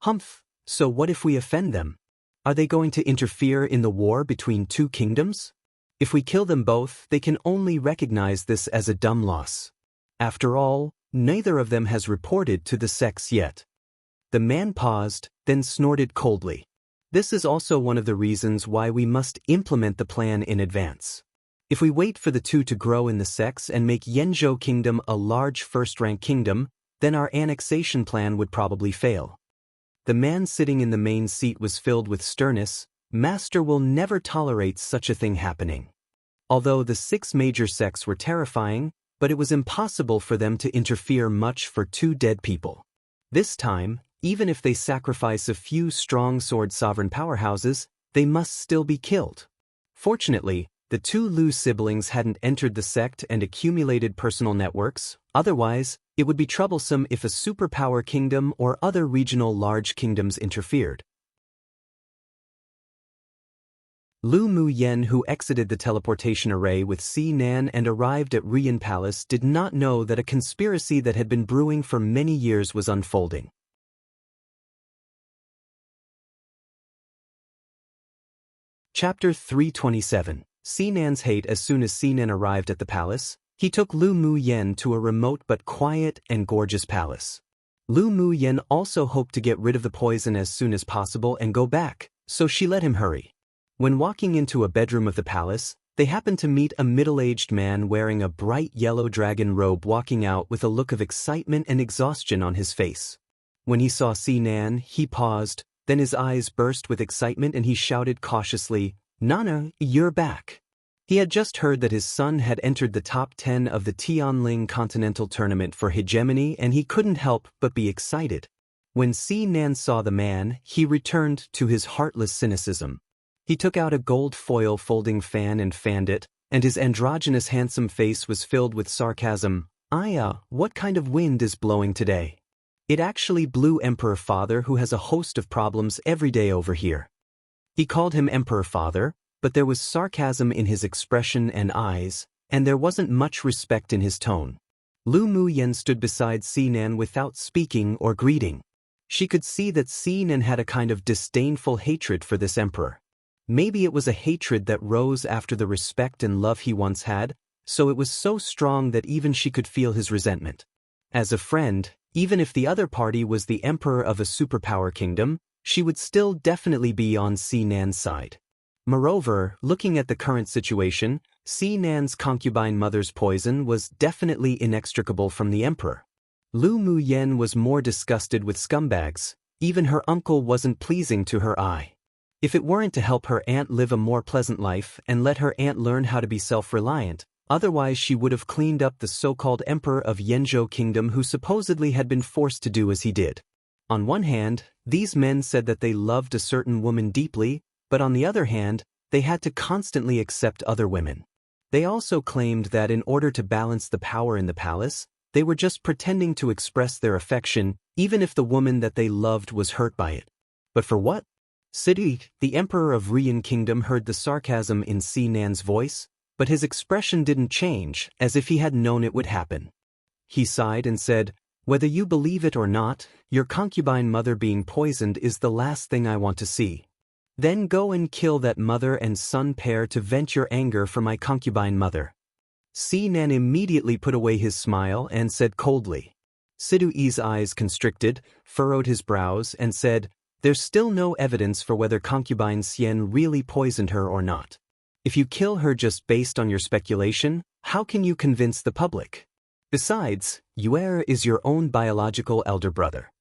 Humph, so what if we offend them? Are they going to interfere in the war between 2 kingdoms? If we kill them both, they can only recognize this as a dumb loss. After all, neither of them has reported to the sects yet. The man paused, then snorted coldly. This is also one of the reasons why we must implement the plan in advance. If we wait for the 2 to grow in the sects and make Yanzhou Kingdom a large first-rank kingdom, then our annexation plan would probably fail. The man sitting in the main seat was filled with sternness. Master will never tolerate such a thing happening. Although the 6 major sects were terrifying, but it was impossible for them to interfere much for 2 dead people. This time, Even if they sacrifice a few strong sword sovereign powerhouses, they must still be killed. Fortunately, the two Lu siblings hadn't entered the sect and accumulated personal networks, otherwise, it would be troublesome if a superpower kingdom or other regional large kingdoms interfered. Lu Mu Yen, who exited the teleportation array with Si Nan and arrived at Rian Palace, did not know that a conspiracy that had been brewing for many years was unfolding. Chapter 327. Si Nan's hate. As soon as Si Nan arrived at the palace, he took Lu Mu Yen to a remote but quiet and gorgeous palace. Lu Mu Yen also hoped to get rid of the poison as soon as possible and go back, so she let him hurry. When walking into a bedroom of the palace, they happened to meet a middle-aged man wearing a bright yellow dragon robe walking out with a look of excitement and exhaustion on his face. When he saw Si Nan, he paused, then his eyes burst with excitement and he shouted cautiously, "Nana, you're back." He had just heard that his son had entered the top 10 of the Tianling Continental Tournament for hegemony and he couldn't help but be excited. When Si Nan saw the man, he returned to his heartless cynicism. He took out a gold foil folding fan and fanned it, and his androgynous handsome face was filled with sarcasm. What kind of wind is blowing today? It actually blew Emperor Father, who has a host of problems every day over here. He called him Emperor Father, but there was sarcasm in his expression and eyes, and there wasn't much respect in his tone. Lu Mu Yen stood beside Si Nan without speaking or greeting. She could see that Si Nan had a kind of disdainful hatred for this emperor. Maybe it was a hatred that rose after the respect and love he once had, so it was so strong that even she could feel his resentment. As a friend, even if the other party was the emperor of a superpower kingdom, she would still definitely be on Si Nan's side. Moreover, looking at the current situation, Si Nan's concubine mother's poison was definitely inextricable from the emperor. Lu Mu Yen was more disgusted with scumbags. Even her uncle wasn't pleasing to her eye. If it weren't to help her aunt live a more pleasant life and let her aunt learn how to be self-reliant, otherwise she would have cleaned up the so-called emperor of Yenzhou Kingdom who supposedly had been forced to do as he did. On one hand, these men said that they loved a certain woman deeply, but on the other hand, they had to constantly accept other women. They also claimed that in order to balance the power in the palace, they were just pretending to express their affection, even if the woman that they loved was hurt by it. But for what? Sidi, the emperor of Rian Kingdom, heard the sarcasm in Si Nan's voice, but his expression didn't change, as if he had known it would happen. He sighed and said, "Whether you believe it or not, your concubine mother being poisoned is the last thing I want to see. Then go and kill that mother and son pair to vent your anger for my concubine mother." Si Nan immediately put away his smile and said coldly. Sidui's eyes constricted, furrowed his brows, and said, "There's still no evidence for whether concubine Xian really poisoned her or not. If you kill her just based on your speculation, how can you convince the public? Besides, Yuer is your own biological elder brother.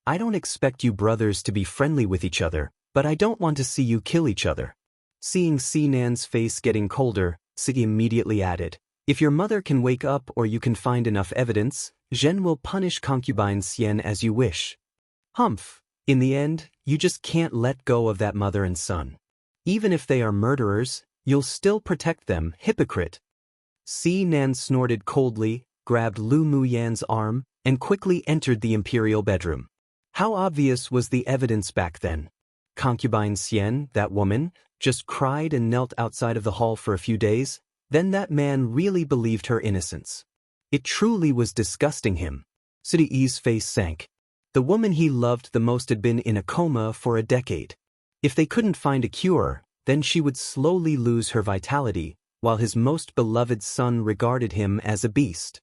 I don't expect you brothers to be friendly with each other, but I don't want to see you kill each other." Seeing Si Nan's face getting colder, Sidi immediately added, "If your mother can wake up or you can find enough evidence, Zhen will punish concubine Xian as you wish. Humph, in the end, you just can't let go of that mother and son. Even if they are murderers, you'll still protect them, hypocrite." Si Nan snorted coldly, grabbed Lu Mu Yan's arm, and quickly entered the Imperial bedroom. How obvious was the evidence back then? Concubine Xian, that woman, just cried and knelt outside of the hall for a few days, then that man really believed her innocence. It truly was disgusting him. Sidi's face sank. The woman he loved the most had been in a coma for a decade. If they couldn't find a cure, then she would slowly lose her vitality, while his most beloved son regarded him as a beast.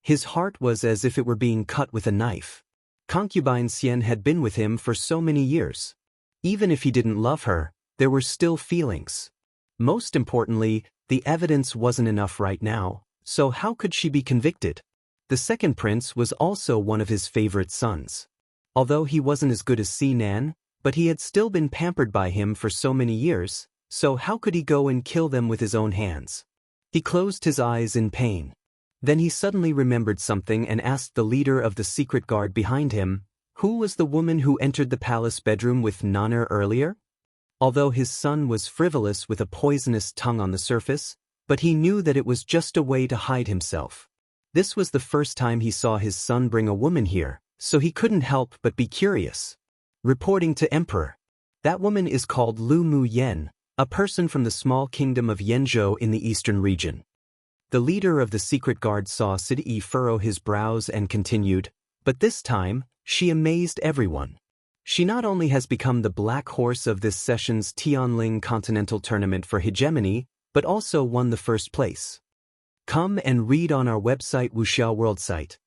His heart was as if it were being cut with a knife. Concubine Xian had been with him for so many years. Even if he didn't love her, there were still feelings. Most importantly, the evidence wasn't enough right now, so how could she be convicted? The second prince was also one of his favorite sons. Although he wasn't as good as Si Nan, but he had still been pampered by him for so many years, so how could he go and kill them with his own hands? He closed his eyes in pain. Then he suddenly remembered something and asked the leader of the secret guard behind him, who was the woman who entered the palace bedroom with Nanner earlier? Although his son was frivolous with a poisonous tongue on the surface, but he knew that it was just a way to hide himself. This was the first time he saw his son bring a woman here, so he couldn't help but be curious. Reporting to Emperor. That woman is called Lu Mu Yen, a person from the small kingdom of Yenzhou in the eastern region. The leader of the secret guard saw Sidi furrow his brows and continued, but this time, she amazed everyone. She not only has become the black horse of this session's Tianling Continental Tournament for Hegemony, but also won the first place. Come and read on our website Wuxiao World site.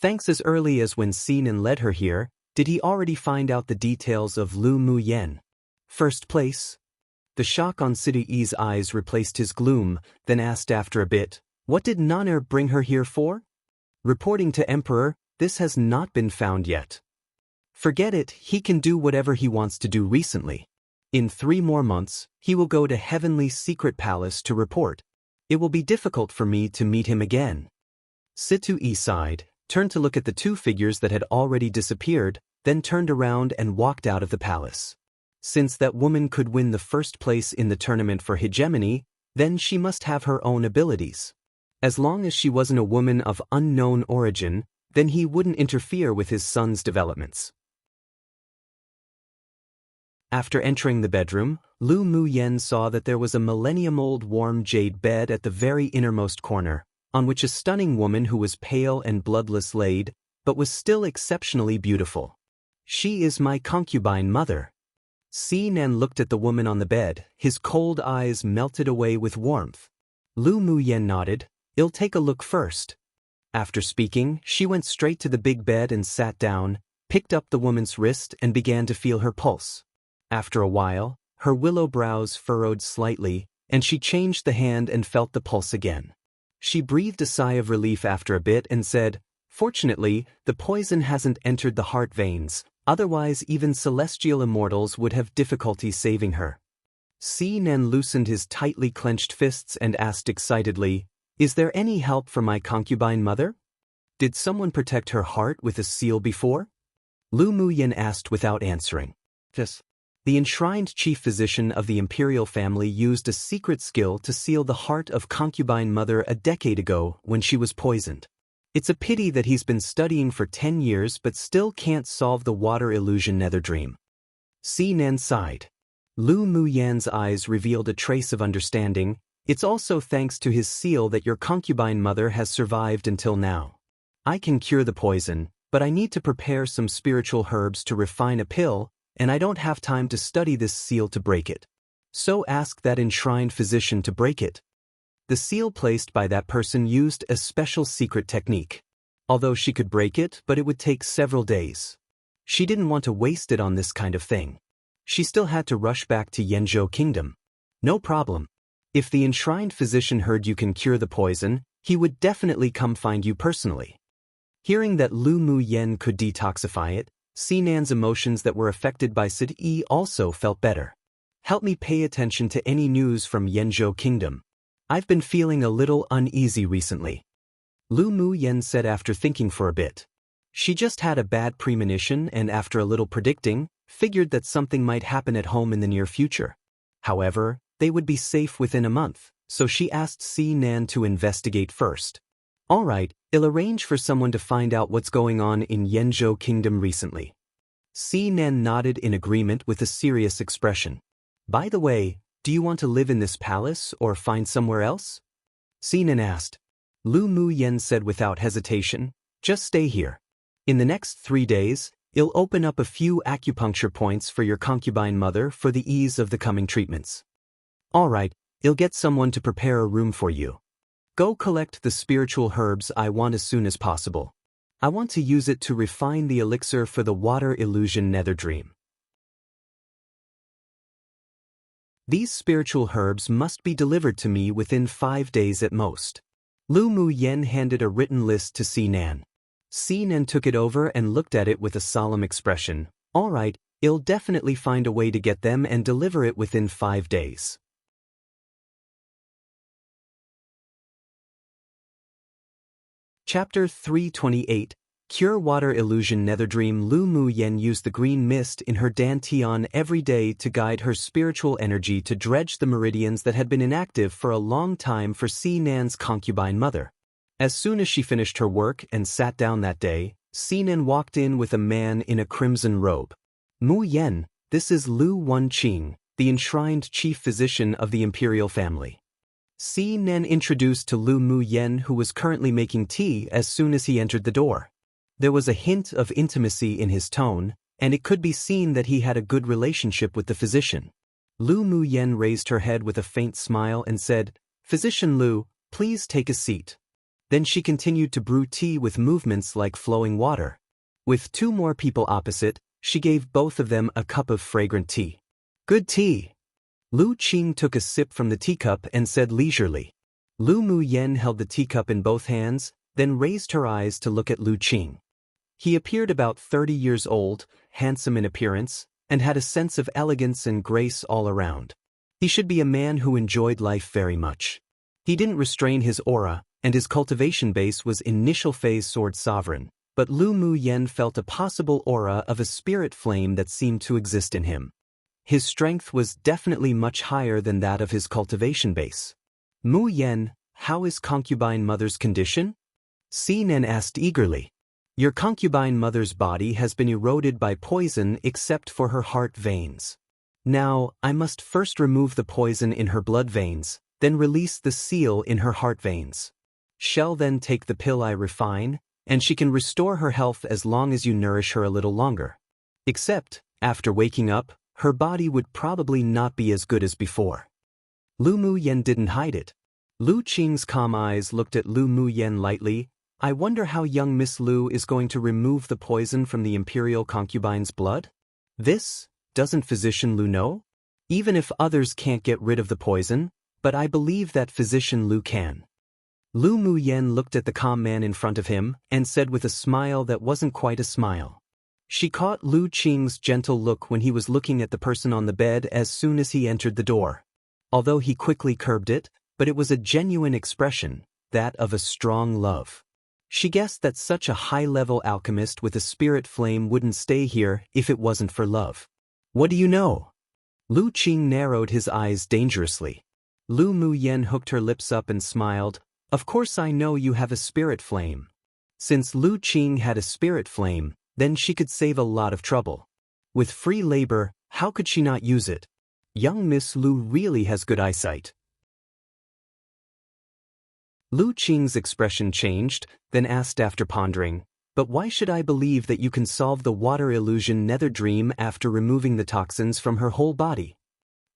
Thanks. As early as when Sinan led her here, did he already find out the details of Lu Mu Yen? First place? The shock on Sidi's eyes replaced his gloom, then asked after a bit, what did Nanner bring her here for? Reporting to Emperor, this has not been found yet. Forget it, he can do whatever he wants to do recently. In 3 more months, he will go to Heavenly Secret Palace to report. It will be difficult for me to meet him again. Situ sighed, turned to look at the 2 figures that had already disappeared, then turned around and walked out of the palace. Since that woman could win the first place in the tournament for hegemony, then she must have her own abilities. As long as she wasn't a woman of unknown origin, then he wouldn't interfere with his son's developments. After entering the bedroom, Lu Mu Yen saw that there was a millennium-old warm jade bed at the very innermost corner, on which a stunning woman who was pale and bloodless laid, but was still exceptionally beautiful. She is my concubine mother. Sinan looked at the woman on the bed, his cold eyes melted away with warmth. Lu Mu Yen nodded, "I'll take a look first." After speaking, she went straight to the big bed and sat down, picked up the woman's wrist and began to feel her pulse. After a while, her willow brows furrowed slightly, and she changed the hand and felt the pulse again. She breathed a sigh of relief after a bit and said, "Fortunately, the poison hasn't entered the heart veins, otherwise even celestial immortals would have difficulty saving her." Sinan loosened his tightly clenched fists and asked excitedly, "Is there any help for my concubine mother? Did someone protect her heart with a seal before?" Lu Mu Yen asked without answering. Yes. The enshrined chief physician of the Imperial family used a secret skill to seal the heart of concubine mother a decade ago when she was poisoned. It's a pity that he's been studying for 10 years but still can't solve the water illusion nether dream. Sinan sighed. Lu Mu Yan's eyes revealed a trace of understanding. It's also thanks to his seal that your concubine mother has survived until now. I can cure the poison, but I need to prepare some spiritual herbs to refine a pill, and I don't have time to study this seal to break it. So ask that enshrined physician to break it. The seal placed by that person used a special secret technique. Although she could break it, but it would take several days. She didn't want to waste it on this kind of thing. She still had to rush back to Yenzhou Kingdom. No problem. If the enshrined physician heard you can cure the poison, he would definitely come find you personally. Hearing that Lu Mu Yen could detoxify it, Sinan's emotions that were affected by Sidi also felt better. Help me pay attention to any news from Yenzhou Kingdom. I've been feeling a little uneasy recently. Lu Mu Yen said after thinking for a bit. She just had a bad premonition and after a little predicting, figured that something might happen at home in the near future. However, they would be safe within a month, so she asked Sinan to investigate first. All right, I'll arrange for someone to find out what's going on in Yenzhou Kingdom recently. Sinan nodded in agreement with a serious expression. By the way, do you want to live in this palace or find somewhere else? Sinan asked. Lu Mu Yen said without hesitation, just stay here. In the next 3 days, I'll open up a few acupuncture points for your concubine mother for the ease of the coming treatments. All right, I'll get someone to prepare a room for you. Go collect the spiritual herbs I want as soon as possible. I want to use it to refine the elixir for the water illusion nether dream. These spiritual herbs must be delivered to me within 5 days at most. Lu Mu Yen handed a written list to Sinan. Sinan took it over and looked at it with a solemn expression. All right, I'll definitely find a way to get them and deliver it within 5 days. Chapter 328, Cure Water Illusion Netherdream. Lu Mu Yen used the green mist in her dantian every day to guide her spiritual energy to dredge the meridians that had been inactive for a long time for Si Nan's concubine mother. As soon as she finished her work and sat down that day, Si Nan walked in with a man in a crimson robe. Mu Yen, this is Lu Wenqing, the enshrined chief physician of the Imperial family. Si Nan introduced to Lu Mu Yen, who was currently making tea, as soon as he entered the door. There was a hint of intimacy in his tone, and it could be seen that he had a good relationship with the physician. Lu Mu Yen raised her head with a faint smile and said, "Physician Lu, please take a seat." Then she continued to brew tea with movements like flowing water. With two more people opposite, she gave both of them a cup of fragrant tea. "Good tea." Lu Qing took a sip from the teacup and said leisurely. Lu Mu Yen held the teacup in both hands, then raised her eyes to look at Lu Qing. He appeared about 30 years old, handsome in appearance, and had a sense of elegance and grace all around. He should be a man who enjoyed life very much. He didn't restrain his aura, and his cultivation base was initial phase sword sovereign, but Lu Mu Yen felt a possible aura of a spirit flame that seemed to exist in him. His strength was definitely much higher than that of his cultivation base. "Mu Yen, how is concubine mother's condition?" Si Nan asked eagerly. "Your concubine mother's body has been eroded by poison except for her heart veins. Now, I must first remove the poison in her blood veins, then release the seal in her heart veins. She'll then take the pill I refine, and she can restore her health as long as you nourish her a little longer. Except, after waking up, her body would probably not be as good as before." Lu Mu Yen didn't hide it. Lu Qing's calm eyes looked at Lu Mu Yen lightly. "I wonder how young Miss Lu is going to remove the poison from the Imperial concubine's blood? This, doesn't Physician Lu know? Even if others can't get rid of the poison, but I believe that Physician Lu can." Lu Mu Yen looked at the calm man in front of him and said with a smile that wasn't quite a smile. She caught Lu Qing's gentle look when he was looking at the person on the bed as soon as he entered the door. Although he quickly curbed it, but it was a genuine expression, that of a strong love. She guessed that such a high-level alchemist with a spirit flame wouldn't stay here if it wasn't for love. "What do you know?" Lu Qing narrowed his eyes dangerously. Lu Mu Yen hooked her lips up and smiled. "Of course I know you have a spirit flame." Since Lu Qing had a spirit flame, then she could save a lot of trouble. With free labor, how could she not use it? Young Miss Lu really has good eyesight. Lu Qing's expression changed, then asked after pondering, "But why should I believe that you can solve the water illusion Netherdream after removing the toxins from her whole body?"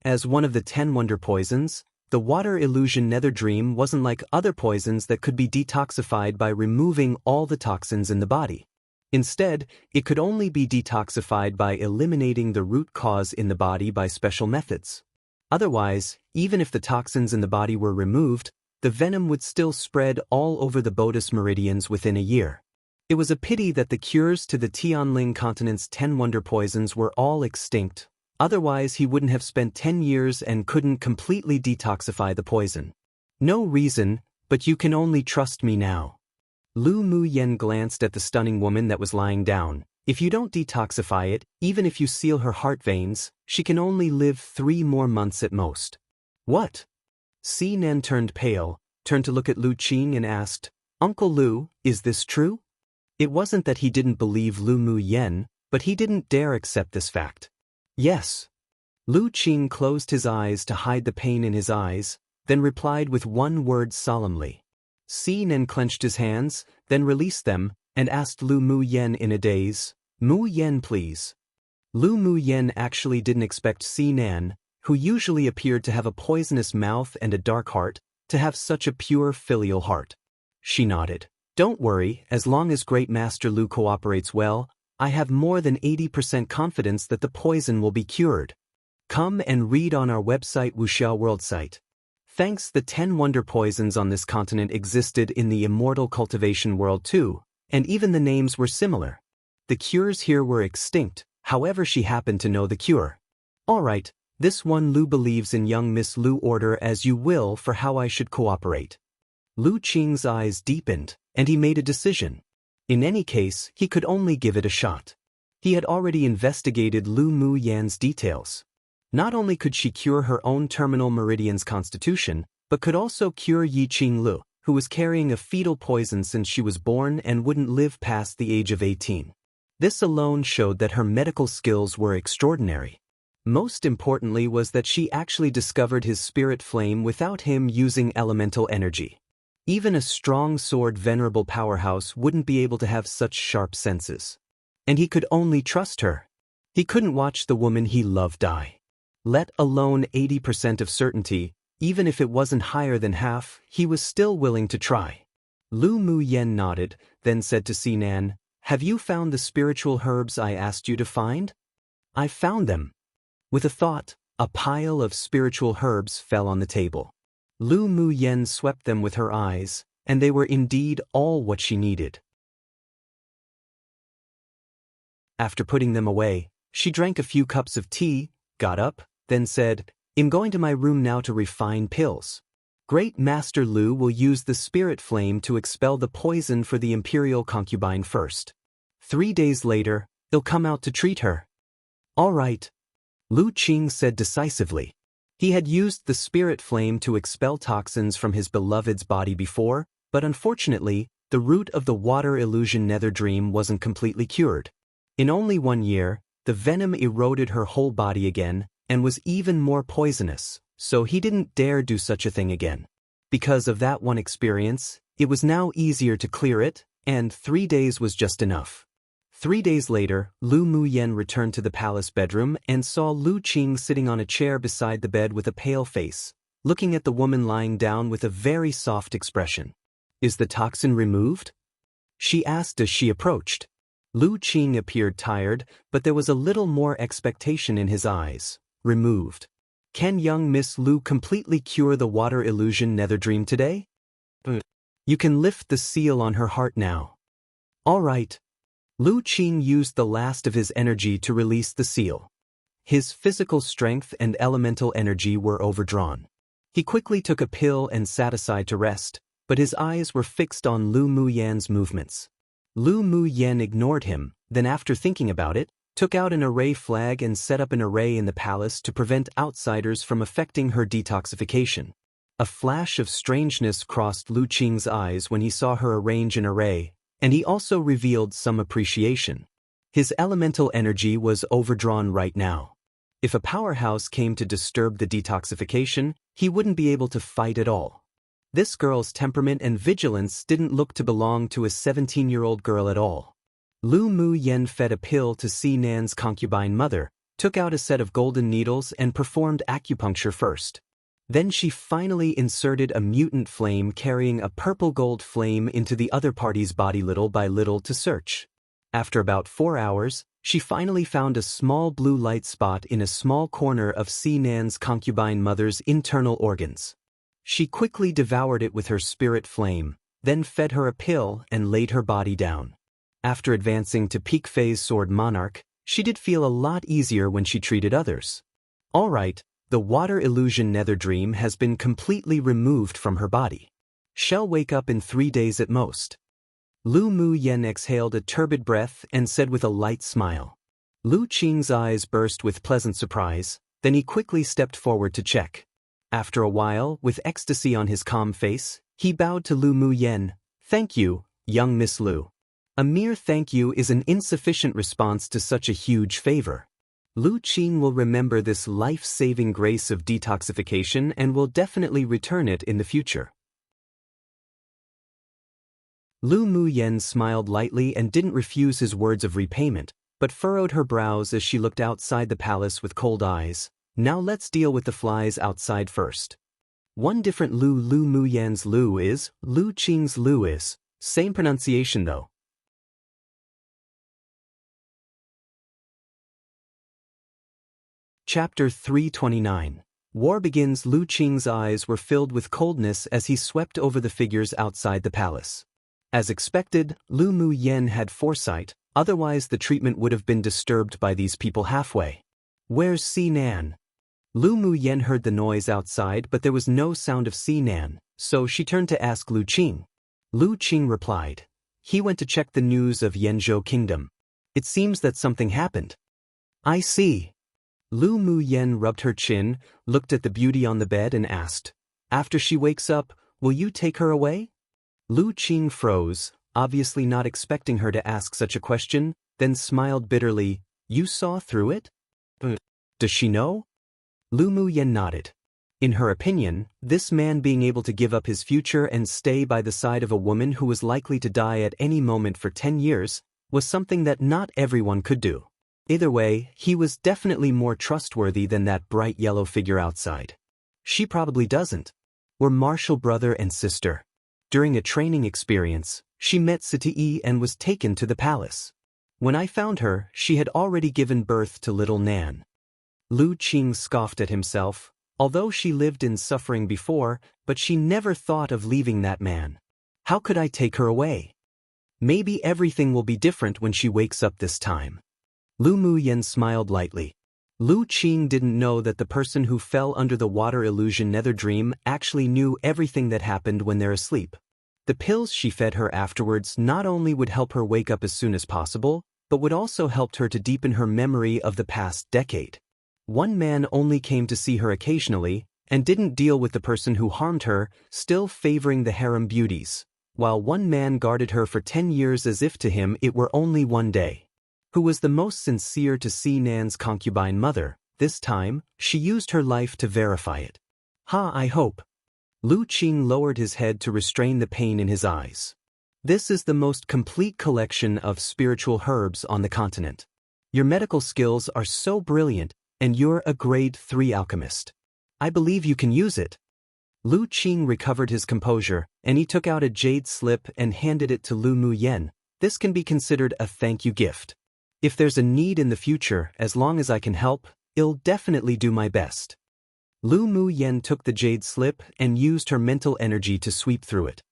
As one of the 10 wonder poisons, the water illusion Netherdream wasn't like other poisons that could be detoxified by removing all the toxins in the body. Instead, it could only be detoxified by eliminating the root cause in the body by special methods. Otherwise, even if the toxins in the body were removed, the venom would still spread all over the Bodhis meridians within a year. It was a pity that the cures to the Tianling continent's 10 wonder poisons were all extinct, otherwise he wouldn't have spent 10 years and couldn't completely detoxify the poison. "No reason, but you can only trust me now." Lu Mu Yen glanced at the stunning woman that was lying down. "If you don't detoxify it, even if you seal her heart veins, she can only live 3 more months at most." "What?" Si Nan turned pale, turned to look at Lu Qing and asked, "Uncle Lu, is this true?" It wasn't that he didn't believe Lu Mu Yen, but he didn't dare accept this fact. "Yes." Lu Qing closed his eyes to hide the pain in his eyes, then replied with one word solemnly. Si Nan clenched his hands, then released them, and asked Lu Mu Yen in a daze, "Mu Yen, please." Lu Mu Yen actually didn't expect Si Nan, who usually appeared to have a poisonous mouth and a dark heart, to have such a pure filial heart. She nodded. "Don't worry, as long as Great Master Lu cooperates well, I have more than 80% confidence that the poison will be cured. Come and read on our website Wuxia World site. Thanks, the 10 wonder poisons on this continent existed in the immortal cultivation world too, and even the names were similar. The cures here were extinct, however she happened to know the cure. Alright, this one Lu believes in young Miss Lu, order as you will for how I should cooperate." Lu Qing's eyes deepened, and he made a decision. In any case, he could only give it a shot. He had already investigated Lu Mu Yan's details. Not only could she cure her own terminal meridian's constitution, but could also cure Yi Qing Lu, who was carrying a fetal poison since she was born and wouldn't live past the age of 18. This alone showed that her medical skills were extraordinary. Most importantly was that she actually discovered his spirit flame without him using elemental energy. Even a strong sword venerable powerhouse wouldn't be able to have such sharp senses. And he could only trust her. He couldn't watch the woman he loved die. Let alone 80% of certainty, even if it wasn't higher than half, he was still willing to try. Lu Mu Yen nodded, then said to Sinan, "Have you found the spiritual herbs I asked you to find?" "I found them." With a thought, a pile of spiritual herbs fell on the table. Lu Mu Yen swept them with her eyes, and they were indeed all what she needed. After putting them away, she drank a few cups of tea, got up, then said, "I'm going to my room now to refine pills. Great Master Lu will use the spirit flame to expel the poison for the Imperial concubine first. 3 days later, he'll come out to treat her." "All right," Lu Qing said decisively. He had used the spirit flame to expel toxins from his beloved's body before, but unfortunately, the root of the water illusion nether dream wasn't completely cured. In only 1 year, the venom eroded her whole body again, and was even more poisonous, so he didn't dare do such a thing again. Because of that one experience, it was now easier to clear it, and 3 days was just enough. 3 days later, Lu Mu Yen returned to the palace bedroom and saw Lu Qing sitting on a chair beside the bed with a pale face, looking at the woman lying down with a very soft expression. "Is the toxin removed?" she asked as she approached. Lu Qing appeared tired, but there was a little more expectation in his eyes. "Removed. Can young Miss Lu completely cure the water illusion nether dream today? You can lift the seal on her heart now." "All right." Lu Qing used the last of his energy to release the seal. His physical strength and elemental energy were overdrawn. He quickly took a pill and sat aside to rest, but his eyes were fixed on Lu Mu Yan's movements. Lu Mu Yen ignored him, then after thinking about it, took out an array flag and set up an array in the palace to prevent outsiders from affecting her detoxification. A flash of strangeness crossed Lu Qing's eyes when he saw her arrange an array, and he also revealed some appreciation. His elemental energy was overdrawn right now. If a powerhouse came to disturb the detoxification, he wouldn't be able to fight at all. This girl's temperament and vigilance didn't look to belong to a 17-year-old girl at all. Lu Mu Yen fed a pill to Sinan's concubine mother, took out a set of golden needles and performed acupuncture first. Then she finally inserted a mutant flame carrying a purple-gold flame into the other party's body little by little to search. After about 4 hours, she finally found a small blue light spot in a small corner of Sinan's concubine mother's internal organs. She quickly devoured it with her spirit flame, then fed her a pill and laid her body down. After advancing to peak phase Sword Monarch, she did feel a lot easier when she treated others. All right, the water illusion nether dream has been completely removed from her body. She'll wake up in 3 days at most. Lu Mu Yen exhaled a turbid breath and said with a light smile. Lu Qing's eyes burst with pleasant surprise, then he quickly stepped forward to check. After a while, with ecstasy on his calm face, he bowed to Lu Mu Yen. "Thank you, young Miss Lu." A mere thank you is an insufficient response to such a huge favor. Lu Qing will remember this life-saving grace of detoxification and will definitely return it in the future. Lu Mu Yen smiled lightly and didn't refuse his words of repayment, but furrowed her brows as she looked outside the palace with cold eyes. "Now let's deal with the flies outside first." One different Lu Mu Yen's Lu is, Lu Qing's Lu is. Same pronunciation though. Chapter 329. War begins. Lu Qing's eyes were filled with coldness as he swept over the figures outside the palace. As expected, Lu Mu Yen had foresight, otherwise the treatment would have been disturbed by these people halfway. "Where's Sinan?" Lu Mu Yen heard the noise outside, but there was no sound of Sinan, so she turned to ask Lu Qing. Lu Qing replied. He went to check the news of Yanzhou Kingdom. It seems that something happened. I see. Lu Mu Yen rubbed her chin, looked at the beauty on the bed and asked, after she wakes up, will you take her away? Lu Qing froze, obviously not expecting her to ask such a question, then smiled bitterly. You saw through it? Does she know? Lu Mu Yen nodded. In her opinion, this man being able to give up his future and stay by the side of a woman who was likely to die at any moment for 10 years was something that not everyone could do. Either way, he was definitely more trustworthy than that bright yellow figure outside. She probably doesn't. We're martial brother and sister. During a training experience, she met Siti and was taken to the palace. When I found her, she had already given birth to little Nan. Lu Qing scoffed at himself, although she lived in suffering before, but she never thought of leaving that man. How could I take her away? Maybe everything will be different when she wakes up this time. Lu Mu Yen smiled lightly. Lu Qing didn't know that the person who fell under the water illusion nether dream actually knew everything that happened when they're asleep. The pills she fed her afterwards not only would help her wake up as soon as possible, but would also help her to deepen her memory of the past decade. One man only came to see her occasionally, and didn't deal with the person who harmed her, still favoring the harem beauties, while one man guarded her for 10 years as if to him it were only one day. Who was the most sincere to see Nan's concubine mother. This time, she used her life to verify it. I hope. Lu Qing lowered his head to restrain the pain in his eyes. This is the most complete collection of spiritual herbs on the continent. Your medical skills are so brilliant, and you're a grade 3 alchemist. I believe you can use it. Lu Qing recovered his composure, and he took out a jade slip and handed it to Lu Mu Yen. This can be considered a thank you gift. If there's a need in the future, as long as I can help, I'll definitely do my best. Lu Mu Yen took the jade slip and used her mental energy to sweep through it.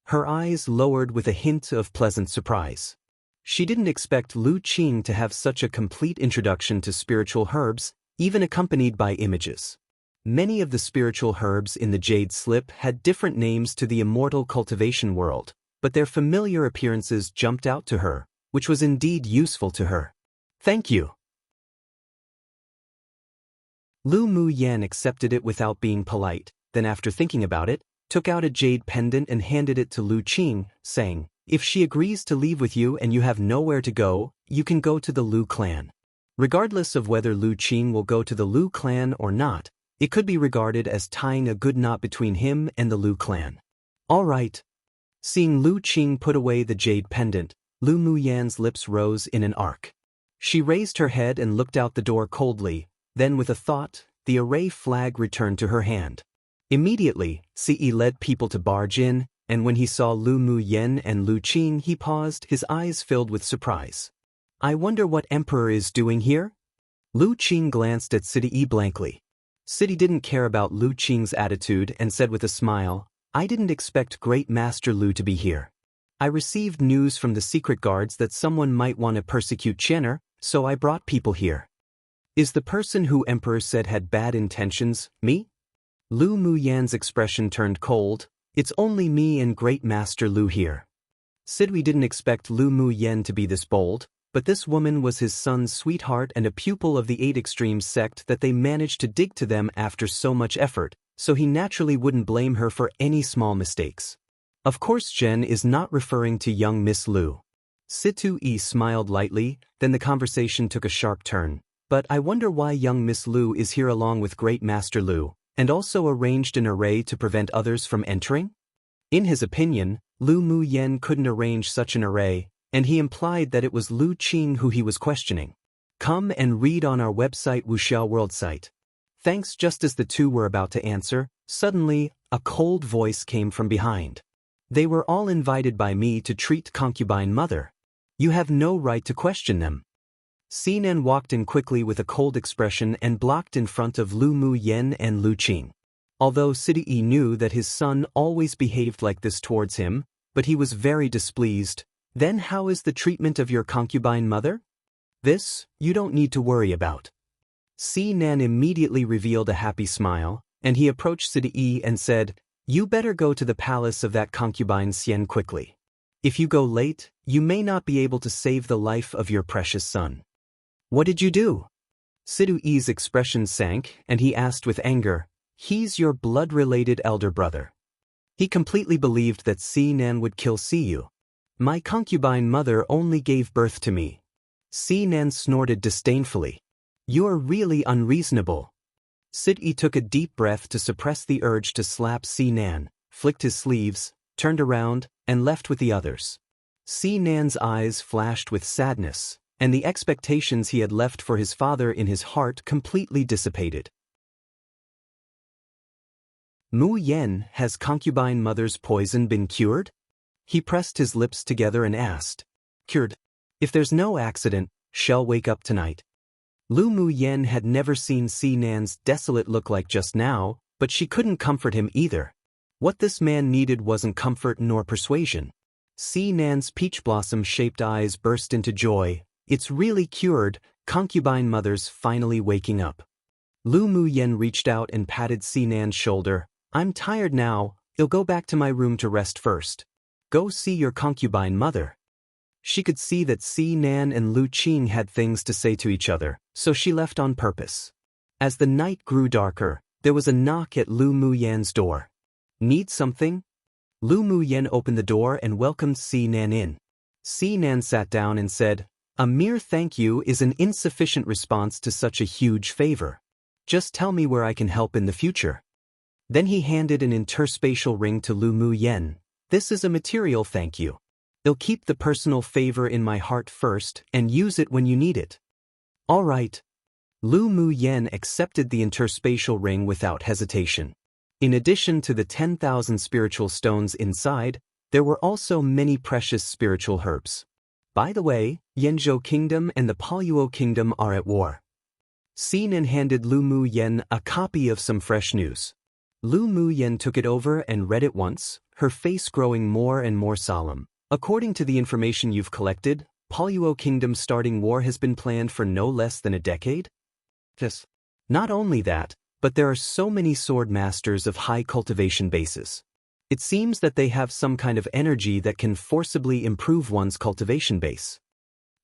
Her eyes lowered with a hint of pleasant surprise. She didn't expect Lu Qing to have such a complete introduction to spiritual herbs, even accompanied by images. Many of the spiritual herbs in the jade slip had different names to the immortal cultivation world, but their familiar appearances jumped out to her, which was indeed useful to her. Thank you. Lu Mu Yen accepted it without being polite, then after thinking about it, took out a jade pendant and handed it to Lu Qing, saying, if she agrees to leave with you and you have nowhere to go, you can go to the Lu clan. Regardless of whether Lu Qing will go to the Lu clan or not, it could be regarded as tying a good knot between him and the Lu clan. All right. Seeing Lu Qing put away the jade pendant, Lu Mu Yan's lips rose in an arc. She raised her head and looked out the door coldly, then with a thought, the array flag returned to her hand. Immediately, Ce led people to barge in, and when he saw Lu Mu Yen and Lu Qing he paused, his eyes filled with surprise. I wonder what Emperor is doing here? Lu Qing glanced at Siti blankly. Siti didn't care about Lu Qing's attitude and said with a smile, I didn't expect Great Master Lu to be here. I received news from the secret guards that someone might want to persecute Chenner, so I brought people here. Is the person who Emperor said had bad intentions, me? Lu Mu Yan's expression turned cold. It's only me and Great Master Lu here. Sidwi didn't expect Lu Mu Yen to be this bold, but this woman was his son's sweetheart and a pupil of the 8 Extremes sect that they managed to dig to them after so much effort, so he naturally wouldn't blame her for any small mistakes. Of course Jen is not referring to young Miss Lu. Situ-E smiled lightly, then the conversation took a sharp turn. But I wonder why young Miss Lu is here along with Great Master Lu, and also arranged an array to prevent others from entering? In his opinion, Lu Mu Yen couldn't arrange such an array, and he implied that it was Lu Qing who he was questioning. Come and read on our website Wuxiao World site. Thanks. Just as the two were about to answer, suddenly, a cold voice came from behind. They were all invited by me to treat concubine mother. You have no right to question them. Sinan walked in quickly with a cold expression and blocked in front of Lu Mu Yen and Lu Qing. Although Sidi knew that his son always behaved like this towards him, but he was very displeased. Then how is the treatment of your concubine mother? This, you don't need to worry about. Sinan immediately revealed a happy smile, and he approached Sidi and said, You better go to the palace of that concubine Xian quickly. If you go late, you may not be able to save the life of your precious son. What did you do? Sidui's expression sank, and he asked with anger, He's your blood-related elder brother. He completely believed that Si Nan would kill Siyu. My concubine mother only gave birth to me. Si Nan snorted disdainfully. You're really unreasonable. Sidui took a deep breath to suppress the urge to slap Si Nan, flicked his sleeves, turned around, and left with the others. Si Nan's eyes flashed with sadness, and the expectations he had left for his father in his heart completely dissipated. Mu Yen, has concubine mother's poison been cured? He pressed his lips together and asked. Cured. If there's no accident, she'll wake up tonight. Lu Mu Yen had never seen Si Nan's desolate look like just now, but she couldn't comfort him either. What this man needed wasn't comfort nor persuasion. Si Nan's peach blossom-shaped eyes burst into joy. It's really cured, concubine mother's finally waking up. Lu Mu Yen reached out and patted Si Nan's shoulder. I'm tired now, I'll go back to my room to rest first. Go see your concubine mother. She could see that Si Nan and Lu Qing had things to say to each other, so she left on purpose. As the night grew darker, there was a knock at Lu Mu Yan's door. Need something? Lu Mu Yan opened the door and welcomed Si Nan in. Si Nan sat down and said, A mere thank you is an insufficient response to such a huge favor. Just tell me where I can help in the future. Then he handed an interspatial ring to Lu Mu Yen. This is a material thank you. I'll keep the personal favor in my heart first and use it when you need it. All right. Lu Mu Yen accepted the interspatial ring without hesitation. In addition to the 10,000 spiritual stones inside, there were also many precious spiritual herbs. By the way, Yanzhou Kingdom and the Paluo Kingdom are at war. Si Nan handed Lu Mu Yen a copy of some fresh news. Lu Mu Yen took it over and read it once, her face growing more and more solemn. According to the information you've collected, Paluo Kingdom's starting war has been planned for no less than a decade? Yes. Not only that, but there are so many sword masters of high cultivation bases. It seems that they have some kind of energy that can forcibly improve one's cultivation base.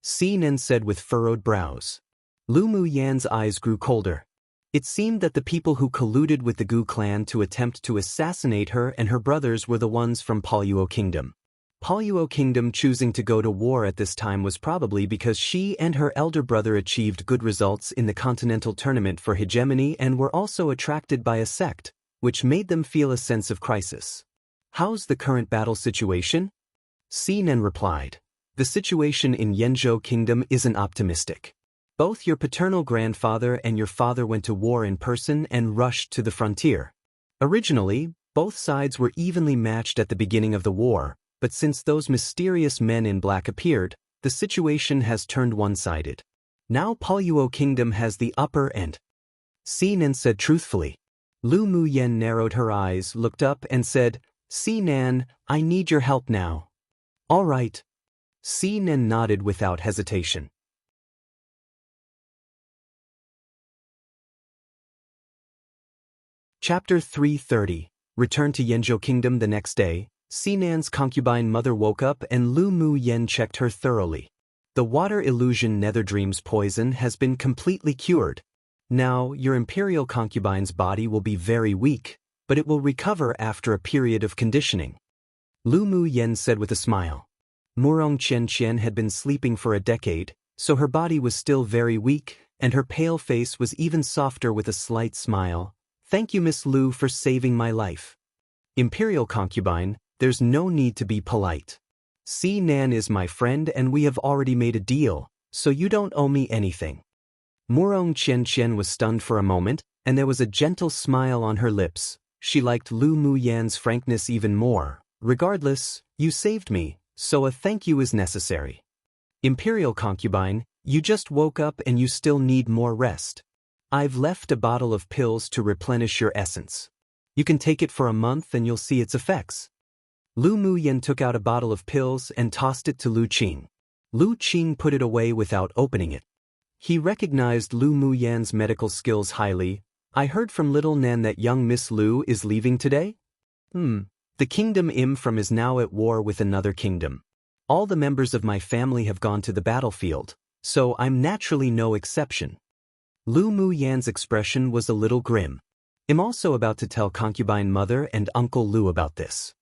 Si Nan said with furrowed brows. Lu Mu Yan's eyes grew colder. It seemed that the people who colluded with the Gu clan to attempt to assassinate her and her brothers were the ones from Paluo Kingdom. Paluo Kingdom choosing to go to war at this time was probably because she and her elder brother achieved good results in the continental tournament for hegemony and were also attracted by a sect, which made them feel a sense of crisis. How's the current battle situation? Si Nan replied. The situation in Yanzhou Kingdom isn't optimistic. Both your paternal grandfather and your father went to war in person and rushed to the frontier. Originally, both sides were evenly matched at the beginning of the war, but since those mysterious men in black appeared, the situation has turned one-sided. Now Paluo Kingdom has the upper end. Si Nan said truthfully. Lu Mu Yen narrowed her eyes, looked up, and said, Si Nan, I need your help now. All right. Si Nan nodded without hesitation. Chapter 330. Return to Yanzhou Kingdom the next day. Si Nan's concubine mother woke up and Lu Mu Yen checked her thoroughly. The water illusion Nether Dream's poison has been completely cured. Now, your Imperial concubine's body will be very weak, but it will recover after a period of conditioning. Lu Mu Yen said with a smile. Murong Qian had been sleeping for a decade, so her body was still very weak, and her pale face was even softer with a slight smile. Thank you, Miss Lu, for saving my life. Imperial concubine, there's no need to be polite. Si Nan is my friend and we have already made a deal, so you don't owe me anything. Murong Qian was stunned for a moment, and there was a gentle smile on her lips. She liked Lu Mu Yan's frankness even more. Regardless, you saved me, so a thank you is necessary. Imperial concubine, you just woke up and you still need more rest. I've left a bottle of pills to replenish your essence. You can take it for a month and you'll see its effects. Lu Mu Yen took out a bottle of pills and tossed it to Lu Qing. Lu Qing put it away without opening it. He recognized Lu Mu Yan's medical skills highly. I heard from Little Nan that young Miss Lu is leaving today? The kingdom Im from is now at war with another kingdom. All the members of my family have gone to the battlefield, so I'm naturally no exception. Lu Mu Yan's expression was a little grim. I'm also about to tell concubine mother and Uncle Lu about this.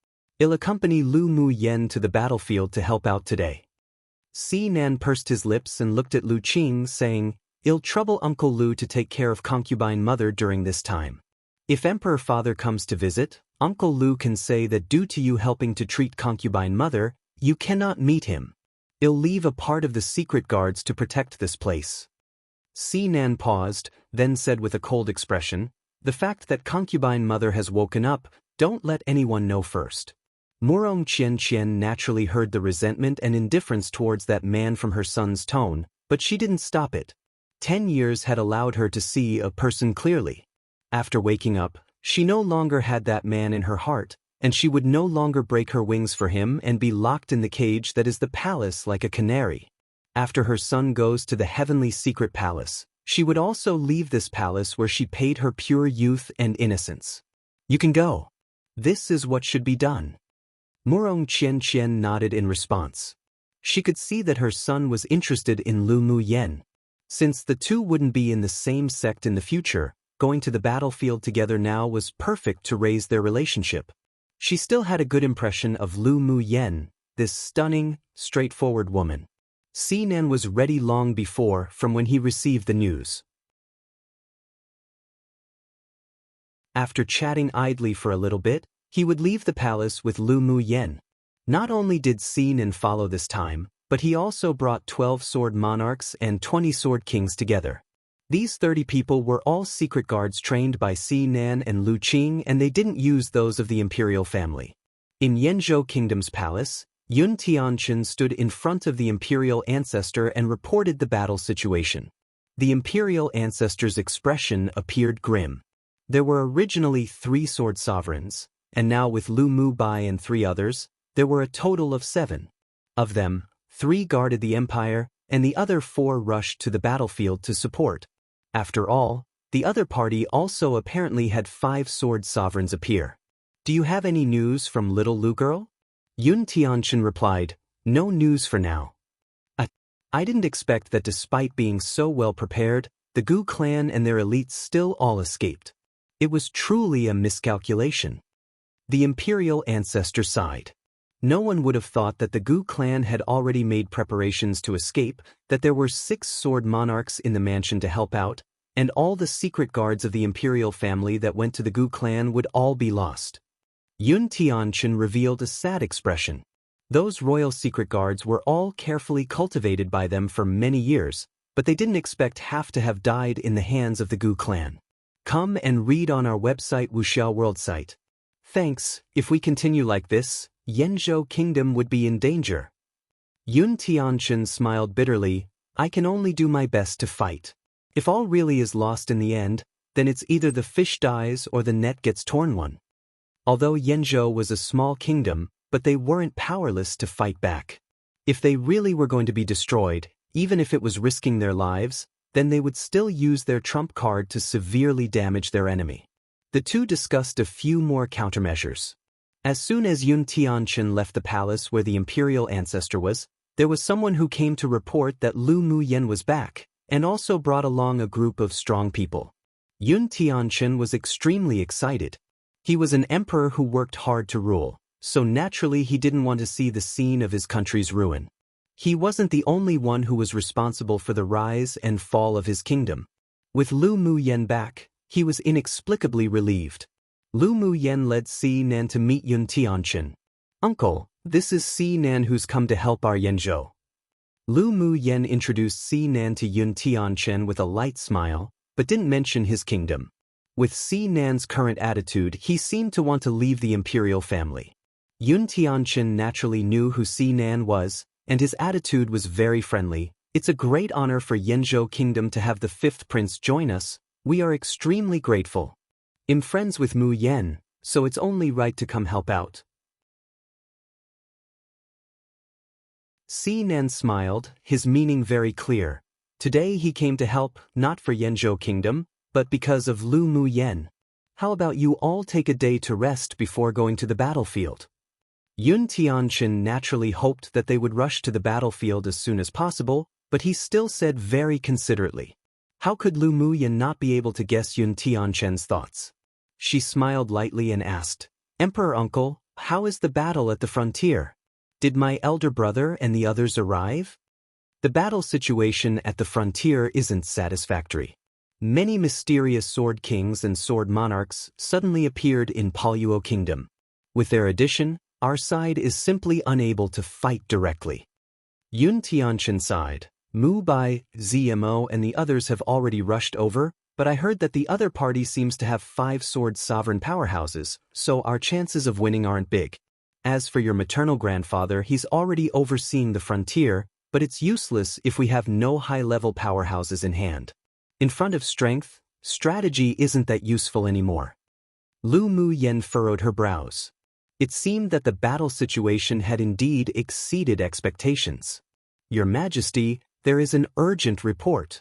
I'll accompany Lu Mu Yan to the battlefield to help out today. Si Nan pursed his lips and looked at Lu Qing, saying, I'll trouble Uncle Lu to take care of concubine mother during this time. If Emperor Father comes to visit, Uncle Lu can say that due to you helping to treat concubine mother, you cannot meet him. I'll leave a part of the secret guards to protect this place. Si Nan paused, then said with a cold expression, the fact that concubine mother has woken up, don't let anyone know first. Murong Qian naturally heard the resentment and indifference towards that man from her son's tone, but she didn't stop it. 10 years had allowed her to see a person clearly. After waking up, she no longer had that man in her heart, and she would no longer break her wings for him and be locked in the cage that is the palace like a canary. After her son goes to the heavenly secret palace, she would also leave this palace where she paid her pure youth and innocence. You can go. This is what should be done. Murong Qian nodded in response. She could see that her son was interested in Lu Mu Yan. Since the two wouldn't be in the same sect in the future, going to the battlefield together now was perfect to raise their relationship. She still had a good impression of Lu Mu Yan, this stunning, straightforward woman. Si Nan was ready long before from when he received the news. After chatting idly for a little bit, he would leave the palace with Lu Mu Yan. Not only did Si Nan follow this time, but he also brought 12 sword monarchs and 20 sword kings together. These 30 people were all secret guards trained by Si Nan and Lu Qing, and they didn't use those of the Imperial family. In Yenzhou Kingdom's palace, Yun Tianqin stood in front of the Imperial ancestor and reported the battle situation. The Imperial ancestor's expression appeared grim. There were originally 3 sword sovereigns, and now with Lu Mu Bai and 3 others, there were a total of 7. Of them, 3 guarded the empire, and the other 4 rushed to the battlefield to support. After all, the other party also apparently had 5 sword sovereigns appear. Do you have any news from little Lu girl? Yun Tianqin replied, no news for now. I didn't expect that despite being so well prepared, the Gu clan and their elites still all escaped. It was truly a miscalculation. The Imperial ancestor sighed. No one would have thought that the Gu clan had already made preparations to escape, that there were 6 sword monarchs in the mansion to help out, and all the secret guards of the Imperial family that went to the Gu clan would all be lost. Yun Tianqin revealed a sad expression. Those royal secret guards were all carefully cultivated by them for many years, but they didn't expect half to have died in the hands of the Gu clan. Come and read on our website Wuxiao World site. Thanks, if we continue like this, Yenzhou Kingdom would be in danger. Yun Tianqin smiled bitterly, I can only do my best to fight. If all really is lost in the end, then it's either the fish dies or the net gets torn one. Although Yenzhou was a small kingdom, but they weren't powerless to fight back. If they really were going to be destroyed, even if it was risking their lives, then they would still use their trump card to severely damage their enemy. The two discussed a few more countermeasures. As soon as Yun Tianqin left the palace where the Imperial ancestor was, there was someone who came to report that Lu Mu Yan was back, and also brought along a group of strong people. Yun Tianqin was extremely excited. He was an emperor who worked hard to rule, so naturally he didn't want to see the scene of his country's ruin. He wasn't the only one who was responsible for the rise and fall of his kingdom. With Lu Mu Yan back, he was inexplicably relieved. Lu Mu Yan led Si Nan to meet Yun Tianqin. Uncle, this is Si Nan who's come to help our Yenzhou. Lu Mu Yan introduced Si Nan to Yun Tianqin with a light smile, but didn't mention his kingdom. With Si Nan's current attitude, he seemed to want to leave the Imperial family. Yun Tianqin naturally knew who Si Nan was, and his attitude was very friendly. It's a great honor for Yenzhou Kingdom to have the 5th prince join us. We are extremely grateful. I'm friends with Mu Yan, so it's only right to come help out. Si Nan smiled, his meaning very clear. Today he came to help, not for Yenzhou Kingdom, but because of Lu Mu Yan. How about you all take a day to rest before going to the battlefield? Yun Tianchen naturally hoped that they would rush to the battlefield as soon as possible, but he still said very considerately. How could Lu Muyan not be able to guess Yun Tianchen's thoughts? She smiled lightly and asked, Emperor Uncle, how is the battle at the frontier? Did my elder brother and the others arrive? The battle situation at the frontier isn't satisfactory. Many mysterious sword kings and sword monarchs suddenly appeared in Paluo Kingdom. With their addition, our side is simply unable to fight directly. Yun Tianchen sighed. Mu Bai, ZMO and the others have already rushed over, but I heard that the other party seems to have 5 sword sovereign powerhouses, so our chances of winning aren't big. As for your maternal grandfather, he's already overseeing the frontier, but it's useless if we have no high-level powerhouses in hand. In front of strength, strategy isn't that useful anymore. Lu Muyan furrowed her brows. It seemed that the battle situation had indeed exceeded expectations. Your Majesty, there is an urgent report.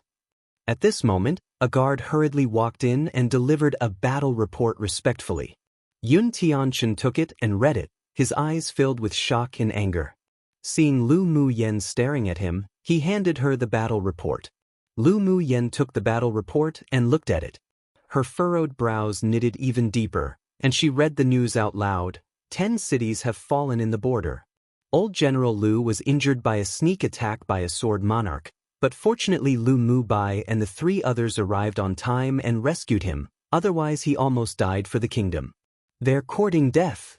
At this moment, a guard hurriedly walked in and delivered a battle report respectfully. Yun Tianchen took it and read it, his eyes filled with shock and anger. Seeing Lu Muyan staring at him, he handed her the battle report. Lu Muyan took the battle report and looked at it. Her furrowed brows knitted even deeper, and she read the news out loud. 10 cities have fallen in the border. Old General Lu was injured by a sneak attack by a sword monarch, but fortunately Lu Mubai and the 3 others arrived on time and rescued him, otherwise he almost died for the kingdom. They're courting death.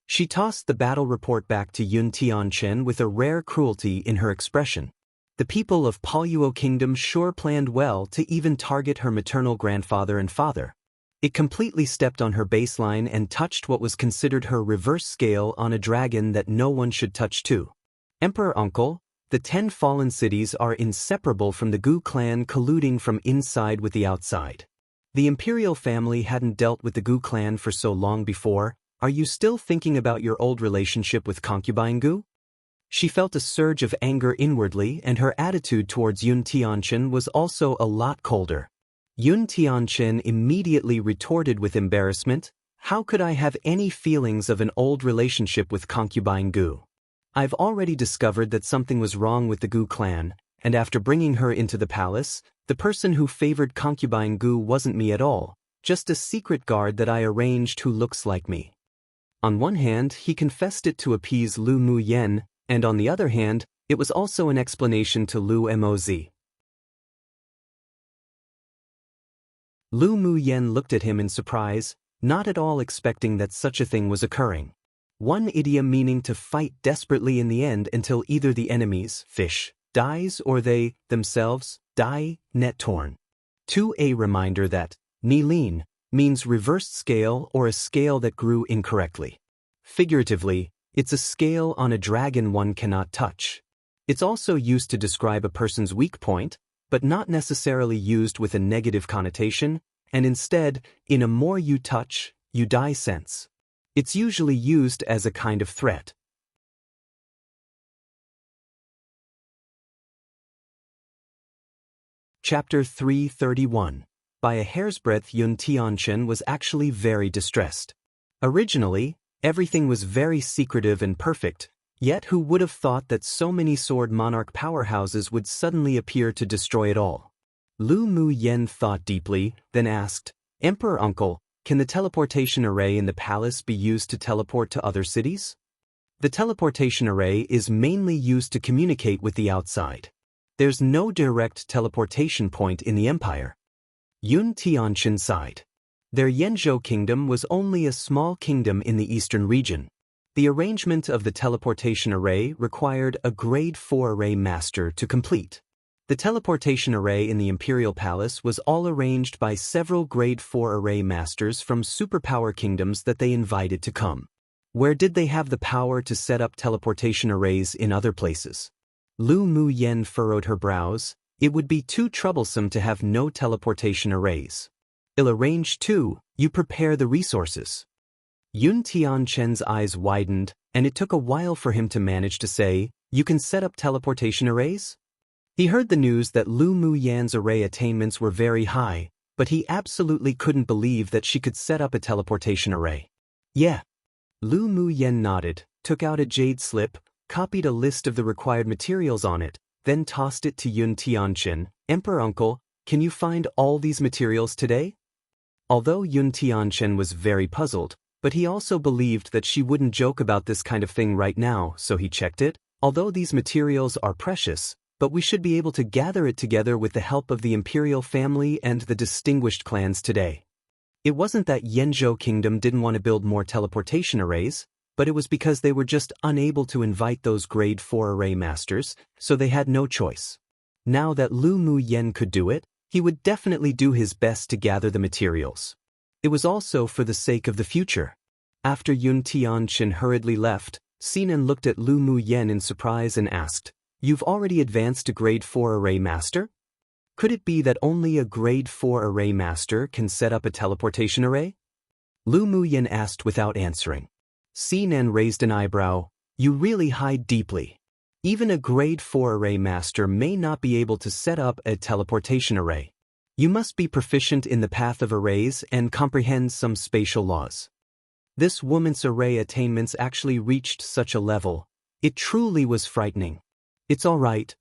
She tossed the battle report back to Yun Tianchen with a rare cruelty in her expression. The people of Paluo Kingdom sure planned well to even target her maternal grandfather and father. It completely stepped on her baseline and touched what was considered her reverse scale on a dragon that no one should touch too. Emperor Uncle, the 10 fallen cities are inseparable from the Gu clan colluding from inside with the outside. The Imperial family hadn't dealt with the Gu clan for so long before. Are you still thinking about your old relationship with concubine Gu? She felt a surge of anger inwardly, and her attitude towards Yun Tianchen was also a lot colder. Yun Tianchen immediately retorted with embarrassment, How could I have any feelings of an old relationship with concubine Gu? I've already discovered that something was wrong with the Gu clan, and after bringing her into the palace, the person who favored concubine Gu wasn't me at all, just a secret guard that I arranged who looks like me. On one hand, he confessed it to appease Lu Muyan, and on the other hand, it was also an explanation to Lu Moz. Lu Muyan looked at him in surprise, not at all expecting that such a thing was occurring. One idiom meaning to fight desperately in the end until either the enemy's fish dies or they, themselves, die, net torn. 2. A reminder that Nilin means reversed scale or a scale that grew incorrectly. Figuratively, it's a scale on a dragon one cannot touch. It's also used to describe a person's weak point, but not necessarily used with a negative connotation, and instead, in a more you touch, you die sense. It's usually used as a kind of threat. Chapter 331. By a hair's breadth, Yun Tianchen was actually very distressed. Originally, everything was very secretive and perfect, yet who would have thought that so many sword monarch powerhouses would suddenly appear to destroy it all? Lu Muyan thought deeply, then asked, Emperor Uncle, can the teleportation array in the palace be used to teleport to other cities? The teleportation array is mainly used to communicate with the outside. There's no direct teleportation point in the empire. Yun Tianchen sighed. Their Yanzhou kingdom was only a small kingdom in the eastern region. The arrangement of the teleportation array required a Grade 4 array master to complete. The teleportation array in the Imperial Palace was all arranged by several Grade 4 array masters from superpower kingdoms that they invited to come. Where did they have the power to set up teleportation arrays in other places? Lu Muyan furrowed her brows. It would be too troublesome to have no teleportation arrays. I'll arrange too, you prepare the resources. Yun Tianchen's eyes widened, and it took a while for him to manage to say, You can set up teleportation arrays? He heard the news that Lu Muyan's array attainments were very high, but he absolutely couldn't believe that she could set up a teleportation array. Yeah. Lu Mu Yen nodded, took out a jade slip, copied a list of the required materials on it, then tossed it to Yun Tianchen. Emperor Uncle, can you find all these materials today? Although Yun Tianchen was very puzzled, but he also believed that she wouldn't joke about this kind of thing right now, so he checked it. Although these materials are precious, but we should be able to gather it together with the help of the Imperial family and the distinguished clans today. It wasn't that Yanzhou Kingdom didn't want to build more teleportation arrays, but it was because they were just unable to invite those Grade 4 array masters, so they had no choice. Now that Lu Mu Yen could do it, he would definitely do his best to gather the materials. It was also for the sake of the future. After Yun Tianchen hurriedly left, Sinan looked at Lu Mu Yen in surprise and asked, "You've already advanced to Grade 4 array master? Could it be that only a Grade 4 array master can set up a teleportation array?" Lu Mu Yen asked without answering. Sinan raised an eyebrow. "You really hide deeply. Even a Grade 4 array master may not be able to set up a teleportation array. You must be proficient in the path of arrays and comprehend some spatial laws." This woman's array attainments actually reached such a level. It truly was frightening. "It's all right."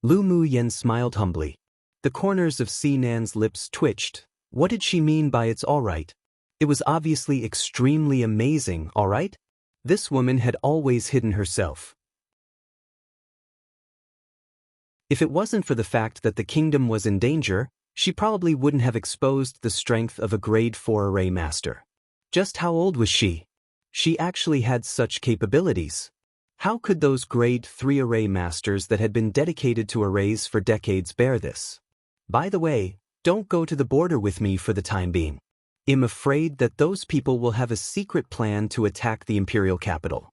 Lu Mu Yen smiled humbly. The corners of Sinan's lips twitched. What did she mean by "it's all right"? It was obviously extremely amazing, all right? This woman had always hidden herself. If it wasn't for the fact that the kingdom was in danger, she probably wouldn't have exposed the strength of a Grade 4 array master. Just how old was she? She actually had such capabilities. How could those Grade 3 array masters that had been dedicated to arrays for decades bear this? By the way, don't go to the border with me for the time being. I'm afraid that those people will have a secret plan to attack the Imperial capital.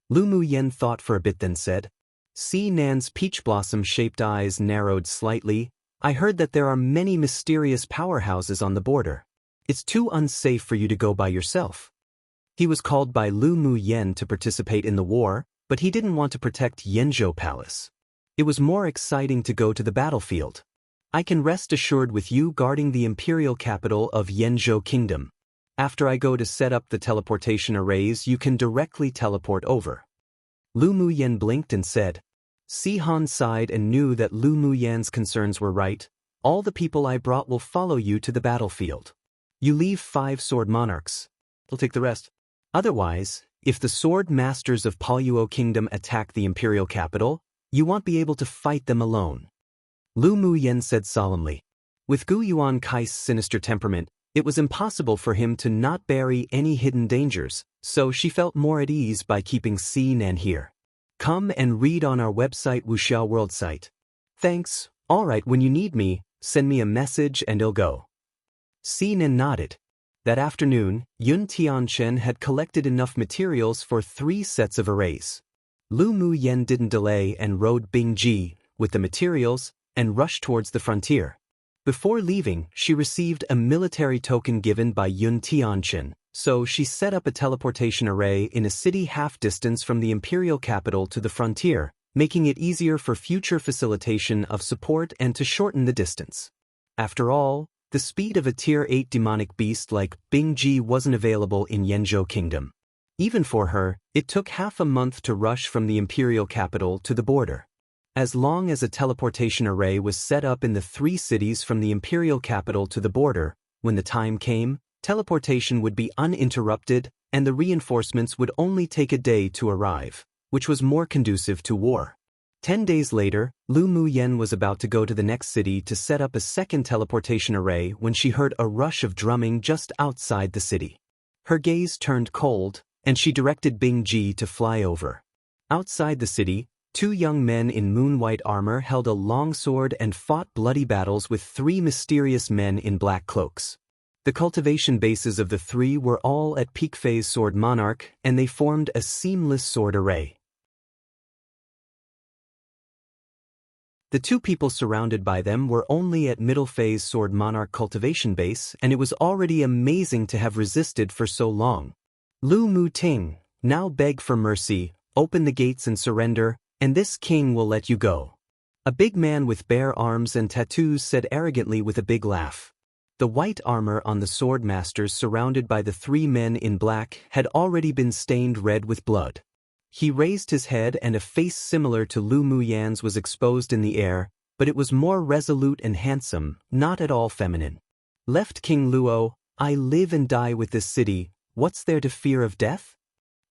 Lu Mu Yen thought for a bit then said. Sinan's peach blossom-shaped eyes narrowed slightly. "I heard that there are many mysterious powerhouses on the border. It's too unsafe for you to go by yourself." He was called by Lu Mu Yen to participate in the war, but he didn't want to protect Yanzhou Palace. It was more exciting to go to the battlefield. "I can rest assured with you guarding the Imperial capital of Yanzhou Kingdom. After I go to set up the teleportation arrays, you can directly teleport over." Lu Mu Yen blinked and said. Si-Han sighed and knew that Lu Mu Yen's concerns were right. "All the people I brought will follow you to the battlefield. You leave 5 sword monarchs. They'll take the rest. Otherwise, if the sword masters of Palyuo Kingdom attack the Imperial capital, you won't be able to fight them alone." Lu Mu Yen said solemnly. With Gu Yuan Kai's sinister temperament, it was impossible for him to not bury any hidden dangers, so she felt more at ease by keeping Sinan here. "Come and read on our website Wuxiao World site." "Thanks, alright, when you need me, send me a message and I'll go." Sinan nodded. That afternoon, Yun Tianchen had collected enough materials for 3 sets of arrays. Lu Mu Yen didn't delay and rode Bingji with the materials and rushed towards the frontier. Before leaving, she received a military token given by Yun Tianchen, so she set up a teleportation array in a city half-distance from the Imperial capital to the frontier, making it easier for future facilitation of support and to shorten the distance. After all, the speed of a Tier 8 demonic beast like Bingji wasn't available in Yanzhou Kingdom. Even for her, it took half a month to rush from the Imperial capital to the border. As long as a teleportation array was set up in the 3 cities from the Imperial capital to the border, when the time came, teleportation would be uninterrupted and the reinforcements would only take a day to arrive, which was more conducive to war. 10 days later, Lu Mu Yen was about to go to the next city to set up a second teleportation array when she heard a rush of drumming just outside the city. Her gaze turned cold, and she directed Bingji to fly over. Outside the city, 2 young men in moon-white armor held a long sword and fought bloody battles with 3 mysterious men in black cloaks. The cultivation bases of the 3 were all at peak phase sword monarch, and they formed a seamless sword array. The 2 people surrounded by them were only at middle phase sword monarch cultivation base, and it was already amazing to have resisted for so long. Lu Mu Ting, now beg for mercy, open the gates and surrender, and this king will let you go. A big man with bare arms and tattoos said arrogantly with a big laugh. The white armor on the sword masters surrounded by the three men in black had already been stained red with blood. He raised his head and a face similar to Lu Muyan's was exposed in the air, but it was more resolute and handsome, not at all feminine. Left King Luo, I live and die with this city, what's there to fear of death?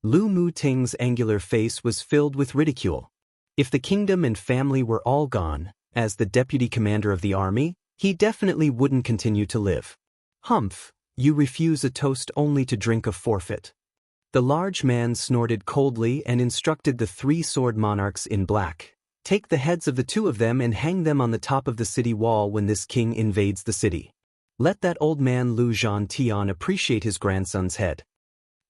Lu Muting's angular face was filled with ridicule. If the kingdom and family were all gone, as the deputy commander of the army, he definitely wouldn't continue to live. Humph, you refuse a toast only to drink a forfeit. The large man snorted coldly and instructed the three sword monarchs in black. Take the heads of the two of them and hang them on the top of the city wall when this king invades the city. Let that old man Lu Zhantian appreciate his grandson's head.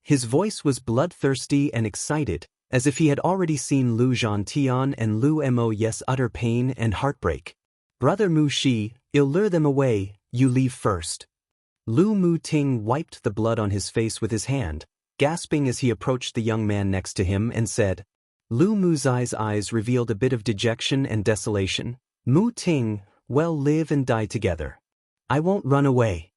His voice was bloodthirsty and excited, as if he had already seen Lu Zhantian and Lu Mo Yes utter pain and heartbreak. Brother Mu Shi, I'll lure them away, you leave first. Lu Muting wiped the blood on his face with his hand, gasping as he approached the young man next to him and said. Lu Muzai's eyes revealed a bit of dejection and desolation. Mu Ting, well, live and die together. I won't run away.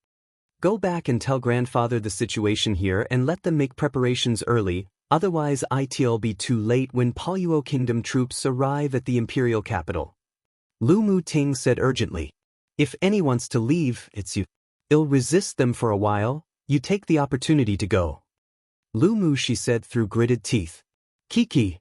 Go back and tell grandfather the situation here and let them make preparations early, otherwise it'll be too late when Poluo Kingdom troops arrive at the Imperial capital. Lu Muting said urgently. If any wants to leave, it's you. I'll resist them for a while, you take the opportunity to go. Lu Mu, she said through gritted teeth. Kiki.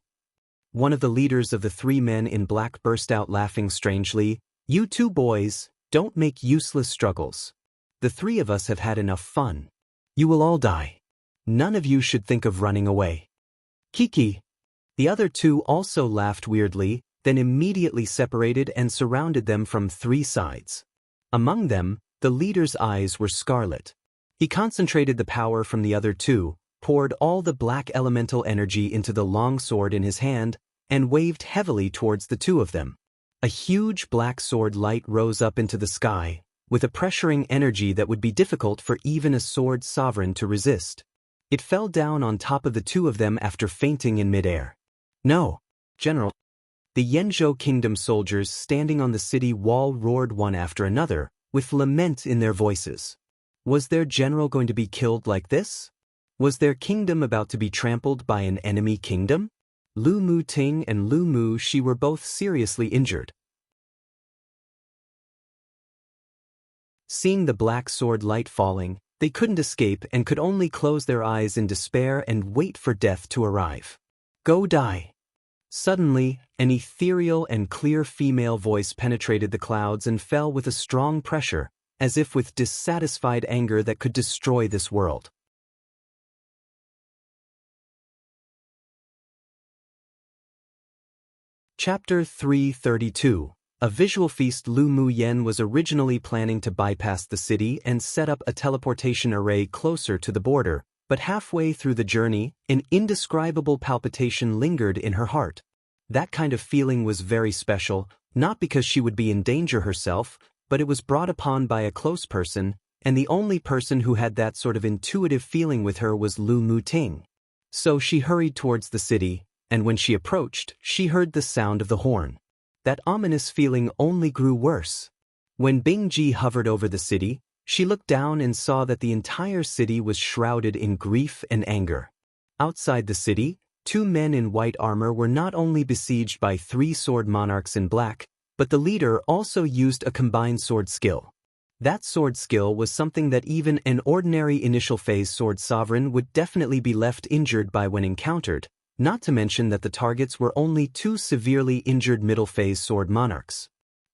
One of the leaders of the three men in black burst out laughing strangely. You two boys, don't make useless struggles. The three of us have had enough fun. You will all die. None of you should think of running away. Kiki. The other two also laughed weirdly, then immediately separated and surrounded them from three sides. Among them, the leader's eyes were scarlet. He concentrated the power from the other two, poured all the black elemental energy into the long sword in his hand, and waved heavily towards the two of them. A huge black sword light rose up into the sky, with a pressuring energy that would be difficult for even a sword sovereign to resist. It fell down on top of the two of them after fainting in midair. No, General. The Yanzhou Kingdom soldiers standing on the city wall roared one after another, with lament in their voices. Was their general going to be killed like this? Was their kingdom about to be trampled by an enemy kingdom? Lu Muting and Lu Mu Shi were both seriously injured. Seeing the black sword light falling, they couldn't escape and could only close their eyes in despair and wait for death to arrive. Go die. Suddenly, an ethereal and clear female voice penetrated the clouds and fell with a strong pressure, as if with dissatisfied anger that could destroy this world. Chapter 332. A visual feast. Lu Muyen was originally planning to bypass the city and set up a teleportation array closer to the border, but halfway through the journey, an indescribable palpitation lingered in her heart. That kind of feeling was very special, not because she would be in danger herself, but it was brought upon by a close person, and the only person who had that sort of intuitive feeling with her was Lu Muting. So she hurried towards the city, and when she approached, she heard the sound of the horn. That ominous feeling only grew worse. When Bingji hovered over the city, she looked down and saw that the entire city was shrouded in grief and anger. Outside the city, two men in white armor were not only besieged by three sword monarchs in black, but the leader also used a combined sword skill. That sword skill was something that even an ordinary initial phase sword sovereign would definitely be left injured by when encountered, not to mention that the targets were only two severely injured middle phase sword monarchs.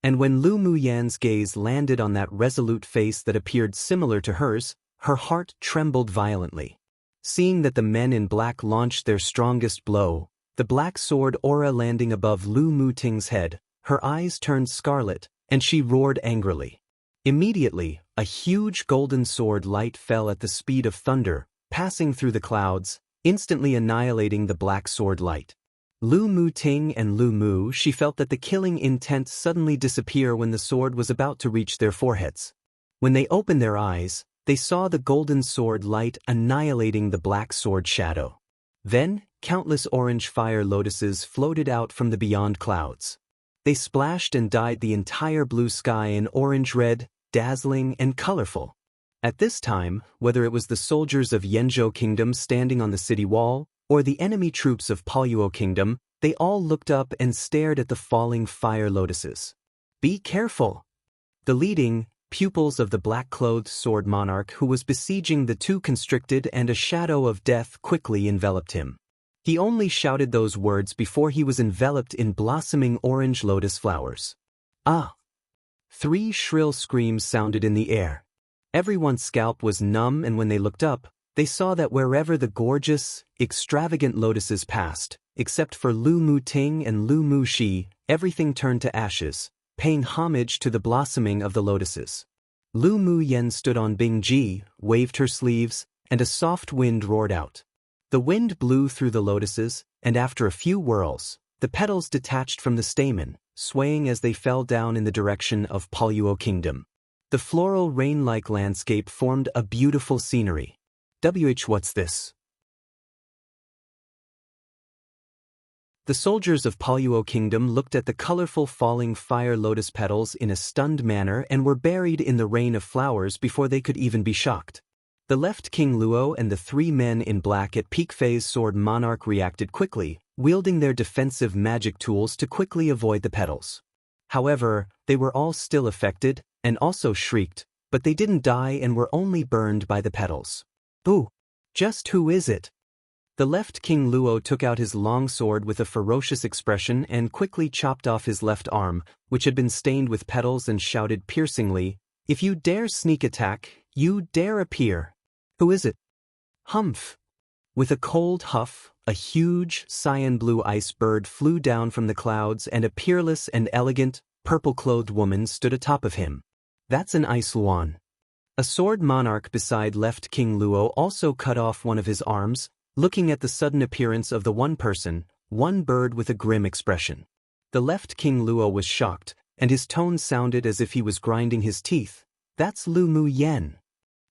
And when Lu Muyan's gaze landed on that resolute face that appeared similar to hers, her heart trembled violently. Seeing that the men in black launched their strongest blow, the black sword aura landing above Lu Muting's head, her eyes turned scarlet, and she roared angrily. Immediately, a huge golden sword light fell at the speed of thunder, passing through the clouds, instantly annihilating the black sword light. Lu Muting and Lu Mu, she felt that the killing intent suddenly disappear when the sword was about to reach their foreheads. When they opened their eyes, they saw the golden sword light annihilating the black sword shadow. Then, countless orange fire lotuses floated out from the beyond clouds. They splashed and dyed the entire blue sky an orange-red, dazzling and colorful. At this time, whether it was the soldiers of Yanzhou Kingdom standing on the city wall, or the enemy troops of Palyuo Kingdom, they all looked up and stared at the falling fire lotuses. "Be careful!" The leading pupils of the black-clothed sword monarch who was besieging the two constricted and a shadow of death quickly enveloped him. He only shouted those words before he was enveloped in blossoming orange lotus flowers. "Ah!" 3 shrill screams sounded in the air. Everyone's scalp was numb, and when they looked up, they saw that wherever the gorgeous, extravagant lotuses passed, except for Lu Muting and Lu Muxi, everything turned to ashes, paying homage to the blossoming of the lotuses. Lu Muyen stood on Bingji, waved her sleeves, and a soft wind roared out. The wind blew through the lotuses, and after a few whirls, the petals detached from the stamen, swaying as they fell down in the direction of Palyuo Kingdom. The floral rain-like landscape formed a beautiful scenery. What's this? The soldiers of Palyuo Kingdom looked at the colorful falling fire lotus petals in a stunned manner and were buried in the rain of flowers before they could even be shocked. The left King Luo and the 3 men in black at Peak Phase Sword Monarch reacted quickly, wielding their defensive magic tools to quickly avoid the petals. However, they were all still affected, and also shrieked, but they didn't die and were only burned by the petals. "Ooh! Just who is it?" The left King Luo took out his long sword with a ferocious expression and quickly chopped off his left arm, which had been stained with petals, and shouted piercingly, "If you dare sneak attack, you dare appear. Who is it?" Humph! With a cold huff, a huge, cyan-blue ice bird flew down from the clouds, and a peerless and elegant, purple-clothed woman stood atop of him. "That's an Ice Luan." A sword monarch beside left King Luo also cut off one of his arms, looking at the sudden appearance of the one person, one bird with a grim expression. The left King Luo was shocked, and his tone sounded as if he was grinding his teeth. "That's Lu Mu Yen."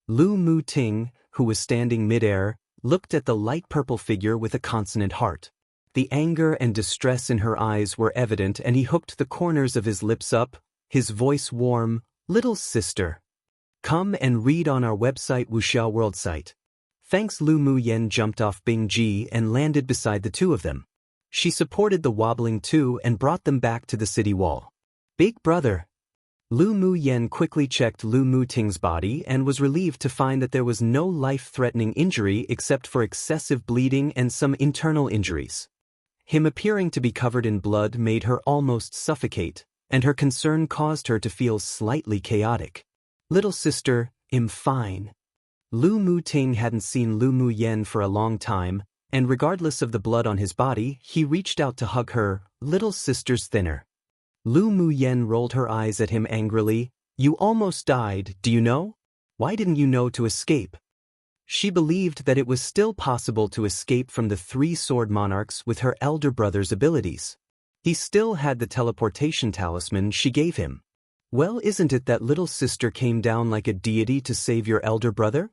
Lu Mu Ting, who was standing mid-air, looked at the light purple figure with a consonant heart. The anger and distress in her eyes were evident, and he hooked the corners of his lips up, his voice warm. "Little sister. Come and read on our website Wuxiao World site." Thanks. Lu Muyen jumped off Bingji and landed beside the two of them. She supported the wobbling two and brought them back to the city wall. "Big brother." Lu Muyen quickly checked Lu Muting's body and was relieved to find that there was no life-threatening injury except for excessive bleeding and some internal injuries. Him appearing to be covered in blood made her almost suffocate, and her concern caused her to feel slightly chaotic. "Little sister, I'm fine." Lu Muting hadn't seen Lu Muyen for a long time, and regardless of the blood on his body, he reached out to hug her. "Little sister's thinner." Lu Muyen rolled her eyes at him angrily. "You almost died, do you know? Why didn't you know to escape?" She believed that it was still possible to escape from the 3 sword monarchs with her elder brother's abilities. He still had the teleportation talisman she gave him. "Well, isn't it that little sister came down like a deity to save your elder brother?"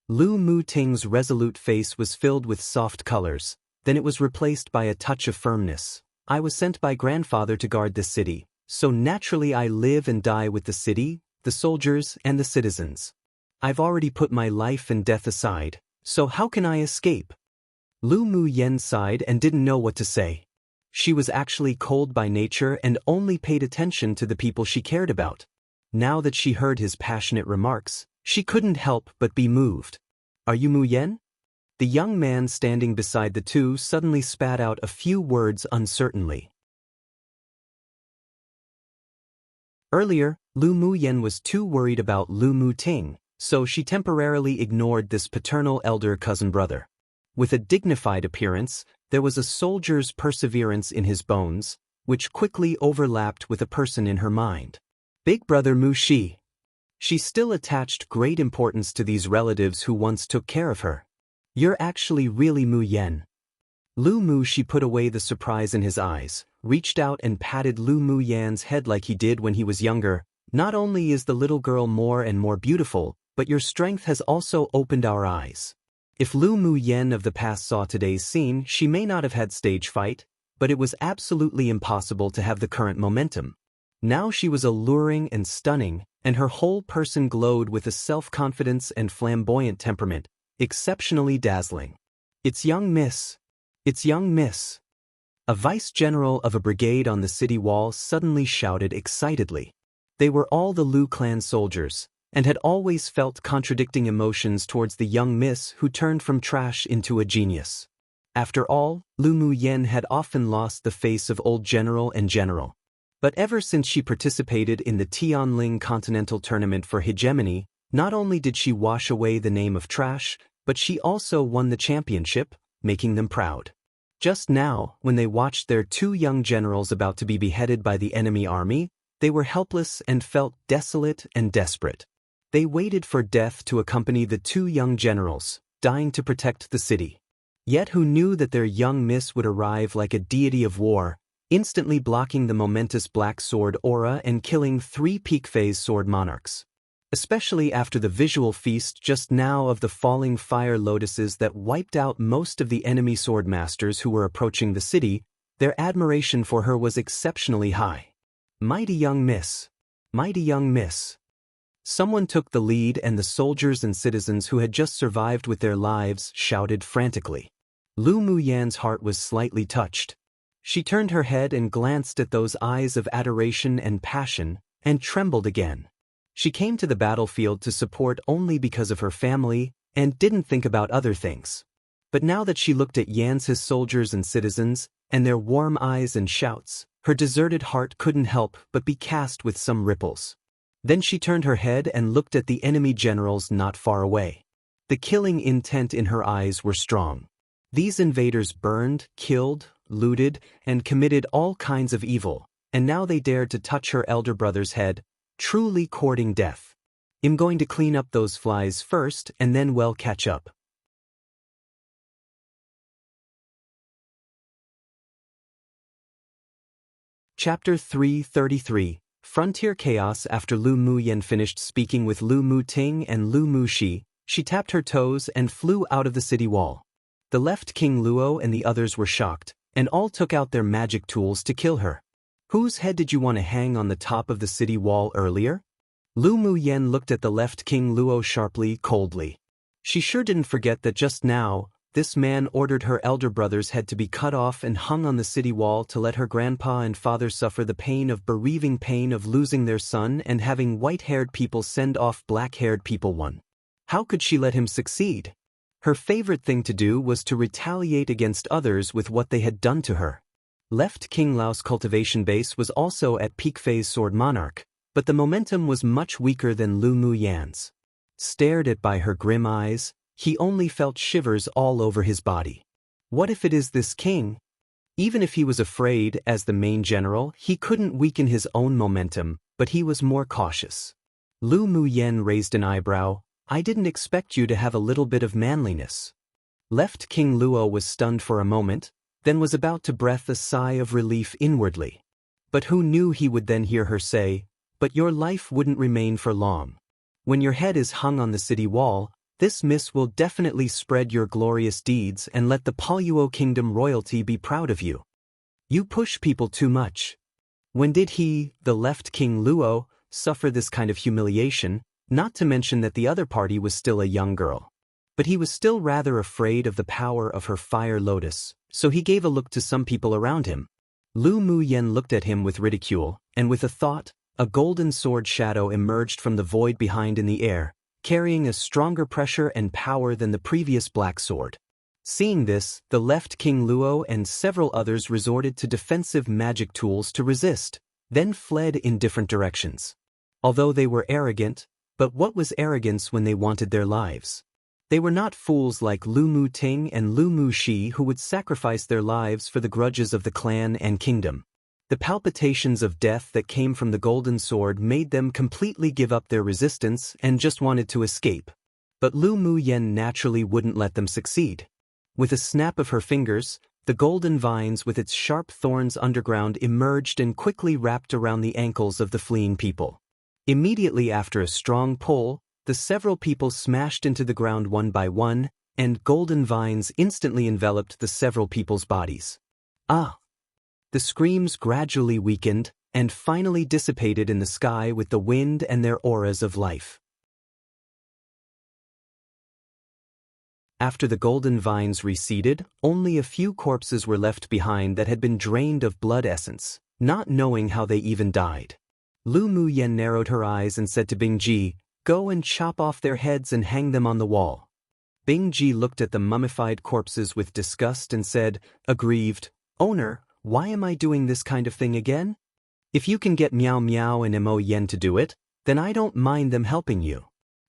Lu Muting's resolute face was filled with soft colors, then it was replaced by a touch of firmness. "I was sent by grandfather to guard this city, so naturally I live and die with the city, the soldiers, and the citizens. I've already put my life and death aside, so how can I escape?" Lu Muyen sighed and didn't know what to say. She was actually cold by nature and only paid attention to the people she cared about. Now that she heard his passionate remarks, she couldn't help but be moved. "Are you Muyen?" The young man standing beside the two suddenly spat out a few words uncertainly. Earlier, Lu Muyen was too worried about Lu Muting, so she temporarily ignored this paternal elder cousin brother. With a dignified appearance, there was a soldier's perseverance in his bones, which quickly overlapped with a person in her mind. "Big brother Muxi." She still attached great importance to these relatives who once took care of her. "You're actually really Muyen." Lu Muxi put away the surprise in his eyes, reached out and patted Lu Muyen's head like he did when he was younger. "Not only is the little girl more and more beautiful, but your strength has also opened our eyes." If Lu Muyen of the past saw today's scene, she may not have had stage fright, but it was absolutely impossible to have the current momentum. Now she was alluring and stunning, and her whole person glowed with a self-confidence and flamboyant temperament, exceptionally dazzling. "It's young Miss! It's young Miss!" A vice-general of a brigade on the city wall suddenly shouted excitedly. They were all the Lu clan soldiers, and had always felt contradicting emotions towards the young miss who turned from trash into a genius. After all, Lu Mu Yen had often lost the face of old general and general. But ever since she participated in the Tianling Continental Tournament for Hegemony, not only did she wash away the name of trash, but she also won the championship, making them proud. Just now, when they watched their two young generals about to be beheaded by the enemy army, they were helpless and felt desolate and desperate. They waited for death to accompany the two young generals, dying to protect the city. Yet who knew that their young miss would arrive like a deity of war, instantly blocking the momentous black sword aura and killing 3 peak phase sword monarchs. Especially after the visual feast just now of the falling fire lotuses that wiped out most of the enemy sword masters who were approaching the city, their admiration for her was exceptionally high. Mighty young miss! Mighty young miss! Someone took the lead and the soldiers and citizens who had just survived with their lives shouted frantically. Lu Mu Yan's heart was slightly touched. She turned her head and glanced at those eyes of adoration and passion, and trembled again. She came to the battlefield to support only because of her family, and didn't think about other things. But now that she looked at his soldiers and citizens, and their warm eyes and shouts, her deserted heart couldn't help but be cast with some ripples. Then she turned her head and looked at the enemy generals not far away. The killing intent in her eyes were strong. These invaders burned, killed, looted, and committed all kinds of evil, and now they dared to touch her elder brother's head, truly courting death. "I'm going to clean up those flies first and then we'll catch up." Chapter 333, Frontier Chaos. After Lu Mu Yen finished speaking with Lu Mu Ting and Lu Mu Shi, she tapped her toes and flew out of the city wall. The left King Luo and the others were shocked, and all took out their magic tools to kill her. "Whose head did you want to hang on the top of the city wall earlier?" Lu Mu Yen looked at the left King Luo sharply, coldly. She sure didn't forget that just now, this man ordered her elder brother's head to be cut off and hung on the city wall to let her grandpa and father suffer the bereaving pain of losing their son and having white-haired people send off black-haired people. How could she let him succeed? Her favorite thing to do was to retaliate against others with what they had done to her. Left King Lao's cultivation base was also at peak phase sword monarch, but the momentum was much weaker than Lu Mu Yan's. Stared at by her grim eyes, he only felt shivers all over his body. What if it is this king? Even if he was afraid as the main general, he couldn't weaken his own momentum, but he was more cautious. Lu Mu Yen raised an eyebrow. "I didn't expect you to have a little bit of manliness." Left King Luo was stunned for a moment, then was about to breath a sigh of relief inwardly. But who knew he would then hear her say, "But your life wouldn't remain for long. When your head is hung on the city wall, this miss will definitely spread your glorious deeds and let the Poluo Kingdom royalty be proud of you. You push people too much." When did he, the left King Luo, suffer this kind of humiliation, not to mention that the other party was still a young girl? But he was still rather afraid of the power of her fire lotus, so he gave a look to some people around him. Lu Mu Yen looked at him with ridicule, and with a thought, a golden sword shadow emerged from the void behind in the air, carrying a stronger pressure and power than the previous black sword. Seeing this, the left King Luo and several others resorted to defensive magic tools to resist, then fled in different directions. Although they were arrogant, but what was arrogance when they wanted their lives? They were not fools like Lu Mu Ting and Lu Mu Shi who would sacrifice their lives for the grudges of the clan and kingdom. The palpitations of death that came from the golden sword made them completely give up their resistance and just wanted to escape. But Lu Mu Yen naturally wouldn't let them succeed. With a snap of her fingers, the golden vines with its sharp thorns underground emerged and quickly wrapped around the ankles of the fleeing people. Immediately after a strong pull, the several people smashed into the ground one by one, and golden vines instantly enveloped the several people's bodies. Ah! The screams gradually weakened, and finally dissipated in the sky with the wind and their auras of life. After the golden vines receded, only a few corpses were left behind that had been drained of blood essence, not knowing how they even died. Lu Muyen narrowed her eyes and said to Bingji, "Go and chop off their heads and hang them on the wall." Bingji looked at the mummified corpses with disgust and said, aggrieved, "Owner, why am I doing this kind of thing again? If you can get Miao Miao and Mo Yen to do it, then I don't mind them helping you."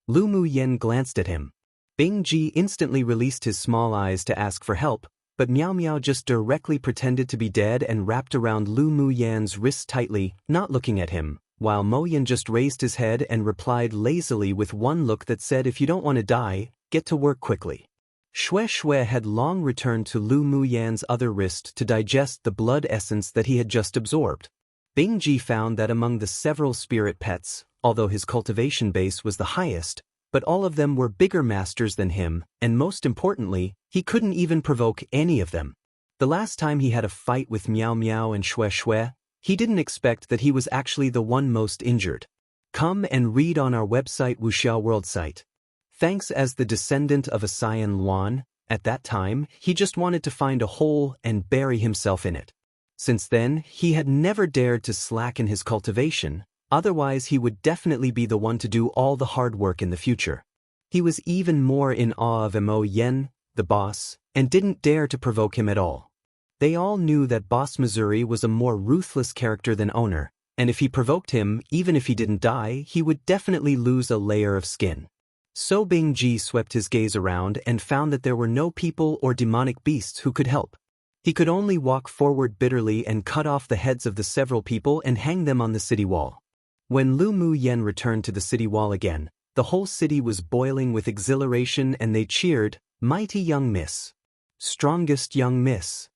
Lu Muyen glanced at him. Bingji instantly released his small eyes to ask for help, but Miao Miao just directly pretended to be dead and wrapped around Lu Muyen's wrist tightly, not looking at him, while Mo Yen just raised his head and replied lazily with one look that said, "If you don't want to die, get to work quickly." Xue Xue had long returned to Lu Muyen's other wrist to digest the blood essence that he had just absorbed. Bingji found that among the several spirit pets, although his cultivation base was the highest, but all of them were bigger masters than him, and most importantly, he couldn't even provoke any of them. The last time he had a fight with Miao Miao and Xue Xue, he didn't expect that he was actually the one most injured. Come and read on our website Wuxiao World site. Thanks as the descendant of a Saiyan Luan, at that time, he just wanted to find a hole and bury himself in it. Since then, he had never dared to slacken his cultivation, otherwise he would definitely be the one to do all the hard work in the future. He was even more in awe of Mo Yen, the boss, and didn't dare to provoke him at all. They all knew that Boss Missouri was a more ruthless character than Owner, and if he provoked him, even if he didn't die, he would definitely lose a layer of skin. So Bingji swept his gaze around and found that there were no people or demonic beasts who could help. He could only walk forward bitterly and cut off the heads of the several people and hang them on the city wall. When Lu Muyen returned to the city wall again, the whole city was boiling with exhilaration and they cheered, "Mighty young miss. Strongest young miss.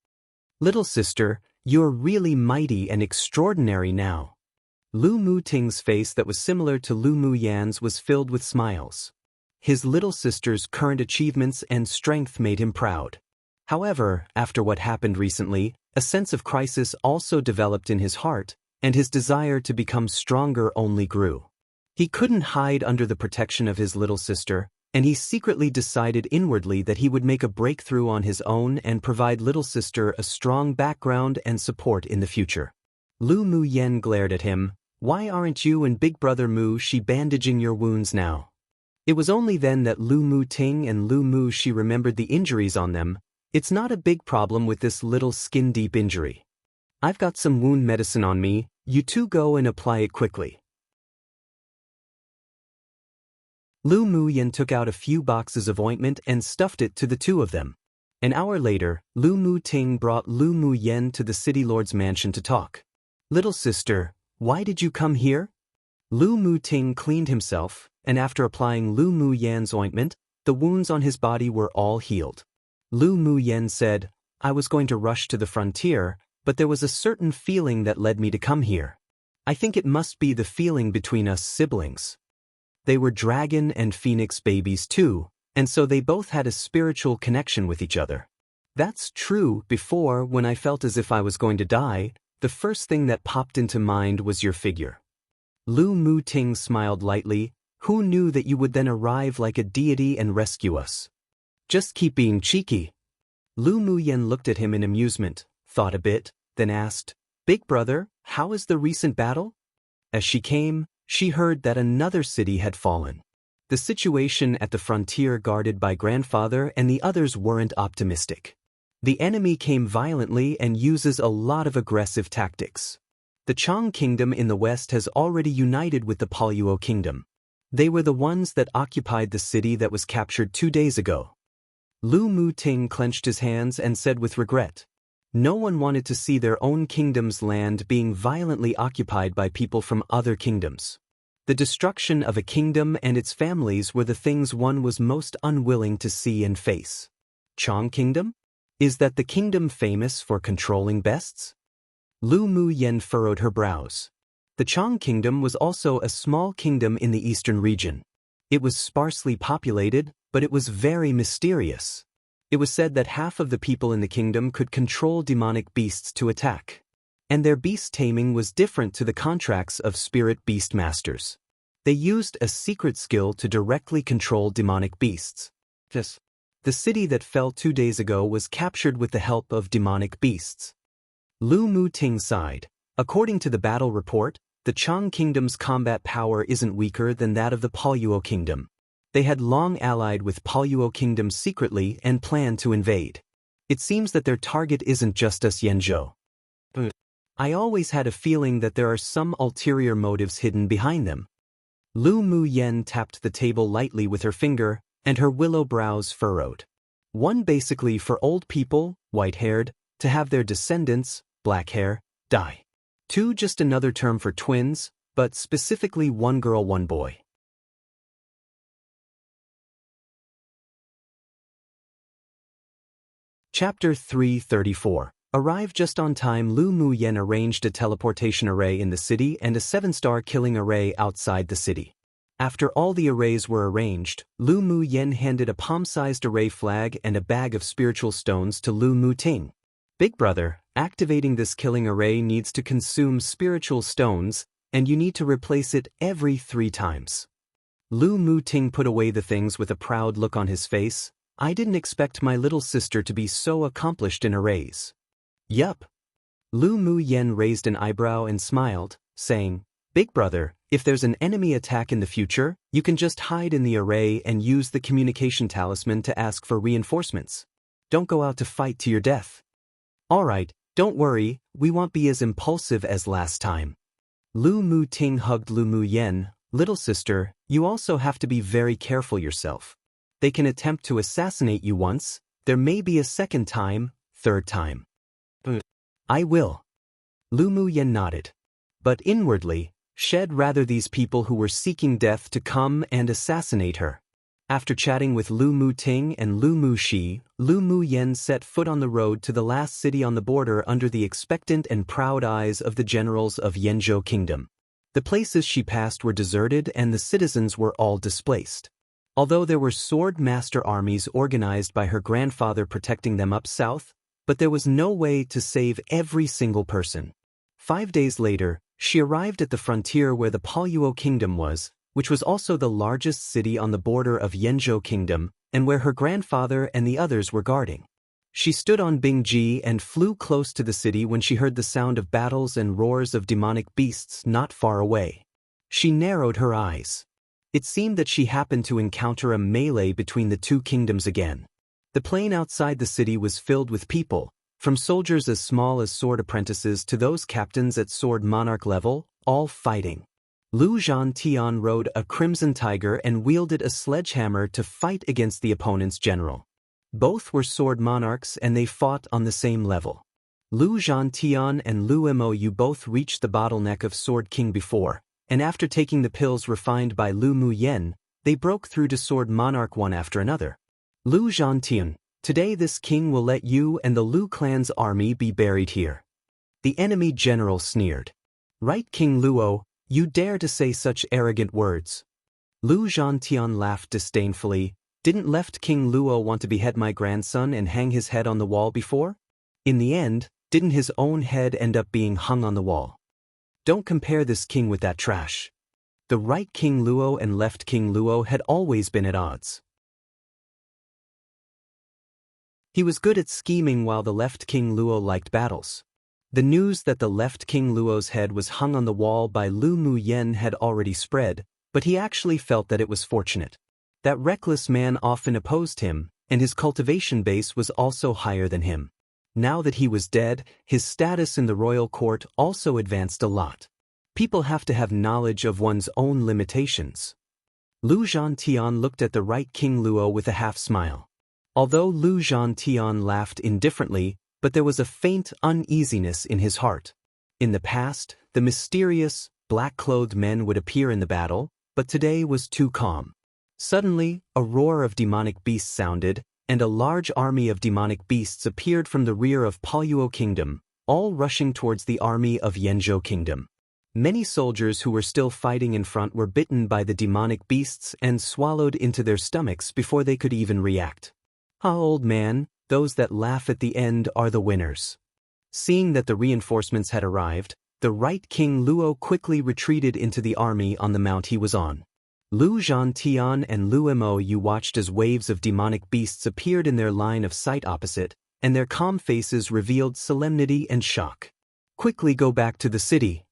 Little sister, you're really mighty and extraordinary now." Lu Muting's face that was similar to Lu Muyan's was filled with smiles. His little sister's current achievements and strength made him proud. However, after what happened recently, a sense of crisis also developed in his heart, and his desire to become stronger only grew. He couldn't hide under the protection of his little sister, and he secretly decided inwardly that he would make a breakthrough on his own and provide little sister a strong background and support in the future. Lu Muyen glared at him. "Why aren't you and Big Brother Mu Shi bandaging your wounds now?" It was only then that Lu Muting and Lu Mu Shi remembered the injuries on them. "It's not a big problem with this little skin-deep injury. I've got some wound medicine on me, you two go and apply it quickly." Lu Muyen took out a few boxes of ointment and stuffed it to the two of them. An hour later, Lu Muting brought Lu Muyen to the city lord's mansion to talk. "Little sister, why did you come here?" Lu Muting cleaned himself, and after applying Lu Muyen's ointment, the wounds on his body were all healed. Lu Muyen said, "I was going to rush to the frontier, but there was a certain feeling that led me to come here. I think it must be the feeling between us siblings." They were dragon and phoenix babies too, and so they both had a spiritual connection with each other. "That's true. Before, when I felt as if I was going to die, the first thing that popped into mind was your figure." Lu Muting smiled lightly. "Who knew that you would then arrive like a deity and rescue us? Just keep being cheeky." Lu Muyen looked at him in amusement, thought a bit, then asked, "Big brother, how is the recent battle?" As she came, she heard that another city had fallen. The situation at the frontier guarded by grandfather and the others weren't optimistic. The enemy came violently and uses a lot of aggressive tactics. The Chang Kingdom in the west has already united with the Palyuo Kingdom. They were the ones that occupied the city that was captured 2 days ago. Lu Muting clenched his hands and said with regret, "No one wanted to see their own kingdom's land being violently occupied by people from other kingdoms. The destruction of a kingdom and its families were the things one was most unwilling to see and face." Chang Kingdom? Is that the kingdom famous for controlling beasts? Lu Muyen furrowed her brows. The Chang Kingdom was also a small kingdom in the eastern region. It was sparsely populated, but it was very mysterious. It was said that half of the people in the kingdom could control demonic beasts to attack. And their beast taming was different to the contracts of spirit beast masters. They used a secret skill to directly control demonic beasts. The city that fell 2 days ago was captured with the help of demonic beasts. Lu Mu Ting sighed. According to the battle report, the Chang Kingdom's combat power isn't weaker than that of the Palyuo Kingdom. They had long allied with Palyuo Kingdom secretly and planned to invade. It seems that their target isn't just us Yenzhou. I always had a feeling that there are some ulterior motives hidden behind them. Lu Mu Yen tapped the table lightly with her finger, and her willow brows furrowed. One basically for old people, white-haired, to have their descendants, black hair, die. 2 just another term for twins, but specifically one girl one boy. Chapter 334. Arrived just on time. Lu Mu Yen arranged a teleportation array in the city and a 7-star killing array outside the city. After all the arrays were arranged, Lu Mu Yen handed a palm-sized array flag and a bag of spiritual stones to Lu Mu Ting. Big brother, activating this killing array needs to consume spiritual stones, and you need to replace it every 3 times. Lu Mu Ting put away the things with a proud look on his face. I didn't expect my little sister to be so accomplished in arrays. Yup. Lu Mu Yen raised an eyebrow and smiled, saying, Big brother, if there's an enemy attack in the future, you can just hide in the array and use the communication talisman to ask for reinforcements. Don't go out to fight to your death. Alright, don't worry, we won't be as impulsive as last time. Lu Mu Ting hugged Lu Mu Yen. Little sister, you also have to be very careful yourself. They can attempt to assassinate you once, there may be a 2nd time, 3rd time. I will. Lu Mu Yen nodded. But inwardly, she'd rather these people who were seeking death to come and assassinate her. After chatting with Lu Mu Ting and Lu Mu Shi, Lu Mu Yen set foot on the road to the last city on the border under the expectant and proud eyes of the generals of Yenzhou Kingdom. The places she passed were deserted and the citizens were all displaced. Although there were sword master armies organized by her grandfather protecting them up south, but there was no way to save every single person. 5 days later, she arrived at the frontier where the Palyuo Kingdom was, which was also the largest city on the border of Yenzhou Kingdom, and where her grandfather and the others were guarding. She stood on Bingji and flew close to the city when she heard the sound of battles and roars of demonic beasts not far away. She narrowed her eyes. It seemed that she happened to encounter a melee between the 2 kingdoms again. The plain outside the city was filled with people, from soldiers as small as sword apprentices to those captains at sword monarch level, all fighting. Lu Zhantian rode a crimson tiger and wielded a sledgehammer to fight against the opponent's general. Both were sword monarchs and they fought on the same level. Lu Zhantian and Lu Mou both reached the bottleneck of Sword King before, and after taking the pills refined by Lu Mu Yen, they broke through to Sword Monarch one after another. Lu Zhantian, today this king will let you and the Lu clan's army be buried here. The enemy general sneered. Right, King Luo, you dare to say such arrogant words. Lu Zhantian laughed disdainfully. Didn't left King Luo want to behead my grandson and hang his head on the wall before? In the end, didn't his own head end up being hung on the wall? Don't compare this king with that trash. The right King Luo and left King Luo had always been at odds. He was good at scheming while the left King Luo liked battles. The news that the left King Luo's head was hung on the wall by Lu Mu Yen had already spread, but he actually felt that it was fortunate. That reckless man often opposed him, and his cultivation base was also higher than him. Now that he was dead, his status in the royal court also advanced a lot. People have to have knowledge of one's own limitations. Lu Zhantian looked at the right King Luo with a half-smile. Although Lu Zhantian laughed indifferently, but there was a faint uneasiness in his heart. In the past, the mysterious, black-clothed men would appear in the battle, but today was too calm. Suddenly, a roar of demonic beasts sounded, and a large army of demonic beasts appeared from the rear of Palyuo Kingdom, all rushing towards the army of Yenzhou Kingdom. Many soldiers who were still fighting in front were bitten by the demonic beasts and swallowed into their stomachs before they could even react. Ah, old man, those that laugh at the end are the winners. Seeing that the reinforcements had arrived, the Right King Luo quickly retreated into the army on the mount he was on. Lu Zhantian and Lu Mo Yu watched as waves of demonic beasts appeared in their line of sight opposite, and their calm faces revealed solemnity and shock. Quickly go back to the city.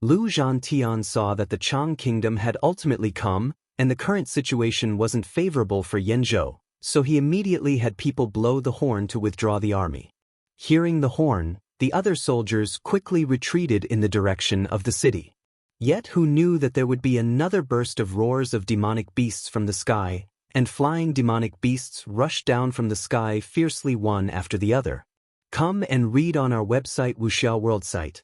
Lu Zhantian saw that the Chang kingdom had ultimately come, and the current situation wasn't favorable for Yanzhou, so he immediately had people blow the horn to withdraw the army. Hearing the horn, the other soldiers quickly retreated in the direction of the city. Yet who knew that there would be another burst of roars of demonic beasts from the sky, and flying demonic beasts rushed down from the sky fiercely one after the other. Come and read on our website Wuxiao World site.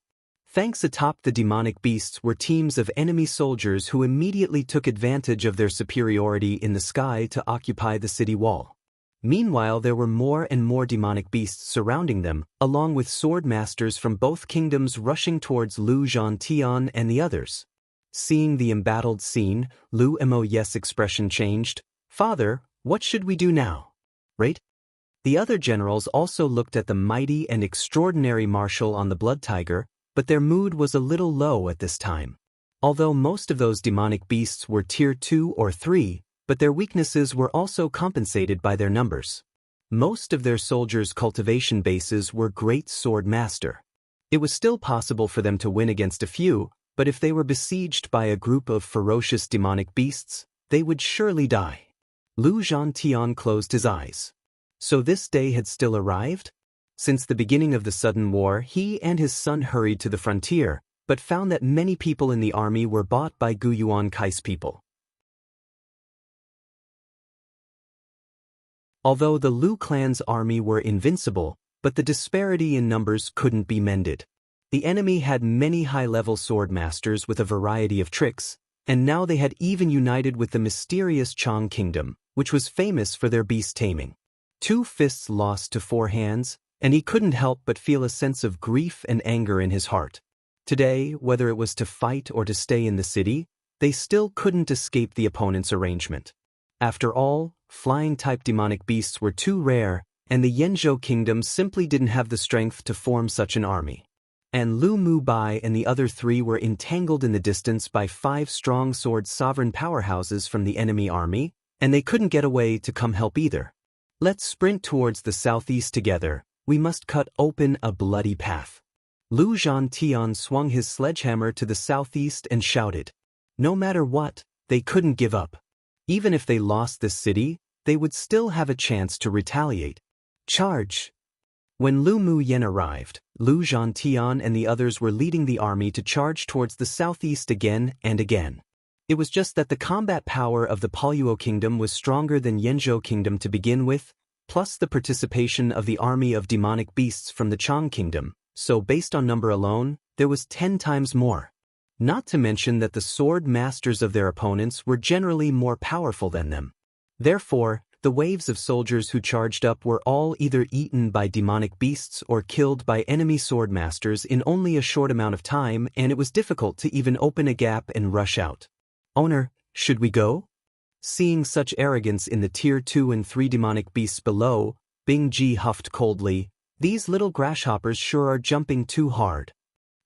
Thanks atop the demonic beasts were teams of enemy soldiers who immediately took advantage of their superiority in the sky to occupy the city wall. Meanwhile, there were more and more demonic beasts surrounding them, along with sword masters from both kingdoms rushing towards Lu Zhantian and the others. Seeing the embattled scene, Lu Mo's expression changed. Father, what should we do now? Right? The other generals also looked at the mighty and extraordinary marshal on the blood tiger, but their mood was a little low at this time. Although most of those demonic beasts were tier 2 or 3, but their weaknesses were also compensated by their numbers. Most of their soldiers' cultivation bases were great sword master. It was still possible for them to win against a few, but if they were besieged by a group of ferocious demonic beasts, they would surely die. Lu Zhantian closed his eyes. So this day had still arrived? Since the beginning of the sudden war, he and his son hurried to the frontier, but found that many people in the army were bought by Gu Yuan Kai's people. Although the Lu clan's army were invincible, but the disparity in numbers couldn't be mended. The enemy had many high-level sword masters with a variety of tricks, and now they had even united with the mysterious Chang kingdom, which was famous for their beast taming. 2 fists lost to 4 hands, and he couldn't help but feel a sense of grief and anger in his heart. Today, whether it was to fight or to stay in the city, they still couldn't escape the opponent's arrangement. After all, flying-type demonic beasts were too rare, and the Yanzhou kingdom simply didn't have the strength to form such an army. And Lu Mubai and the other 3 were entangled in the distance by 5 strong sword sovereign powerhouses from the enemy army, and they couldn't get away to come help either. Let's sprint towards the southeast together. We must cut open a bloody path. Lu Zhantian swung his sledgehammer to the southeast and shouted. No matter what, they couldn't give up. Even if they lost this city, they would still have a chance to retaliate. Charge! When Lu Muyen arrived, Lu Zhantian and the others were leading the army to charge towards the southeast again and again. It was just that the combat power of the Palyuo kingdom was stronger than Yanzhou kingdom to begin with, plus the participation of the army of demonic beasts from the Chang kingdom, so based on number alone, there was 10 times more. Not to mention that the sword masters of their opponents were generally more powerful than them. Therefore, the waves of soldiers who charged up were all either eaten by demonic beasts or killed by enemy sword masters in only a short amount of time, and it was difficult to even open a gap and rush out. Owner, should we go? Seeing such arrogance in the tier 2 and 3 demonic beasts below, Bing Ji huffed coldly, these little grasshoppers sure are jumping too hard.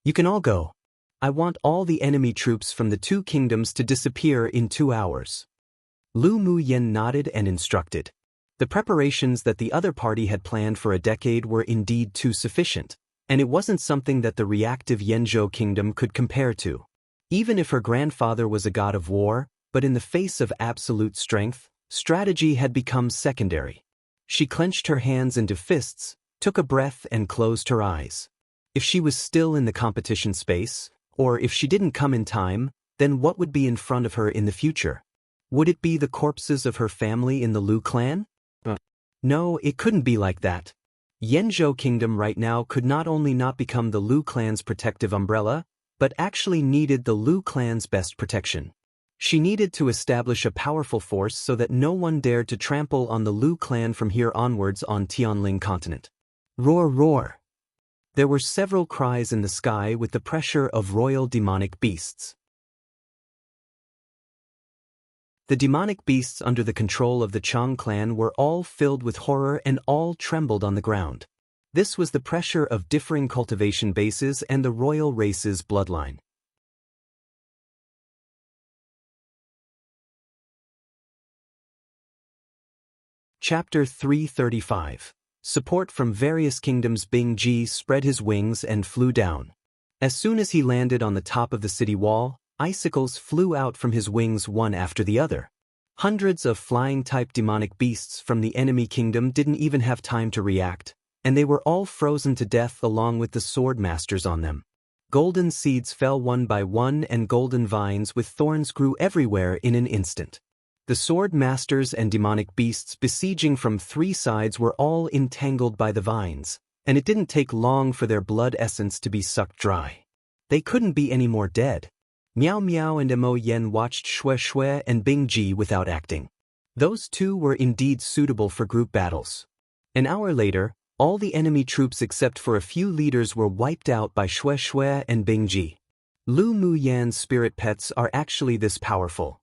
You can all go. I want all the enemy troops from the 2 kingdoms to disappear in 2 hours. Lu Muyen nodded and instructed. The preparations that the other party had planned for a decade were indeed too sufficient, and it wasn't something that the reactive Yanzhou kingdom could compare to. Even if her grandfather was a god of war, but in the face of absolute strength, strategy had become secondary. She clenched her hands into fists, took a breath and closed her eyes. If she was still in the competition space, or if she didn't come in time, then what would be in front of her in the future? Would it be the corpses of her family in the Lu clan? No, it couldn't be like that. Yanzhou kingdom right now could not only not become the Lu clan's protective umbrella, but actually needed the Lu clan's best protection. She needed to establish a powerful force so that no one dared to trample on the Lu clan from here onwards on Tianling continent. Roar, roar! There were several cries in the sky with the pressure of royal demonic beasts. The demonic beasts under the control of the Chang clan were all filled with horror and all trembled on the ground. This was the pressure of differing cultivation bases and the royal race's bloodline. Chapter 335. Support from various kingdoms. Bing Ji spread his wings and flew down. As soon as he landed on the top of the city wall, icicles flew out from his wings one after the other. Hundreds of flying-type demonic beasts from the enemy kingdom didn't even have time to react, and they were all frozen to death along with the sword masters on them. Golden seeds fell one by one and golden vines with thorns grew everywhere in an instant. The sword masters and demonic beasts besieging from three sides were all entangled by the vines, and it didn't take long for their blood essence to be sucked dry. They couldn't be any more dead. Miao Miao and Mo Yen watched Shui Shui and Bing Ji without acting. Those two were indeed suitable for group battles. An hour later, all the enemy troops except for a few leaders were wiped out by Shui Shui and Bing Ji. Lu Mu Yan's spirit pets are actually this powerful.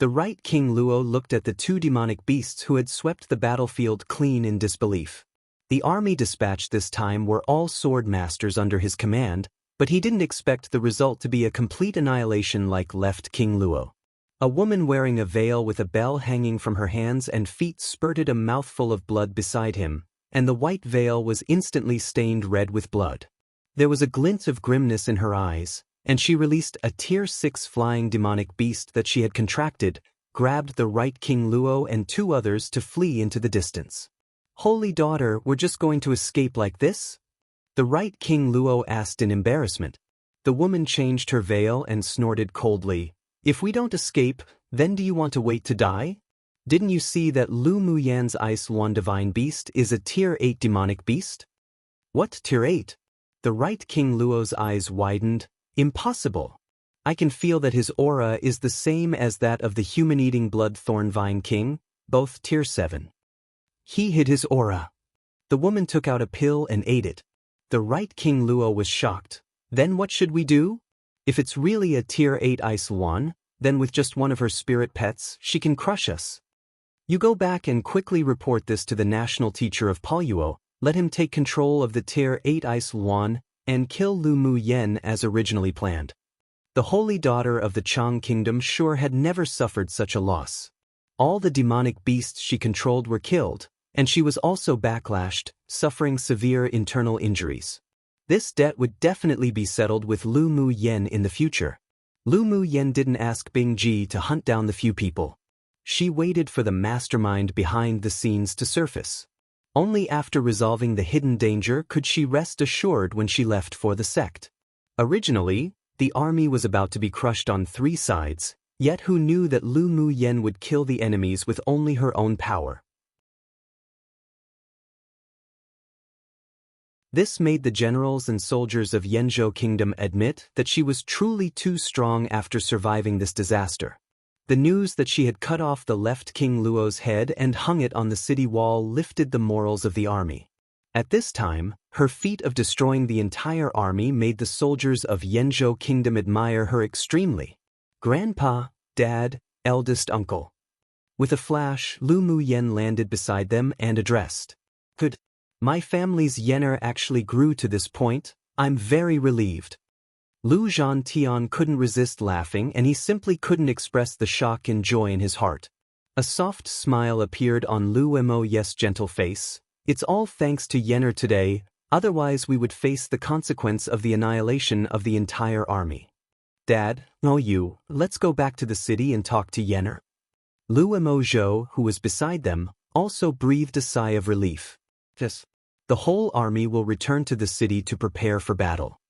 The right King Luo looked at the two demonic beasts who had swept the battlefield clean in disbelief. The army dispatched this time were all sword masters under his command, but he didn't expect the result to be a complete annihilation like left King Luo. A woman wearing a veil with a bell hanging from her hands and feet spurted a mouthful of blood beside him, and the white veil was instantly stained red with blood. There was a glint of grimness in her eyes, and she released a Tier 6 flying demonic beast that she had contracted, grabbed the right King Luo and two others to flee into the distance. "Holy daughter, we're just going to escape like this?" The right King Luo asked in embarrassment. The woman changed her veil and snorted coldly, "If we don't escape, then do you want to wait to die? Didn't you see that Lu Mu Yan's Ice One Divine Beast is a Tier 8 demonic beast?" "What, Tier 8? The right King Luo's eyes widened. "Impossible. I can feel that his aura is the same as that of the human-eating blood Thornvine King, both Tier 7. He hid his aura. The woman took out a pill and ate it. The right King Luo was shocked. "Then what should we do? If it's really a Tier 8 Ice One, then with just one of her spirit pets, she can crush us. You go back and quickly report this to the national teacher of Poluo, let him take control of the Tier 8 Ice One, and kill Lu Mu Yen as originally planned." The holy daughter of the Chang kingdom sure had never suffered such a loss. All the demonic beasts she controlled were killed, and she was also backlashed, suffering severe internal injuries. This debt would definitely be settled with Lu Mu Yen in the future. Lu Mu Yen didn't ask Bing Ji to hunt down the few people. She waited for the mastermind behind the scenes to surface. Only after resolving the hidden danger could she rest assured when she left for the sect. Originally, the army was about to be crushed on three sides, yet who knew that Lu Mu Yen would kill the enemies with only her own power? This made the generals and soldiers of Yanzhou Kingdom admit that she was truly too strong after surviving this disaster. The news that she had cut off the left King Luo's head and hung it on the city wall lifted the morals of the army. At this time, her feat of destroying the entire army made the soldiers of Yanzhou Kingdom admire her extremely. "Grandpa, Dad, eldest uncle." With a flash, Lu Mu Yen landed beside them and addressed. "Good. My family's yener actually grew to this point. I'm very relieved." Lu Zhantian couldn't resist laughing and he simply couldn't express the shock and joy in his heart. A soft smile appeared on Lu Mo's gentle face. "It's all thanks to Yener today, otherwise we would face the consequence of the annihilation of the entire army. Dad, let's go back to the city and talk to Yener." Lu Mo Zhou, who was beside them, also breathed a sigh of relief. "Yes. The whole army will return to the city to prepare for battle."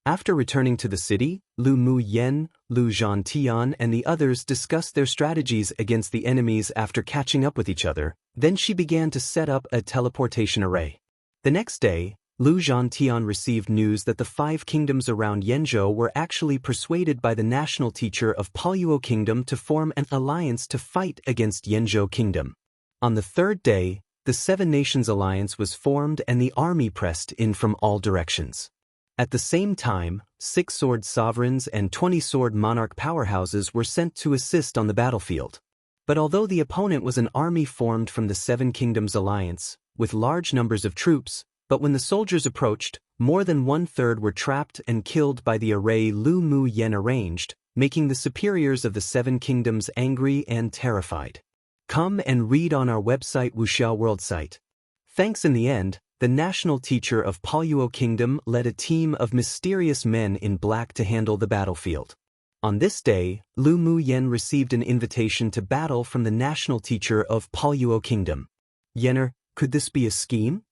After returning to the city, Lu Mu Yen, Lu Zhantian and the others discussed their strategies against the enemies after catching up with each other, then she began to set up a teleportation array. The next day, Lu Zhantian received news that the 5 kingdoms around Yanzhou were actually persuaded by the national teacher of Poluo Kingdom to form an alliance to fight against Yanzhou Kingdom. On the third day, the 7 Nations Alliance was formed and the army pressed in from all directions. At the same time, 6 sword sovereigns and 20 sword monarch powerhouses were sent to assist on the battlefield. But although the opponent was an army formed from the 7 Kingdoms Alliance, with large numbers of troops, But when the soldiers approached, more than one-third were trapped and killed by the array Lu Mu Yen arranged, making the superiors of the Seven Kingdoms angry and terrified. Come and read on our website Wuxiao World site. Thanks in the end, the national teacher of Poluo Kingdom led a team of mysterious men in black to handle the battlefield. On this day, Lu Mu Yen received an invitation to battle from the national teacher of Poluo Kingdom. Yenner, could this be a scheme?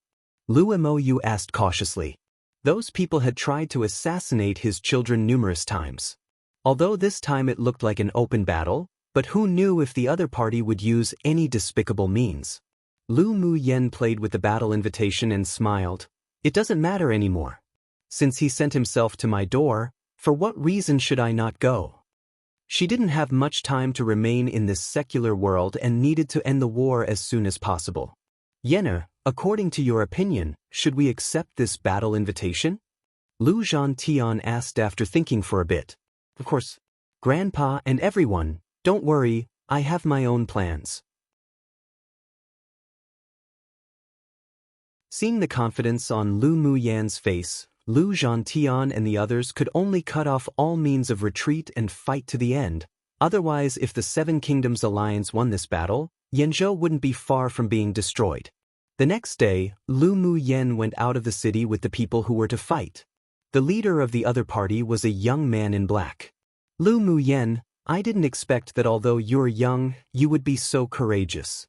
Lu Mou asked cautiously. Those people had tried to assassinate his children numerous times. Although this time it looked like an open battle, but who knew if the other party would use any despicable means? Lu Mu Yen played with the battle invitation and smiled. It doesn't matter anymore. Since he sent himself to my door, for what reason should I not go? She didn't have much time to remain in this secular world and needed to end the war as soon as possible. Yenner, according to your opinion, should we accept this battle invitation? Lu Zhantian asked after thinking for a bit. Of course. Grandpa and everyone, don't worry, I have my own plans. Seeing the confidence on Lu Mu Yan's face, Lu Zhantian and the others could only cut off all means of retreat and fight to the end. Otherwise, if the Seven Kingdoms Alliance won this battle, Yanzhou wouldn't be far from being destroyed. The next day, Lu Mu Yen went out of the city with the people who were to fight. The leader of the other party was a young man in black. Lu Mu Yen, I didn't expect that although you're young, you would be so courageous.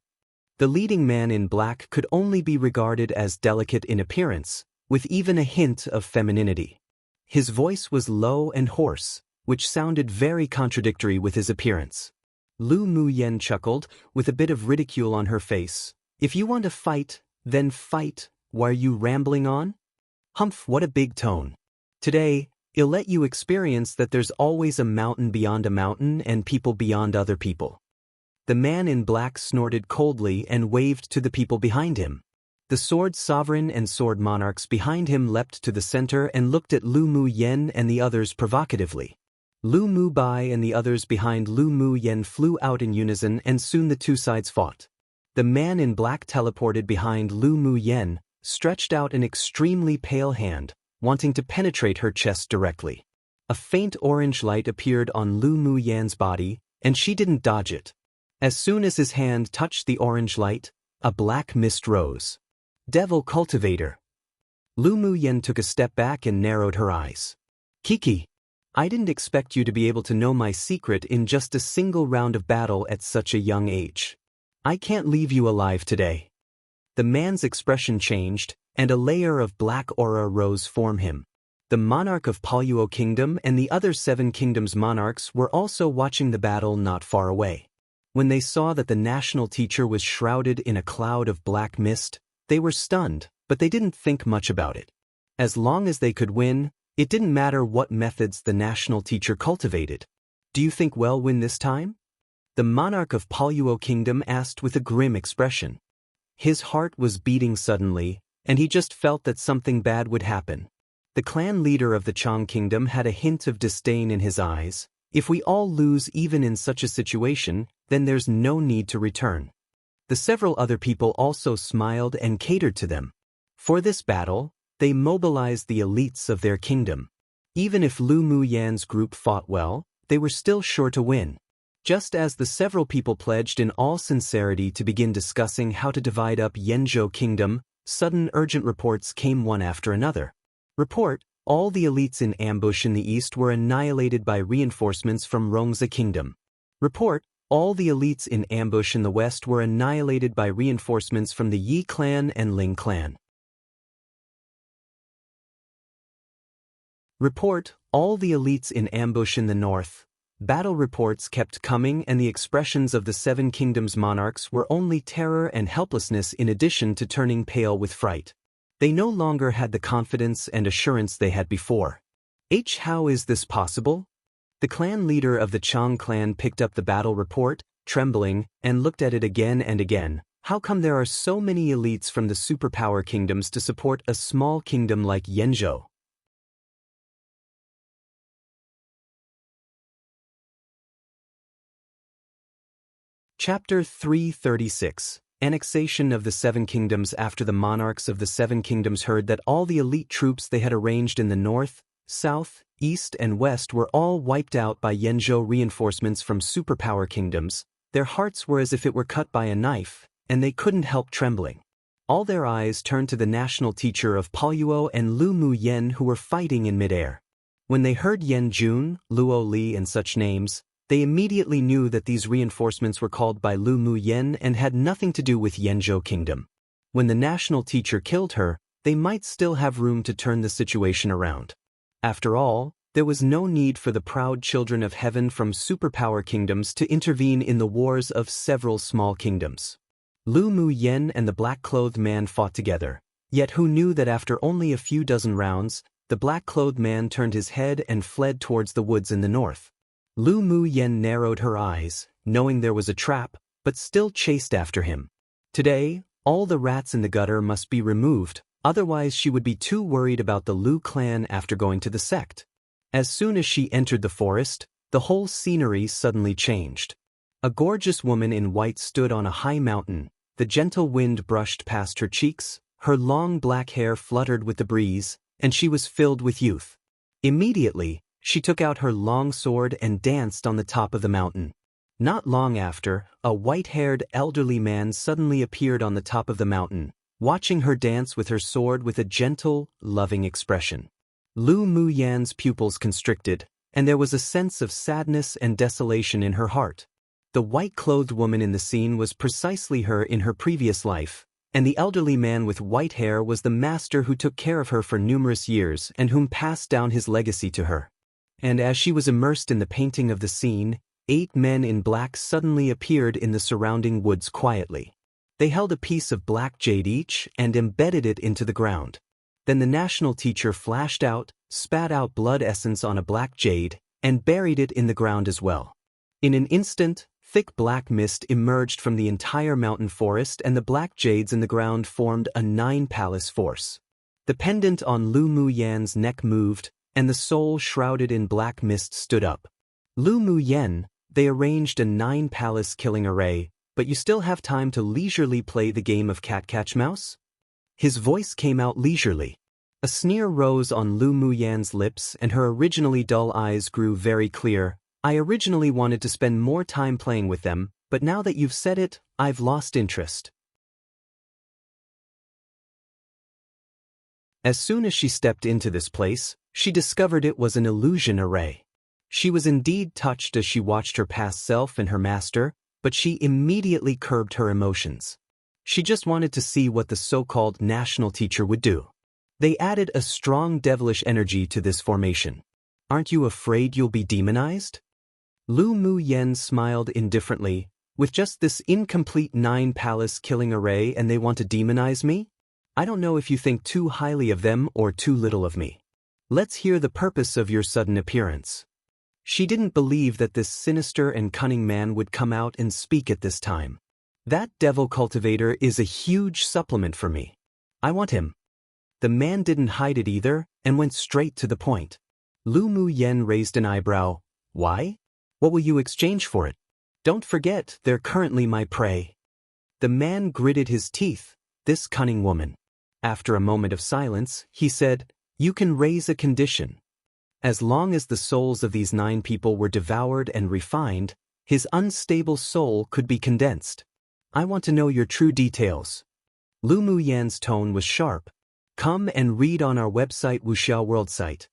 The leading man in black could only be regarded as delicate in appearance, with even a hint of femininity. His voice was low and hoarse, which sounded very contradictory with his appearance. Lu Mu Yen chuckled, with a bit of ridicule on her face. If you want to fight, then fight. Why are you rambling on? Humph, what a big tone. Today, I'll let you experience that there's always a mountain beyond a mountain and people beyond other people. The man in black snorted coldly and waved to the people behind him. The sword sovereign and sword monarchs behind him leapt to the center and looked at Lu Mu Yen and the others provocatively. Lu Mu Bai and the others behind Lu Mu Yen flew out in unison and soon the two sides fought. The man in black teleported behind Lu Mu Yen, stretched out an extremely pale hand, wanting to penetrate her chest directly. A faint orange light appeared on Lu Mu Yan's body, and she didn't dodge it. As soon as his hand touched the orange light, a black mist rose. Devil Cultivator. Lu Mu Yen took a step back and narrowed her eyes. Kiki, I didn't expect you to be able to know my secret in just a single round of battle at such a young age. I can't leave you alive today. The man's expression changed, and a layer of black aura rose from him. The monarch of Poluo Kingdom and the other Seven Kingdoms monarchs were also watching the battle not far away. When they saw that the national teacher was shrouded in a cloud of black mist, they were stunned, but they didn't think much about it. As long as they could win, it didn't matter what methods the national teacher cultivated. Do you think we'll win this time? The monarch of Poluo Kingdom asked with a grim expression. His heart was beating suddenly, and he just felt that something bad would happen. The clan leader of the Chang Kingdom had a hint of disdain in his eyes. If we all lose even in such a situation, then there's no need to return. The several other people also smiled and catered to them. For this battle, they mobilized the elites of their kingdom. Even if Lu Mu Yan's group fought well, they were still sure to win. Just as the several people pledged in all sincerity to begin discussing how to divide up Yanzhou Kingdom, sudden urgent reports came one after another. Report, all the elites in ambush in the east were annihilated by reinforcements from Rongzi Kingdom. Report, all the elites in ambush in the west were annihilated by reinforcements from the Yi clan and Ling clan. Report, all the elites in ambush in the north. Battle reports kept coming and the expressions of the Seven Kingdoms monarchs were only terror and helplessness in addition to turning pale with fright. They no longer had the confidence and assurance they had before. How is this possible? The clan leader of the Chang clan picked up the battle report, trembling, and looked at it again and again. How come there are so many elites from the superpower kingdoms to support a small kingdom like Yanzhou? Chapter 336. Annexation of the Seven Kingdoms. After the monarchs of the Seven Kingdoms heard that all the elite troops they had arranged in the north, south, east and west were all wiped out by Yanzhou reinforcements from superpower kingdoms, their hearts were as if it were cut by a knife, and they couldn't help trembling. All their eyes turned to the national teacher of Paoluo and Lu Mu Yen, who were fighting in midair. When they heard Yan Jun, Luo Li and such names, they immediately knew that these reinforcements were called by Lu Mu Yen and had nothing to do with Yanzhou Kingdom. When the national teacher killed her, they might still have room to turn the situation around. After all, there was no need for the proud children of heaven from superpower kingdoms to intervene in the wars of several small kingdoms. Lu Mu Yen and the black-clothed man fought together, yet who knew that after only a few dozen rounds, the black-clothed man turned his head and fled towards the woods in the north. Lu Mu Yen narrowed her eyes, knowing there was a trap, but still chased after him. Today, all the rats in the gutter must be removed, otherwise she would be too worried about the Lu clan after going to the sect. As soon as she entered the forest, the whole scenery suddenly changed. A gorgeous woman in white stood on a high mountain, the gentle wind brushed past her cheeks, her long black hair fluttered with the breeze, and she was filled with youth. Immediately, she took out her long sword and danced on the top of the mountain. Not long after, a white-haired elderly man suddenly appeared on the top of the mountain, watching her dance with her sword with a gentle, loving expression. Lu Mu Yan's pupils constricted, and there was a sense of sadness and desolation in her heart. The white-clothed woman in the scene was precisely her in her previous life, and the elderly man with white hair was the master who took care of her for numerous years and whom passed down his legacy to her. And as she was immersed in the painting of the scene, 8 men in black suddenly appeared in the surrounding woods quietly. They held a piece of black jade each and embedded it into the ground. Then the national teacher flashed out, spat out blood essence on a black jade, and buried it in the ground as well. In an instant, thick black mist emerged from the entire mountain forest and the black jades in the ground formed a 9-palace force. The pendant on Lu Mu Yan's neck moved, and the soul shrouded in black mist stood up. Lu Mu Yen, they arranged a 9-palace killing array, but you still have time to leisurely play the game of cat-catch-mouse? His voice came out leisurely. A sneer rose on Lu Mu Yan's lips and her originally dull eyes grew very clear. I originally wanted to spend more time playing with them, but now that you've said it, I've lost interest. As soon as she stepped into this place, she discovered it was an illusion array. She was indeed touched as she watched her past self and her master, but she immediately curbed her emotions. She just wanted to see what the so-called national teacher would do. They added a strong devilish energy to this formation. Aren't you afraid you'll be demonized? Lu Mu Yen smiled indifferently. With just this incomplete 9-palace killing array and they want to demonize me? I don't know if you think too highly of them or too little of me. Let's hear the purpose of your sudden appearance. She didn't believe that this sinister and cunning man would come out and speak at this time. That devil cultivator is a huge supplement for me. I want him. The man didn't hide it either and went straight to the point. Lu Mu Yen raised an eyebrow. Why? What will you exchange for it? Don't forget, they're currently my prey. The man gritted his teeth. This cunning woman. After a moment of silence, he said, You can raise a condition. As long as the souls of these 9 people were devoured and refined, his unstable soul could be condensed. I want to know your true details. Lu Mu Yan's tone was sharp. Come and read on our website Wuxiao World site.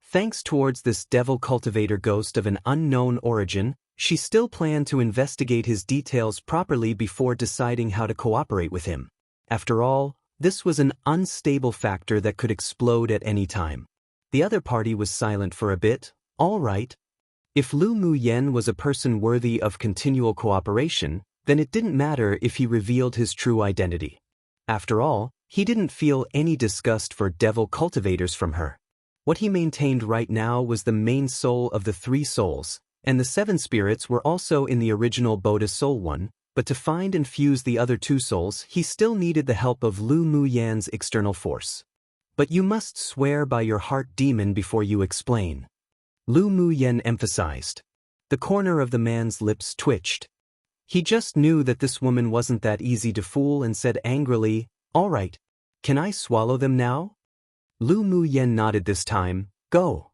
Thanks towards this devil cultivator ghost of an unknown origin, she still planned to investigate his details properly before deciding how to cooperate with him. After all, this was an unstable factor that could explode at any time. The other party was silent for a bit. All right. If Lu Mu Yen was a person worthy of continual cooperation, then it didn't matter if he revealed his true identity. After all, he didn't feel any disgust for devil cultivators from her. What he maintained right now was the main soul of the 3 souls, and the 7 spirits were also in the original Boda Soul one, but to find and fuse the other 2 souls he still needed the help of Lu Mu Yan's external force. But you must swear by your heart demon before you explain. Lu Mu Yen emphasized. The corner of the man's lips twitched. He just knew that this woman wasn't that easy to fool and said angrily, "All right. Can I swallow them now?" Lu Mu Yen nodded this time, "Go."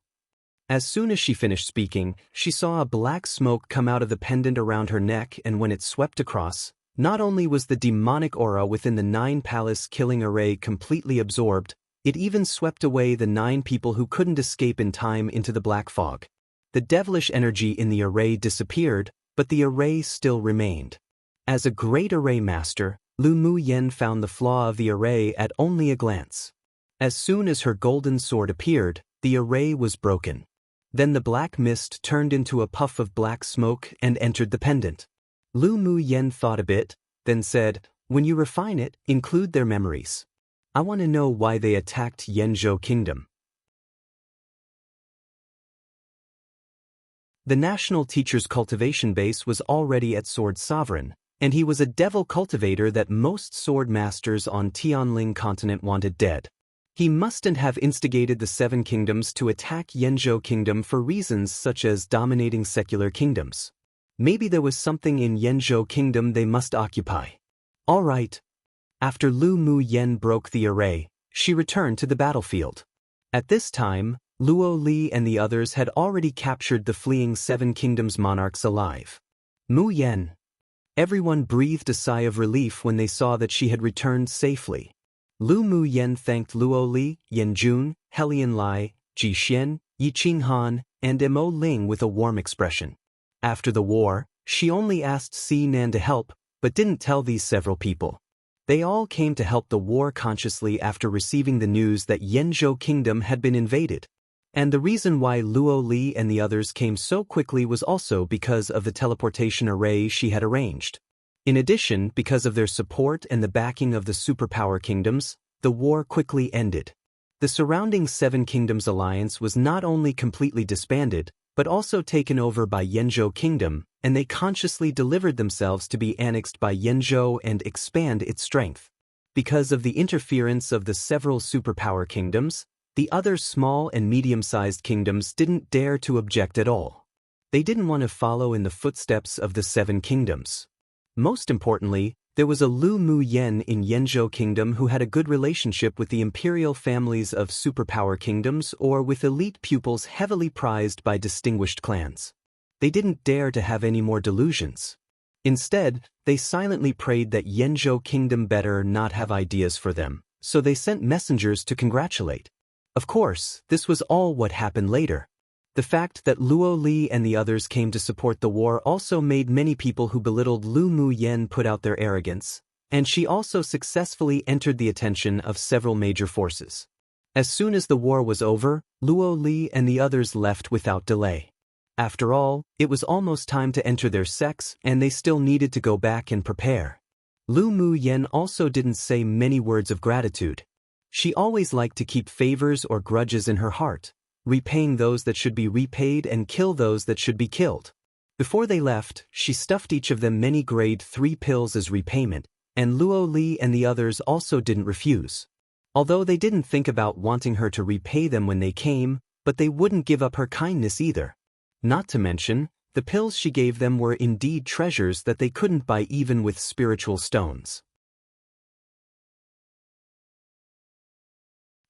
As soon as she finished speaking, she saw a black smoke come out of the pendant around her neck, and when it swept across, not only was the demonic aura within the 9 palace killing array completely absorbed, it even swept away the 9 people who couldn't escape in time into the black fog. The devilish energy in the array disappeared, but the array still remained. As a great array master, Lu Mu Yen found the flaw of the array at only a glance. As soon as her golden sword appeared, the array was broken. Then the black mist turned into a puff of black smoke and entered the pendant. Lu Mu Yen thought a bit, then said, "When you refine it, include their memories. I want to know why they attacked Yenzhou Kingdom." The National Teacher's cultivation base was already at Sword Sovereign, and he was a devil cultivator that most sword masters on Tianling continent wanted dead. He mustn't have instigated the 7 kingdoms to attack Yenzhou Kingdom for reasons such as dominating secular kingdoms. Maybe there was something in Yenzhou Kingdom they must occupy. All right. After Lu Mu Yen broke the array, she returned to the battlefield. At this time, Luo Li and the others had already captured the fleeing 7 kingdoms monarchs alive. Mu Yen. Everyone breathed a sigh of relief when they saw that she had returned safely. Lu Mu Yen thanked Luo Li, Yan Jun, Helian Lai, Ji Xian, Yi Qinghan, and Mo Ling with a warm expression. After the war, she only asked Si Nan to help, but didn't tell these several people. They all came to help the war consciously after receiving the news that Yenzhou Kingdom had been invaded. And the reason why Luo Li and the others came so quickly was also because of the teleportation array she had arranged. In addition, because of their support and the backing of the superpower kingdoms, the war quickly ended. The surrounding 7 kingdoms alliance was not only completely disbanded, but also taken over by Yenzhou Kingdom, and they consciously delivered themselves to be annexed by Yenzhou and expand its strength. Because of the interference of the several superpower kingdoms, the other small and medium-sized kingdoms didn't dare to object at all. They didn't want to follow in the footsteps of the 7 kingdoms. Most importantly, there was a Lu Mu Yen in Yenzhou Kingdom who had a good relationship with the imperial families of superpower kingdoms or with elite pupils heavily prized by distinguished clans. They didn't dare to have any more delusions. Instead, they silently prayed that Yenzhou Kingdom better not have ideas for them, so they sent messengers to congratulate. Of course, this was all what happened later. The fact that Luo Li and the others came to support the war also made many people who belittled Lu Mu Yen put out their arrogance, and she also successfully entered the attention of several major forces. As soon as the war was over, Luo Li and the others left without delay. After all, it was almost time to enter their sects, and they still needed to go back and prepare. Lu Mu Yen also didn't say many words of gratitude. She always liked to keep favors or grudges in her heart, repaying those that should be repaid and kill those that should be killed. Before they left, she stuffed each of them many grade 3 pills as repayment, and Luo Li and the others also didn't refuse. Although they didn't think about wanting her to repay them when they came, but they wouldn't give up her kindness either. Not to mention, the pills she gave them were indeed treasures that they couldn't buy even with spiritual stones.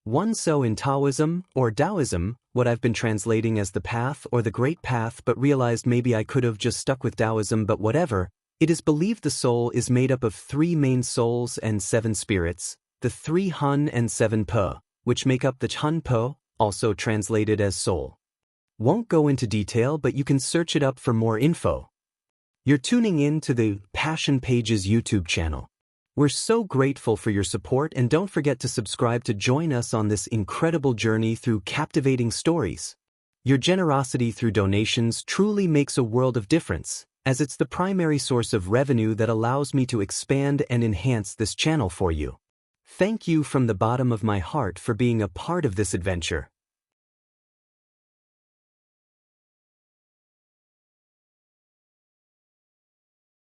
One so in Taoism, or Taoism, what I've been translating as the path or the great path but realized maybe I could have just stuck with Taoism but whatever, it is believed the soul is made up of 3 main souls and 7 spirits, the 3 Hun and 7 Po, which make up the Hun Po, also translated as soul. Won't go into detail but you can search it up for more info. You're tuning in to the Passion Pages YouTube channel. We're so grateful for your support and don't forget to subscribe to join us on this incredible journey through captivating stories. Your generosity through donations truly makes a world of difference, as it's the primary source of revenue that allows me to expand and enhance this channel for you. Thank you from the bottom of my heart for being a part of this adventure.